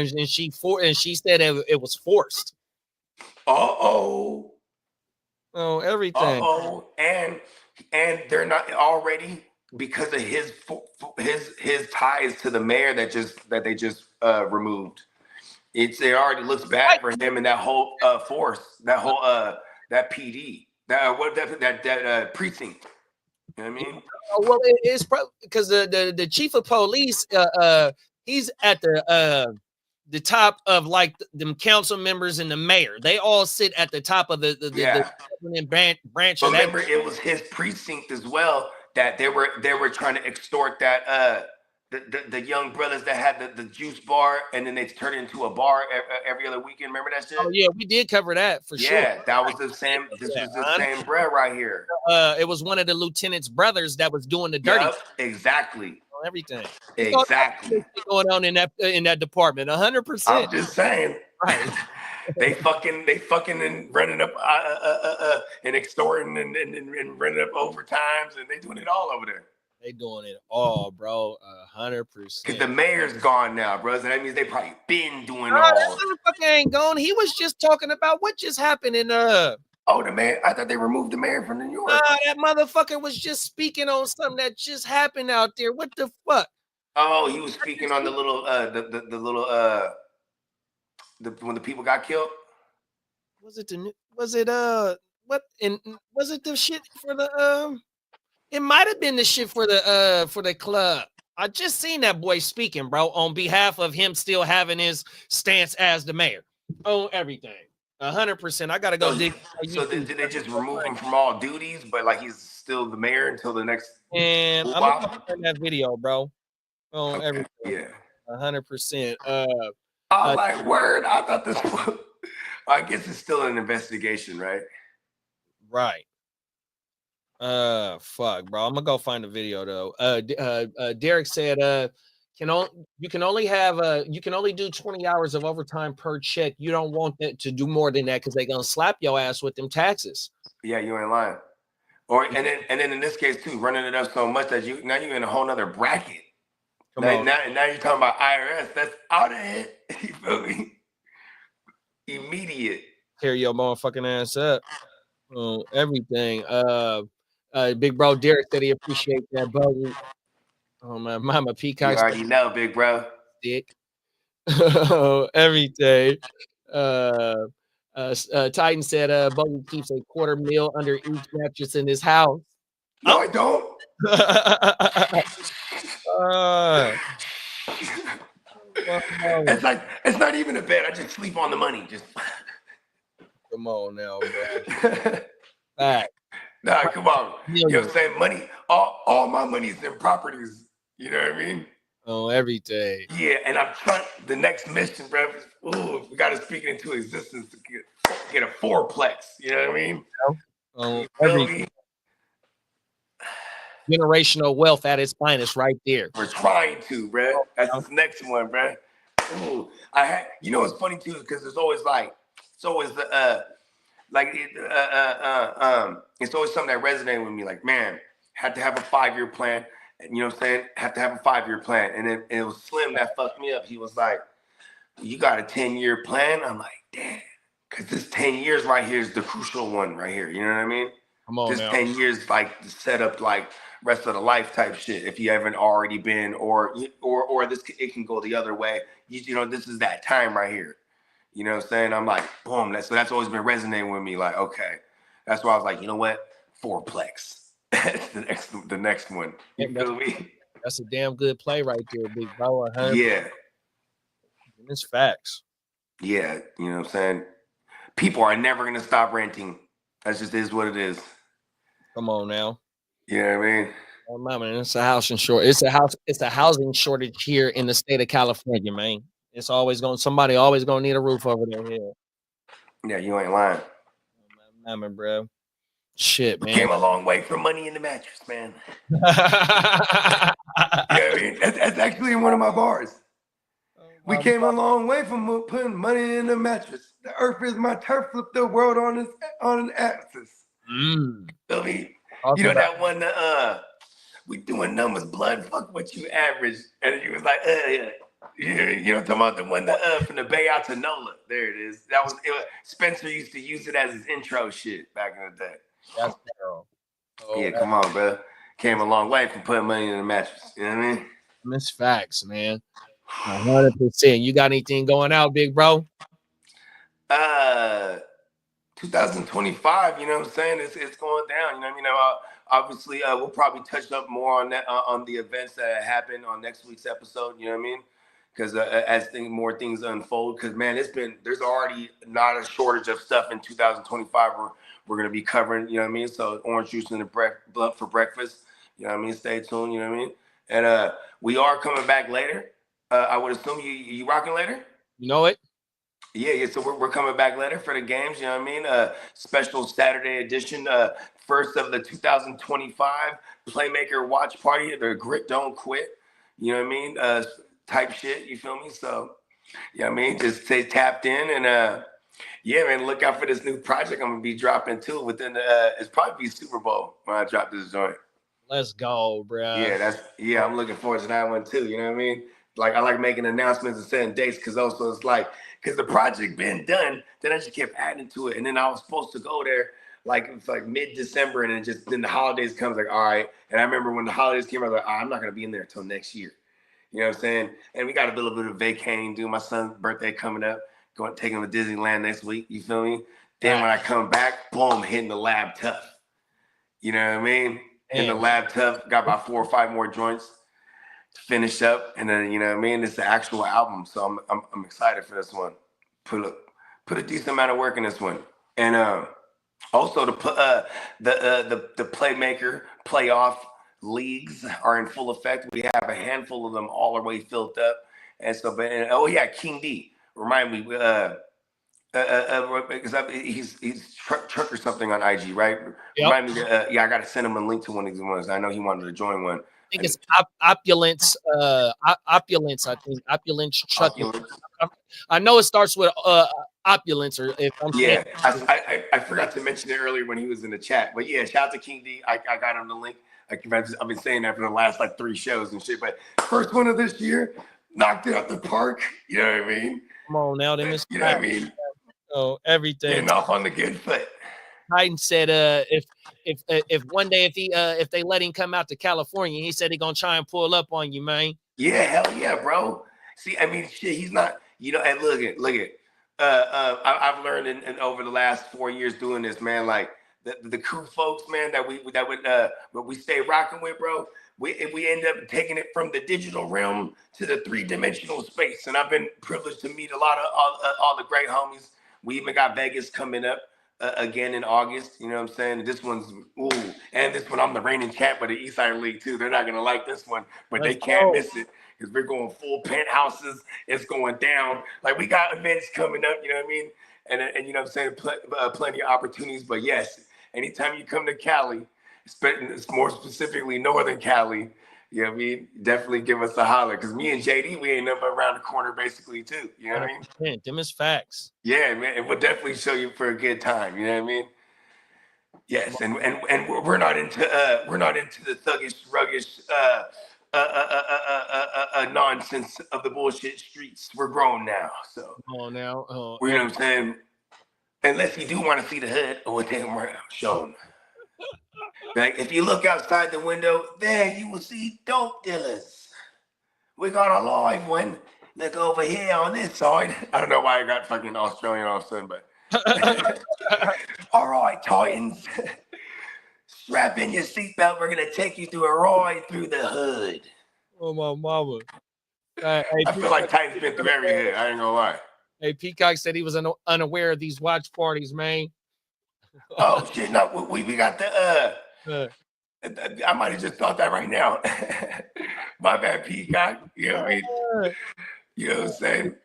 she said it was forced. Oh, everything. And they're not already because of his ties to the mayor that they just removed. It already looks bad for him and that whole force, that PD, that precinct. You know what I mean? Well, it's because the chief of police, he's at the top of like them council members and the mayor. They all sit at the top of the branch But of that. remember, it was his precinct as well that they were trying to extort that the young brothers that had the juice bar, and then they turned it into a bar every other weekend. Remember that shit? Oh yeah, we did cover that for sure. Yeah, that was the same. This was the same bread right here. It was one of the lieutenant's brothers that was doing the dirty. Yep, exactly. Everything. Exactly. Going on in that department, 100%. I'm just saying. Right. they fucking and running up and extorting and running up overtimes, and they doing it all over there. They doing it all, bro. 100%. Because the mayor's gone now, bro. So that means they probably been doing No, all. that motherfucker ain't gone. He was just talking about what just happened in Oh, the mayor. I thought they removed the mayor from New York. Nah, that motherfucker was just speaking on something that just happened out there. What the fuck? Oh, he was speaking on the little when the people got killed. Was it the shit for the it might have been the shit for the club. I just seen that boy speaking, bro, on behalf of him still having his stance as the mayor on everything. 100%. I gotta go dig. So did they just remove him from all duties, but like he's still the mayor until the next? And I'm gonna turn that video, bro. On everything. Yeah. 100%. I like word. I thought this was, I guess it's still an investigation, right? Right. Fuck, bro. I'm gonna go find the video though. Derek said, you can only do 20 hours of overtime per check. You don't want that to do more than that because they're gonna slap your ass with them taxes. Yeah, you ain't lying. And then in this case too, running it up so much that you're in a whole nother bracket. Now you're talking about IRS. That's out of it. You feel me? Immediate. Tear your motherfucking ass up. Everything. Big bro Derek said he appreciate that, bro. Oh my mama Peacock. You already know, big bro. Dick. Everything. Titan said Bogey keeps a quarter meal under each mattress in his house. No, I don't. It's like it's not even a bed. I just sleep on the money. Just come on now, bro. Back. Nah, come on. You know what I'm saying? Money, all my money's in properties. You know what I mean? Oh, everything. Yeah, and I'm trying the next mission, bro. Ooh, we gotta speak it into existence to get a fourplex. You know what I mean? Oh, everything. Generational wealth at its finest, right there. We're trying to, bro. That's the next one, bro. Ooh, you know what's funny too, because it's always the it's always something that resonated with me. Like, man, had to have a 5-year plan. You know what I'm saying? Have to have a 5-year plan. And then it was Slim that fucked me up. He was like, "You got a 10-year plan?" I'm like, damn, because this 10 years right here is the crucial one right here. You know what I mean? Come on, this now. 10 years like the setup, like rest of the life type shit. If you haven't already been, or this, it can go the other way. You know, this is that time right here. You know what I'm saying? I'm like, boom. That's always been resonating with me. Like, okay, that's why I was like, you know what? Fourplex. That's the next one. You feel me? That's a damn good play right there, big bro. Yeah. It's facts. Yeah, you know what I'm saying? People are never gonna stop renting. That just is what it is. Come on now. You know what I mean? Oh, man, it's a housing shortage. It's a housing shortage here in the state of California, man. It's always somebody always gonna need a roof over their head. Yeah, you ain't lying. Mama, bro. Shit, man. Came a long way from money in the mattress, man. Yeah, I mean, that's actually in one of my bars. We came a long way from putting money in the mattress. The earth is my turf, flip the world on an axis. Feel me? You know that one, we doing numbers, blood, fuck what you average. And you was like, yeah. You know, talking about the one from the Bay out to NOLA. There it is. Spencer used to use it as his intro shit back in the day. That's girl. Yeah, come on, bro. Came a long way from putting money in the mattress. You know what I mean? Miss facts, man. 100%. You got anything going out, big bro? 2025. You know what I'm saying? It's going down. You know what I mean? Obviously, we'll probably touch up more on that on the events that happened on next week's episode. You know what I mean? because as more things unfold, because man, there's already not a shortage of stuff in 2025. We're gonna be covering, you know what I mean? So orange juice and the blunt for breakfast, you know what I mean? Stay tuned, you know what I mean? And we are coming back later. I would assume you rocking later. You know it. Yeah. So we're coming back later for the games. You know what I mean? Special Saturday edition, first of the 2025 Playmaker Watch Party. The Grit Don't Quit. You know what I mean? Type shit. You feel me? So, you know what I mean? Just stay tapped in and yeah, man. Look out for this new project I'm gonna be dropping too. Within it's probably be Super Bowl when I drop this joint. Let's go, bro. Yeah, I'm looking forward to that one too. You know what I mean? Like I like making announcements and setting dates because also it's like because the project been done, then I just kept adding to it, and then I was supposed to go there it's like mid-December, and then the holidays comes like all right. And I remember when the holidays came, I was like, I'm not gonna be in there until next year. You know what I'm saying? And we got a little bit of vacating, dude. My son's birthday coming up, taking him to Disneyland next week. You feel me? Then when I come back, boom, hitting the lab tough. You know what I mean? In the lab tough, got about 4 or 5 more joints to finish up, and then you know what I mean. It's the actual album, so I'm excited for this one. Put a decent amount of work in this one, and also the Playmaker playoff leagues are in full effect. We have a handful of them all the way filled up, and so. Oh yeah, King D, remind me. Because he's truck or something on IG, right? Yep. Remind me. I got to send him a link to one of these ones. I know he wanted to join one. I think it's Opulence. Opulence. I think Opulence trucking. I know it starts with Opulence, or if I'm saying. I forgot to mention it earlier when he was in the chat, but yeah, shout out to King D. I got him the link. I've been saying that for the last like 3 shows and shit. But first one of this year, knocked it out the park. You know what I mean? Come on now, them is. You know what I mean? Oh, everything. Getting off on the good foot. Titan said, if one day if they let him come out to California, he said he gonna try and pull up on you, man. Yeah, hell yeah, bro. See, I mean, shit, he's not, you know. And look at. I've learned in over the last 4 years doing this, man. Like the crew folks, man, that we stay rocking with, bro. We end up taking it from the digital realm to the 3-dimensional space, and I've been privileged to meet a lot of all the great homies. We even got Vegas coming up again in August. You know what I'm saying? This one's and this one I'm the reigning champ of the Eastside League too. They're not gonna like this one, but they can't miss it because we're going full penthouses. It's going down. Like we got events coming up. You know what I mean? And you know what I'm saying? Plenty of opportunities. But yes, anytime you come to Cali, more specifically Northern Cali, you know what I mean? Definitely give us a holler. Because me and JD, we ain't nothing but around the corner basically too. You know what I mean? Them is facts. Yeah, man. And we'll definitely show you for a good time. You know what I mean? Yes, and we're not into the thuggish, ruggish nonsense of the bullshit streets. We're grown now. So you know what I'm saying? Unless you do want to see the hood, we'll take them around, show them. Like if you look outside the window, there you will see dope dealers. We got a live one. Look over here on this side. I don't know why I got fucking Australian all of a sudden, but all right, Titans. Strap in your seatbelt. We're gonna take you through a ride through the hood. Oh my mama. I feel like Titans been through every hood. I ain't gonna lie. Hey, Peacock said he was unaware of these watch parties, man. Oh shit! No, we got the I might have just thought that right now. My bad, Peacock. You know what I mean? You know what I'm saying?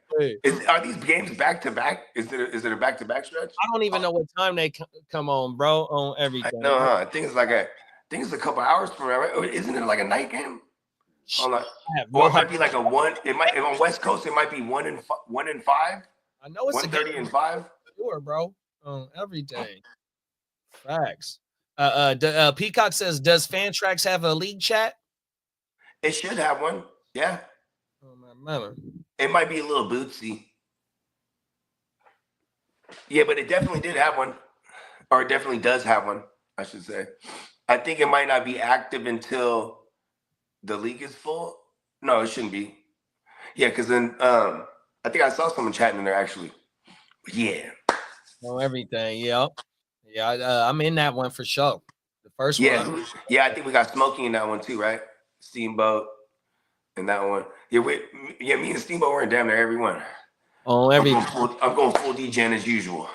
Are these games back to back? Is it a back to back stretch? I don't even know what time they come on, bro. On everything. No, I think it's a couple hours from now, right? Isn't it like a night game? Or it might be like a one. It might on West Coast. It might be 1 and 5. I know it's 1:30 and 5. Sure, bro. On everything. Facts. Peacock says, does Fantrax have a league chat? It should have one. Yeah. Oh my mama. It might be a little bootsy. Yeah, but it definitely did have one. Or it definitely does have one, I should say. I think it might not be active until the league is full. No, it shouldn't be. Yeah, because then I think I saw someone chatting in there actually. But yeah. On everything, yeah. Yeah, I'm in that one for sure. The first one. Yeah, I think we got Smokey in that one too, right? Steamboat. in that one. Yeah, me and Steamboat were in damn near every one. On every. I'm going full DGen as usual.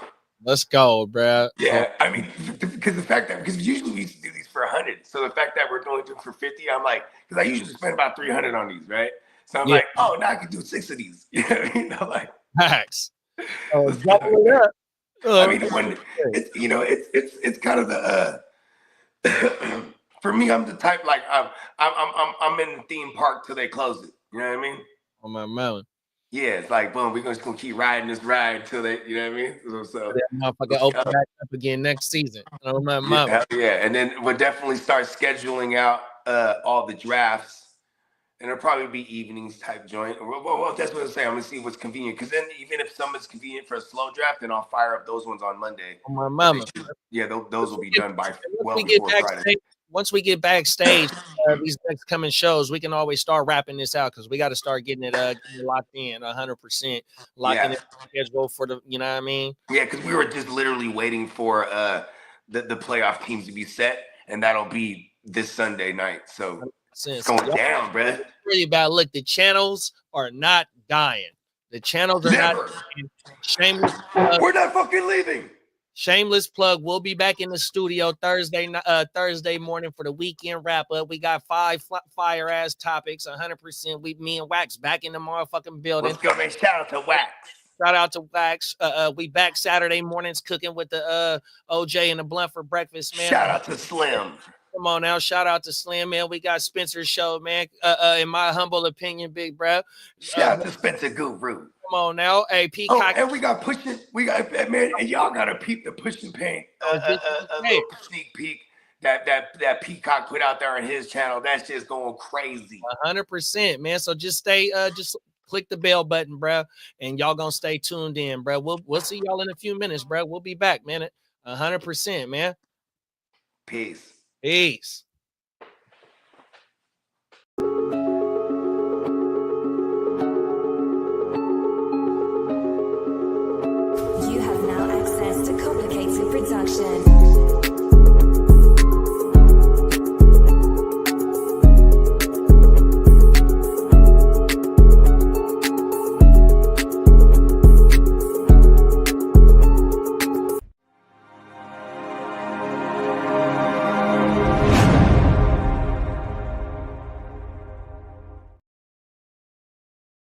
Let's go, bro. Yeah, I mean, because usually we used to do these for 100. So the fact that we're only doing for 50, I'm like, because I usually spend about 300 on these, right? So I'm like, oh, now I can do 6 of these. You know what I mean? I'm like, Max. Double it up. I mean, when it's it's kind of the for me, I'm the type like I'm in the theme park till they close it. You know what I mean? On my mountain. Yeah, it's like boom, we're just gonna keep riding this ride till they, you know what I mean? So that motherfucker open back up again next season. On my mountain. Yeah, and then we'll definitely start scheduling out all the drafts. And it'll probably be evenings type joint. Well, that's what I'm saying. I'm gonna see what's convenient. Because then, even if something's convenient for a slow draft, then I'll fire up those ones on Monday. On my mama. Yeah, those will be done by before Friday. Once we get backstage, these next coming shows, we can always start wrapping this out because we got to start getting it locked in 100%, locking it schedule for the, you know what I mean? Yeah, because we were just literally waiting for the playoff teams to be set, and that'll be this Sunday night. So. It's going down, bro. Really about look, the channels are not dying. The channels are not dying. Shameless plug. We're not fucking leaving. Shameless plug. We'll be back in the studio Thursday morning for the weekend wrap up. We got 5 fire ass topics, 100%. Me and Wax back in the motherfucking building. Let's go, man. Shout out to Wax. Shout out to Wax. We back Saturday mornings cooking with the OJ and the blunt for breakfast, man. Shout out to Slim. Come on now, shout out to Slim, man. We got Spencer's show, man. In my humble opinion, big bro. Shout out to Spencer Guru. Come on now, hey Peacock. Oh, and we got pushing. We got man, and y'all gotta peep the pushing pain. Little sneak peek that Peacock put out there on his channel. That shit's going crazy. 100%, man. So just stay, just click the bell button, bro, and y'all gonna stay tuned in, bro. We'll see y'all in a few minutes, bro. We'll be back, man. 100%, man. Peace. Peace. You have now access to complicated production.